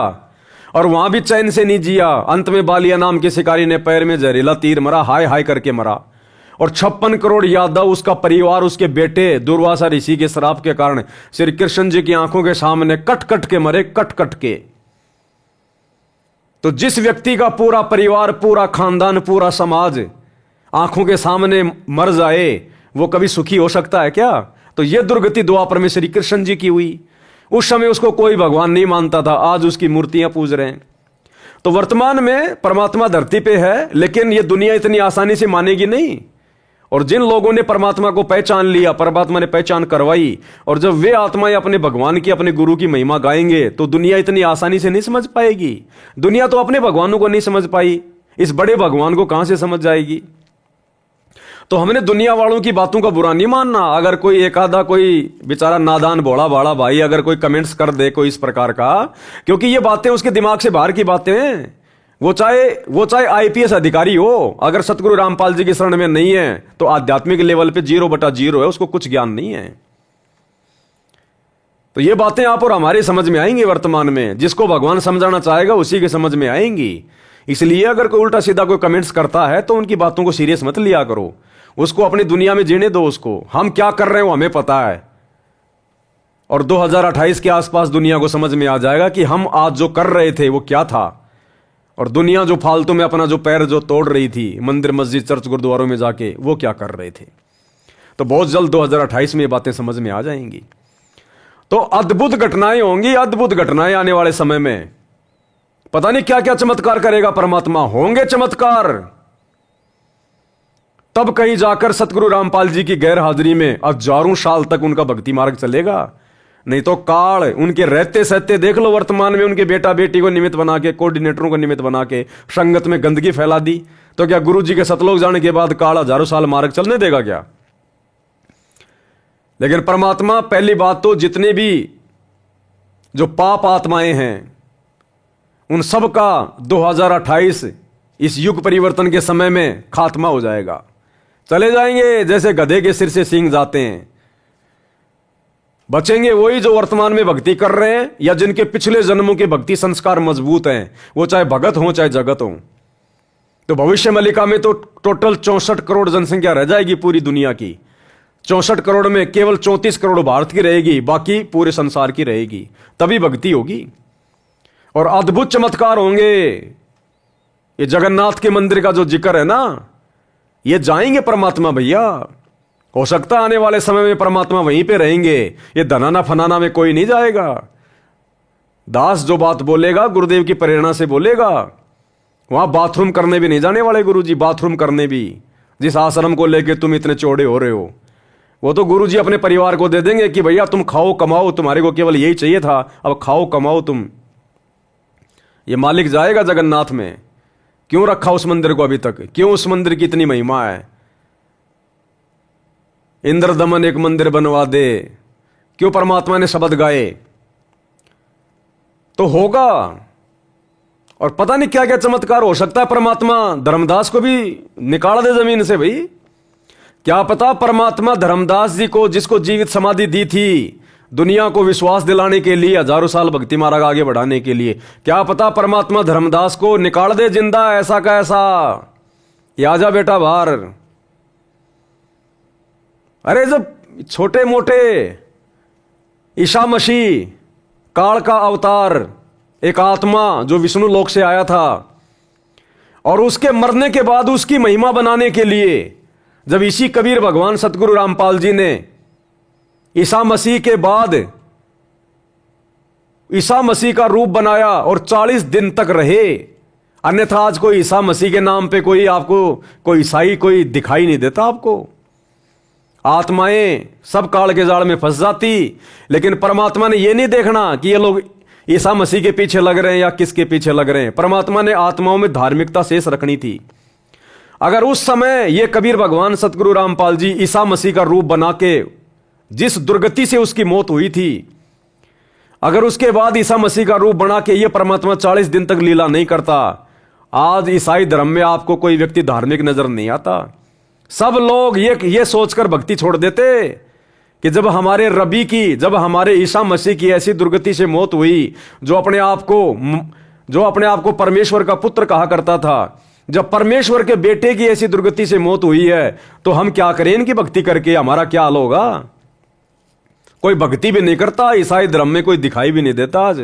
और वहां भी चैन से नहीं जिया। अंत में बालिया नाम के शिकारी ने पैर में जहरीला तीर मरा, हाय हाय करके मरा। और 56 करोड़ यादव, उसका परिवार, उसके बेटे दुर्वासा ऋषि के श्राप के कारण श्री कृष्ण जी की आंखों के सामने कट कट के मरे, कट कट के। तो जिस व्यक्ति का पूरा परिवार, पूरा खानदान, पूरा समाज आंखों के सामने मर जाए, वो कभी सुखी हो सकता है क्या? तो यह दुर्गति द्वापर में श्री कृष्ण जी की हुई। उस समय उसको कोई भगवान नहीं मानता था, आज उसकी मूर्तियां पूज रहे हैं। तो वर्तमान में परमात्मा धरती पे है, लेकिन यह दुनिया इतनी आसानी से मानेगी नहीं। और जिन लोगों ने परमात्मा को पहचान लिया, परमात्मा ने पहचान करवाई, और जब वे आत्माएं अपने भगवान की, अपने गुरु की महिमा गाएंगे, तो दुनिया इतनी आसानी से नहीं समझ पाएगी। दुनिया तो अपने भगवानों को नहीं समझ पाई, इस बड़े भगवान को कहां से समझ जाएगी? तो हमने दुनिया वालों की बातों का बुरा नहीं मानना। अगर कोई एक आधा कोई बेचारा नादान भोला भाड़ा भाई अगर कोई कमेंट्स कर दे कोई इस प्रकार का, क्योंकि ये बातें उसके दिमाग से बाहर की बातें हैं। वो चाहे आईपीएस अधिकारी हो, अगर सतगुरु रामपाल जी की शरण में नहीं है तो आध्यात्मिक लेवल पे 0/0 है, उसको कुछ ज्ञान नहीं है। तो ये बातें आप और हमारी समझ में आएंगी वर्तमान में। जिसको भगवान समझाना चाहेगा उसी के समझ में आएंगी। इसलिए अगर कोई उल्टा सीधा कोई कमेंट्स करता है तो उनकी बातों को सीरियस मत लिया करो। उसको अपनी दुनिया में जीने दो। उसको हम क्या कर रहे हैं वो हमें पता है, और 2028 के आसपास दुनिया को समझ में आ जाएगा कि हम आज जो कर रहे थे वो क्या था। और दुनिया जो फालतू में अपना जो पैर जो तोड़ रही थी मंदिर, मस्जिद, चर्च, गुरुद्वारों में जाके, वो क्या कर रहे थे। तो बहुत जल्द 2028 में ये बातें समझ में आ जाएंगी। तो अद्भुत घटनाएं होंगी, अद्भुत घटनाएं आने वाले समय में। पता नहीं क्या क्या चमत्कार करेगा परमात्मा। होंगे चमत्कार, तब कहीं जाकर सतगुरु रामपाल जी की गैर हाजिरी में हजारों साल तक उनका भक्ति मार्ग चलेगा। नहीं तो काल उनके रहते सहते देख लो, वर्तमान में उनके बेटा बेटी को निमित्त बना के, कोऑर्डिनेटरों को निमित्त बना के संगत में गंदगी फैला दी, तो क्या गुरु जी के सतलोक जाने के बाद काल हजारों साल मार्ग चलने देगा क्या? लेकिन परमात्मा, पहली बात तो जितने भी जो पाप आत्माएं हैं उन सब का 2028 इस युग परिवर्तन के समय में खात्मा हो जाएगा। चले जाएंगे जैसे गधे के सिर से सींग जाते हैं। बचेंगे वही जो वर्तमान में भक्ति कर रहे हैं या जिनके पिछले जन्मों के भक्ति संस्कार मजबूत हैं, वो चाहे भगत हो चाहे जगत हो। तो भविष्य मलिका में तो टोटल 64 करोड़ जनसंख्या रह जाएगी पूरी दुनिया की। 64 करोड़ में केवल 34 करोड़ भारत की रहेगी, बाकी पूरे संसार की रहेगी। तभी भक्ति होगी और अद्भुत चमत्कार होंगे। ये जगन्नाथ के मंदिर का जो जिक्र है ना, ये जाएंगे परमात्मा भैया। हो सकता है आने वाले समय में परमात्मा वहीं पे रहेंगे, ये धनाना फनाना में कोई नहीं जाएगा। दास जो बात बोलेगा गुरुदेव की प्रेरणा से बोलेगा। वहां बाथरूम करने भी नहीं जाने वाले गुरुजी, बाथरूम करने भी। जिस आश्रम को लेके तुम इतने चौड़े हो रहे हो, वो तो गुरुजी अपने परिवार को दे देंगे कि भैया तुम खाओ कमाओ, तुम्हारे को केवल यही चाहिए था, अब खाओ कमाओ तुम। ये मालिक जाएगा जगन्नाथ में। क्यों रखा उस मंदिर को अभी तक? क्यों उस मंदिर की इतनी महिमा है? इंद्र दमन एक मंदिर बनवा दे, क्यों परमात्मा ने शब्द गाए? तो होगा। और पता नहीं क्या क्या चमत्कार हो सकता है। परमात्मा धर्मदास को भी निकाल दे जमीन से भाई। क्या पता परमात्मा धर्मदास जी को, जिसको जीवित समाधि दी थी दुनिया को विश्वास दिलाने के लिए, हजारों साल भक्ति मार्ग आगे बढ़ाने के लिए, क्या पता परमात्मा धर्मदास को निकाल दे जिंदा, ऐसा का ऐसा। ये आजा बेटा बाहर। अरे जब छोटे मोटे ईसा मसीह, काल का अवतार, एक आत्मा जो विष्णु लोक से आया था, और उसके मरने के बाद उसकी महिमा बनाने के लिए जब इसी कबीर भगवान सतगुरु रामपाल जी ने ईसा मसीह के बाद ईसा मसीह का रूप बनाया और 40 दिन तक रहे। अन्यथा आज कोई ईसा मसीह के नाम पे कोई आपको कोई ईसाई कोई दिखाई नहीं देता आपको। आत्माएं सब काल के जाल में फंस जाती। लेकिन परमात्मा ने यह नहीं देखना कि ये लोग ईसा मसीह के पीछे लग रहे हैं या किसके पीछे लग रहे हैं। परमात्मा ने आत्माओं में धार्मिकता शेष रखनी थी। अगर उस समय ये कबीर भगवान सतगुरु रामपाल जी ईसा मसीह का रूप बना के, जिस दुर्गति से उसकी मौत हुई थी, अगर उसके बाद ईसा मसीह का रूप बना के ये परमात्मा 40 दिन तक लीला नहीं करता, आज ईसाई धर्म में आपको कोई व्यक्ति धार्मिक नजर नहीं आता। सब लोग ये सोचकर भक्ति छोड़ देते कि जब हमारे रबी की, जब हमारे ईसा मसीह की ऐसी दुर्गति से मौत हुई, जो अपने आप को परमेश्वर का पुत्र कहा करता था, जब परमेश्वर के बेटे की ऐसी दुर्गति से मौत हुई है, तो हम क्या करें इनकी भक्ति करके? हमारा क्या हाल होगा? कोई भक्ति भी नहीं करता, ईसाई धर्म में कोई दिखाई भी नहीं देता आज।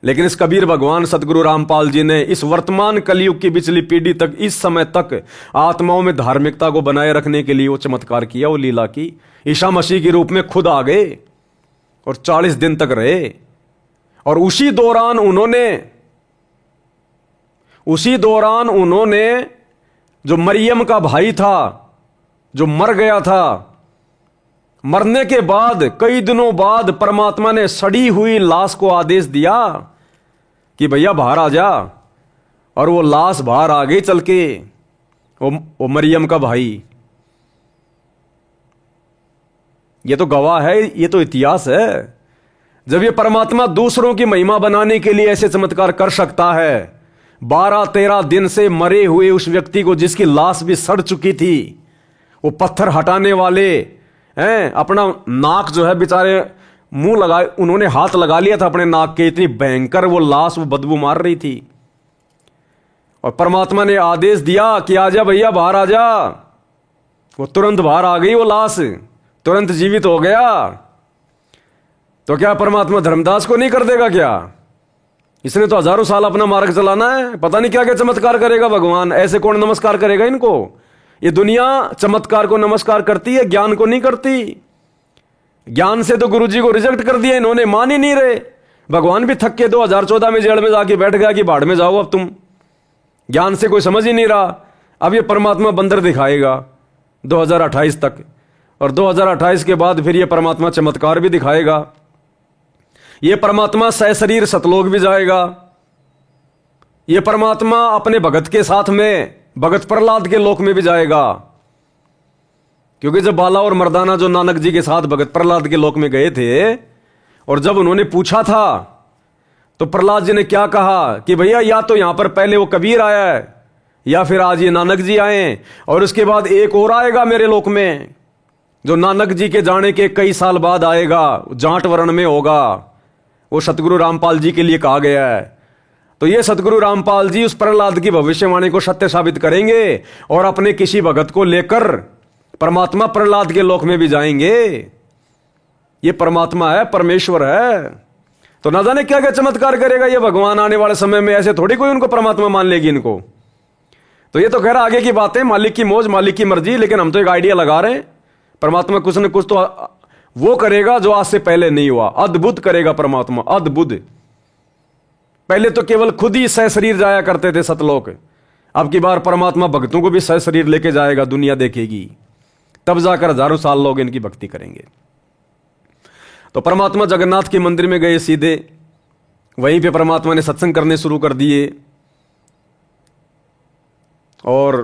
लेकिन इस कबीर भगवान सतगुरु रामपाल जी ने इस वर्तमान कलयुग की पिछली पीढ़ी तक, इस समय तक आत्माओं में धार्मिकता को बनाए रखने के लिए वो चमत्कार किया, वो लीला की। ईसा मसीह के रूप में खुद आ गए और 40 दिन तक रहे। और उसी दौरान उन्होंने जो मरियम का भाई था, जो मर गया था, मरने के बाद कई दिनों बाद परमात्मा ने सड़ी हुई लाश को आदेश दिया कि भैया बाहर आ जा। और वो लाश बाहर आ गई चल के, वो मरियम का भाई। ये तो गवाह है, ये तो इतिहास है। जब ये परमात्मा दूसरों की महिमा बनाने के लिए ऐसे चमत्कार कर सकता है, 12-13 दिन से मरे हुए उस व्यक्ति को, जिसकी लाश भी सड़ चुकी थी, वो पत्थर हटाने वाले हैं, अपना नाक जो है बेचारे मुंह लगाए, उन्होंने हाथ लगा लिया था अपने नाक के, इतनी भयंकर वो लाश, वो बदबू मार रही थी। और परमात्मा ने आदेश दिया कि आजा भैया बाहर आ जा। वो तुरंत बाहर आ गई, वो लाश तुरंत जीवित हो गया। तो क्या परमात्मा धर्मदास को नहीं कर देगा क्या? इसने तो हजारों साल अपना मार्ग चलाना है, पता नहीं क्या क्या चमत्कार करेगा भगवान। ऐसे कौन नमस्कार करेगा इनको? ये दुनिया चमत्कार को नमस्कार करती है, ज्ञान को नहीं करती। ज्ञान से तो गुरुजी को रिजेक्ट कर दिया इन्होंने, मान ही नहीं रहे। भगवान भी थक के 2014 में जेल में जाके बैठ गया कि बाढ़ में जाओ अब तुम। ज्ञान से कोई समझ ही नहीं रहा। अब ये परमात्मा बंदर दिखाएगा 2028 तक, और 2028 के बाद फिर ये परमात्मा चमत्कार भी दिखाएगा। ये परमात्मा सहशरीर सतलोक भी जाएगा। ये परमात्मा अपने भगत के साथ में भगत प्रहलाद के लोक में भी जाएगा। क्योंकि जब बाला और मर्दाना जो नानक जी के साथ भगत प्रहलाद के लोक में गए थे, और जब उन्होंने पूछा था तो प्रहलाद जी ने क्या कहा कि भैया या तो यहां पर पहले वो कबीर आया है, या फिर आज ये नानक जी आए, और उसके बाद एक और आएगा मेरे लोक में, जो नानक जी के जाने के कई साल बाद आएगा, जाट वर्ण में होगा। वो सतगुरु रामपाल जी के लिए कहा गया है। तो ये सतगुरु रामपाल जी उस प्रहलाद की भविष्यवाणी को सत्य साबित करेंगे, और अपने किसी भगत को लेकर परमात्मा प्रहलाद के लोक में भी जाएंगे। ये परमात्मा है, परमेश्वर है। तो ना जाने क्या क्या चमत्कार करेगा ये भगवान आने वाले समय में। ऐसे थोड़ी कोई उनको परमात्मा मान लेगी इनको। तो ये तो खैर आगे की बातें, मालिक की मौज, मालिक की मर्जी। लेकिन हम तो एक आइडिया लगा रहे हैं, परमात्मा कुछ न कुछ तो वो करेगा जो आज से पहले नहीं हुआ। अद्भुत करेगा परमात्मा, अद्भुत। पहले तो केवल खुद ही सहशरीर जाया करते थे सतलोक। अब की बार परमात्मा भक्तों को भी सहशरीर लेके जाएगा, दुनिया देखेगी, तब जाकर हजारों साल लोग इनकी भक्ति करेंगे। तो परमात्मा जगन्नाथ के मंदिर में गए सीधे, वहीं पे परमात्मा ने सत्संग करने शुरू कर दिए। और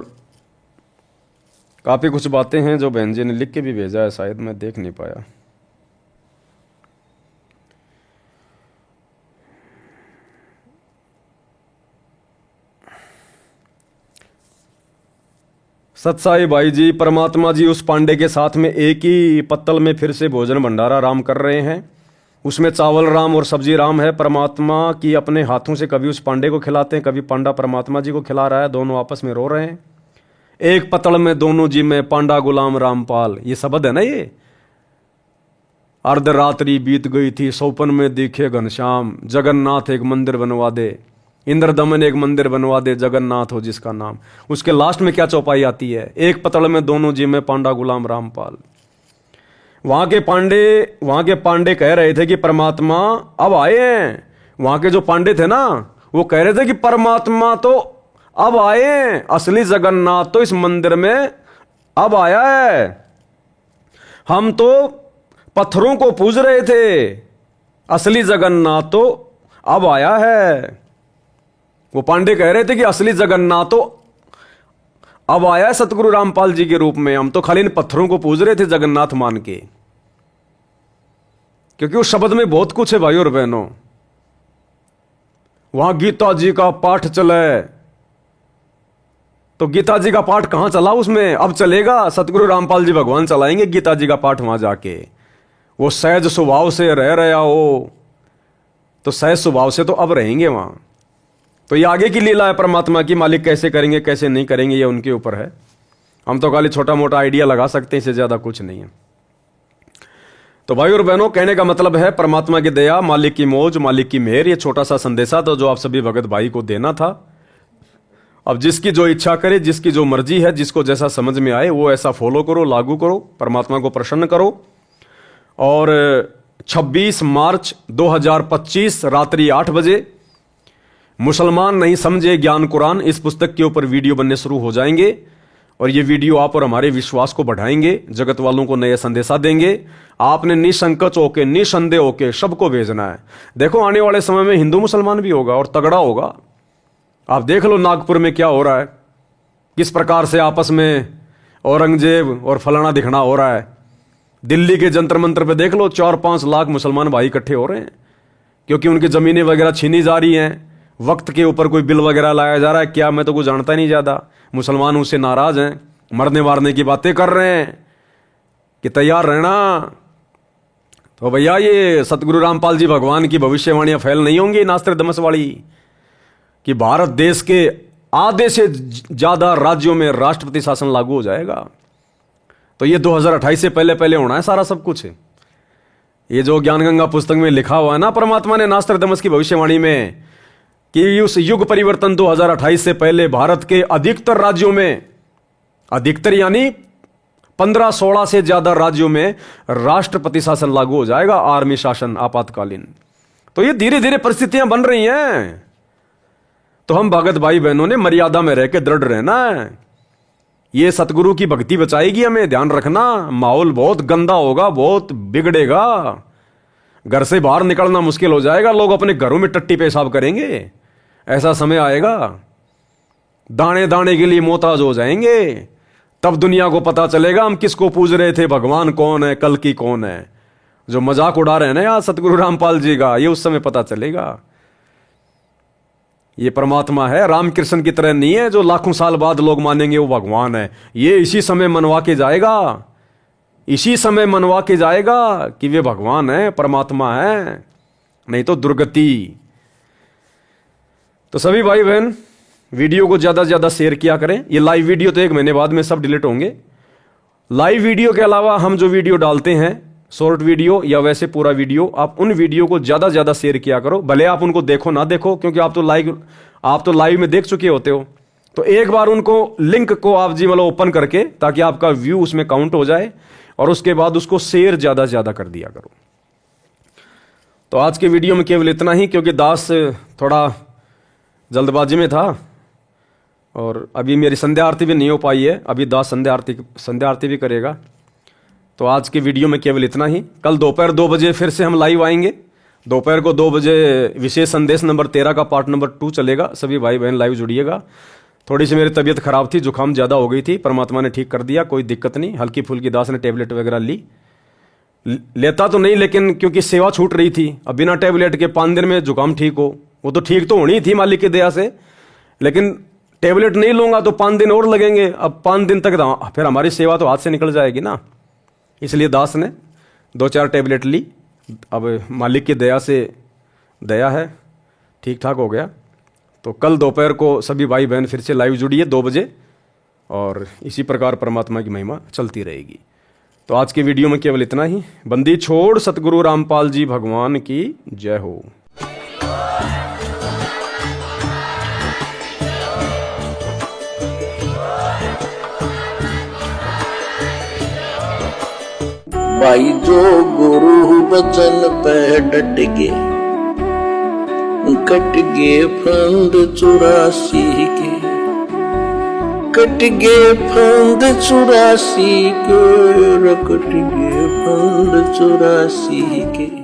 काफी कुछ बातें हैं जो बहन जी ने लिख के भी भेजा है, शायद मैं देख नहीं पाया। सतसाई भाई जी, परमात्मा जी उस पांडे के साथ में एक ही पत्तल में फिर से भोजन भंडारा राम कर रहे हैं। उसमें चावल राम और सब्जी राम है। परमात्मा की अपने हाथों से कभी उस पांडे को खिलाते हैं, कभी पांडा परमात्मा जी को खिला रहा है। दोनों आपस में रो रहे हैं। एक पत्तल में दोनों जी में पांडा गुलाम रामपाल, ये शब्द है ना। ये अर्धरात्रि बीत गई थी, सौपन में दिखे घनश्याम, जगन्नाथ एक मंदिर बनवा दे, इंद्र दमन एक मंदिर बनवा दे, जगन्नाथ हो जिसका नाम। उसके लास्ट में क्या चौपाई आती है, एक पतल में दोनों जी में पांडा गुलाम रामपाल। वहां के पांडे कह रहे थे कि परमात्मा अब आए हैं। वहां के जो पांडे थे ना, वो कह रहे थे कि परमात्मा तो अब आए हैं, असली जगन्नाथ तो इस मंदिर में अब आया है। हम तो पत्थरों को पूज रहे थे, असली जगन्नाथ तो अब आया है। वो पांडे कह रहे थे कि असली जगन्नाथ तो अब आया है सतगुरु रामपाल जी के रूप में। हम तो खाली इन पत्थरों को पूज रहे थे जगन्नाथ मान के। क्योंकि उस शब्द में बहुत कुछ है भाई और बहनों। वहां गीता जी का पाठ चले, तो गीता जी का पाठ कहां चला उसमें, अब चलेगा। सतगुरु रामपाल जी भगवान चलाएंगे गीता जी का पाठ वहां जाके। वो सहज स्वभाव से रह रहा हो, तो सहज स्वभाव से तो अब रहेंगे वहां। तो ये आगे की लीला है परमात्मा की। मालिक कैसे करेंगे कैसे नहीं करेंगे ये उनके ऊपर है। हम तो खाली छोटा मोटा आइडिया लगा सकते हैं, इससे ज्यादा कुछ नहीं है। तो भाई और बहनों, कहने का मतलब है परमात्मा की दया, मालिक की मौज, मालिक की मेहर। ये छोटा सा संदेशा था जो आप सभी भगत भाई को देना था। अब जिसकी जो इच्छा करे, जिसकी जो मर्जी है, जिसको जैसा समझ में आए वो ऐसा फॉलो करो, लागू करो, परमात्मा को प्रसन्न करो। और 26 मार्च 2025 रात्रि 8 बजे मुसलमान नहीं समझे ज्ञान कुरान, इस पुस्तक के ऊपर वीडियो बनने शुरू हो जाएंगे। और ये वीडियो आप और हमारे विश्वास को बढ़ाएंगे, जगत वालों को नया संदेशा देंगे। आपने निसंकोच होके, निसंदेह होके सबको भेजना है। देखो आने वाले समय में हिंदू मुसलमान भी होगा और तगड़ा होगा। आप देख लो नागपुर में क्या हो रहा है, किस प्रकार से आपस में औरंगजेब और फलाना दिखना हो रहा है। दिल्ली के जंतर मंतर पे देख लो, 4-5 लाख मुसलमान भाई इकट्ठे हो रहे हैं, क्योंकि उनकी जमीनें वगैरह छीनी जा रही हैं। वक्त के ऊपर कोई बिल वगैरह लाया जा रहा है क्या, मैं तो कुछ जानता नहीं ज्यादा। मुसलमान उससे नाराज हैं, मरने मारने की बातें कर रहे हैं कि तैयार रहना। तो भैया ये सतगुरु रामपाल जी भगवान की भविष्यवाणियां फैल नहीं होंगी नास्त्रदमस वाली, कि भारत देश के आधे से ज्यादा राज्यों में राष्ट्रपति शासन लागू हो जाएगा। तो ये 2028 से पहले पहले होना है सारा सब कुछ। ये जो ज्ञान गंगा पुस्तक में लिखा हुआ है ना परमात्मा ने नास्त्रदमस की भविष्यवाणी में, कि उस युग परिवर्तन 2028 से पहले भारत के अधिकतर राज्यों में, अधिकतर यानी 15-16 से ज्यादा राज्यों में राष्ट्रपति शासन लागू हो जाएगा, आर्मी शासन आपातकालीन। तो ये धीरे धीरे परिस्थितियां बन रही हैं। तो हम भगत भाई बहनों ने मर्यादा में रह के दृढ़ रहना है। ये सतगुरु की भक्ति बचाएगी हमें, ध्यान रखना। माहौल बहुत गंदा होगा, बहुत बिगड़ेगा, घर से बाहर निकलना मुश्किल हो जाएगा, लोग अपने घरों में टट्टी पेशाब करेंगे। ऐसा समय आएगा, दाने दाने के लिए मोहताज हो जाएंगे। तब दुनिया को पता चलेगा हम किसको पूज रहे थे, भगवान कौन है, कल की कौन है। जो मजाक उड़ा रहे हैं ना यार सतगुरु रामपाल जी का, ये उस समय पता चलेगा। ये परमात्मा है, रामकृष्ण की तरह नहीं है जो लाखों साल बाद लोग मानेंगे वो भगवान है। ये इसी समय मनवा के जाएगा, इसी समय मनवा के जाएगा कि वे भगवान है, परमात्मा है, नहीं तो दुर्गति। तो सभी भाई बहन वीडियो को ज़्यादा से ज़्यादा शेयर किया करें। ये लाइव वीडियो तो 1 महीने बाद में सब डिलीट होंगे। लाइव वीडियो के अलावा हम जो वीडियो डालते हैं, शॉर्ट वीडियो या वैसे पूरा वीडियो, आप उन वीडियो को ज़्यादा से ज़्यादा शेयर किया करो। भले आप उनको देखो ना देखो, क्योंकि आप तो लाइव में देख चुके होते हो। तो एक बार उनको लिंक को आप जी मतलब ओपन करके, ताकि आपका व्यू उसमें काउंट हो जाए, और उसके बाद उसको शेयर ज़्यादा से ज़्यादा कर दिया करो। तो आज के वीडियो में केवल इतना ही, क्योंकि दास थोड़ा जल्दबाजी में था और अभी मेरी संध्या आरती भी नहीं हो पाई है। अभी दास संध्या आरती भी करेगा। तो आज के वीडियो में केवल इतना ही। कल दोपहर 2 बजे फिर से हम लाइव आएंगे। दोपहर को 2 बजे विशेष संदेश नंबर 13 का पार्ट नंबर 2 चलेगा। सभी भाई बहन लाइव जुड़िएगा। थोड़ी सी मेरी तबीयत खराब थी, जुकाम ज़्यादा हो गई थी, परमात्मा ने ठीक कर दिया, कोई दिक्कत नहीं। हल्की फुल्की दास ने टेबलेट वगैरह लेता तो नहीं, लेकिन क्योंकि सेवा छूट रही थी। अब बिना टेबलेट के 5 दिन में जुकाम ठीक हो, वो तो ठीक तो होनी थी मालिक की दया से, लेकिन टेबलेट नहीं लूंगा तो 5 दिन और लगेंगे। अब 5 दिन तक फिर हमारी सेवा तो हाथ से निकल जाएगी ना। इसलिए दास ने 2-4 टेबलेट ली। अब मालिक की दया से, दया है, ठीक ठाक हो गया। तो कल दोपहर को सभी भाई बहन फिर से लाइव जुड़िए 2 बजे, और इसी प्रकार परमात्मा की महिमा चलती रहेगी। तो आज के वीडियो में केवल इतना ही। बंदी छोड़ सतगुरु रामपाल जी भगवान की जय हो। भाई जो गुरु बचन पे डट गे, कट गे फंद 84 के, कट गे फंद 84 के, कट गे फंद 84 के।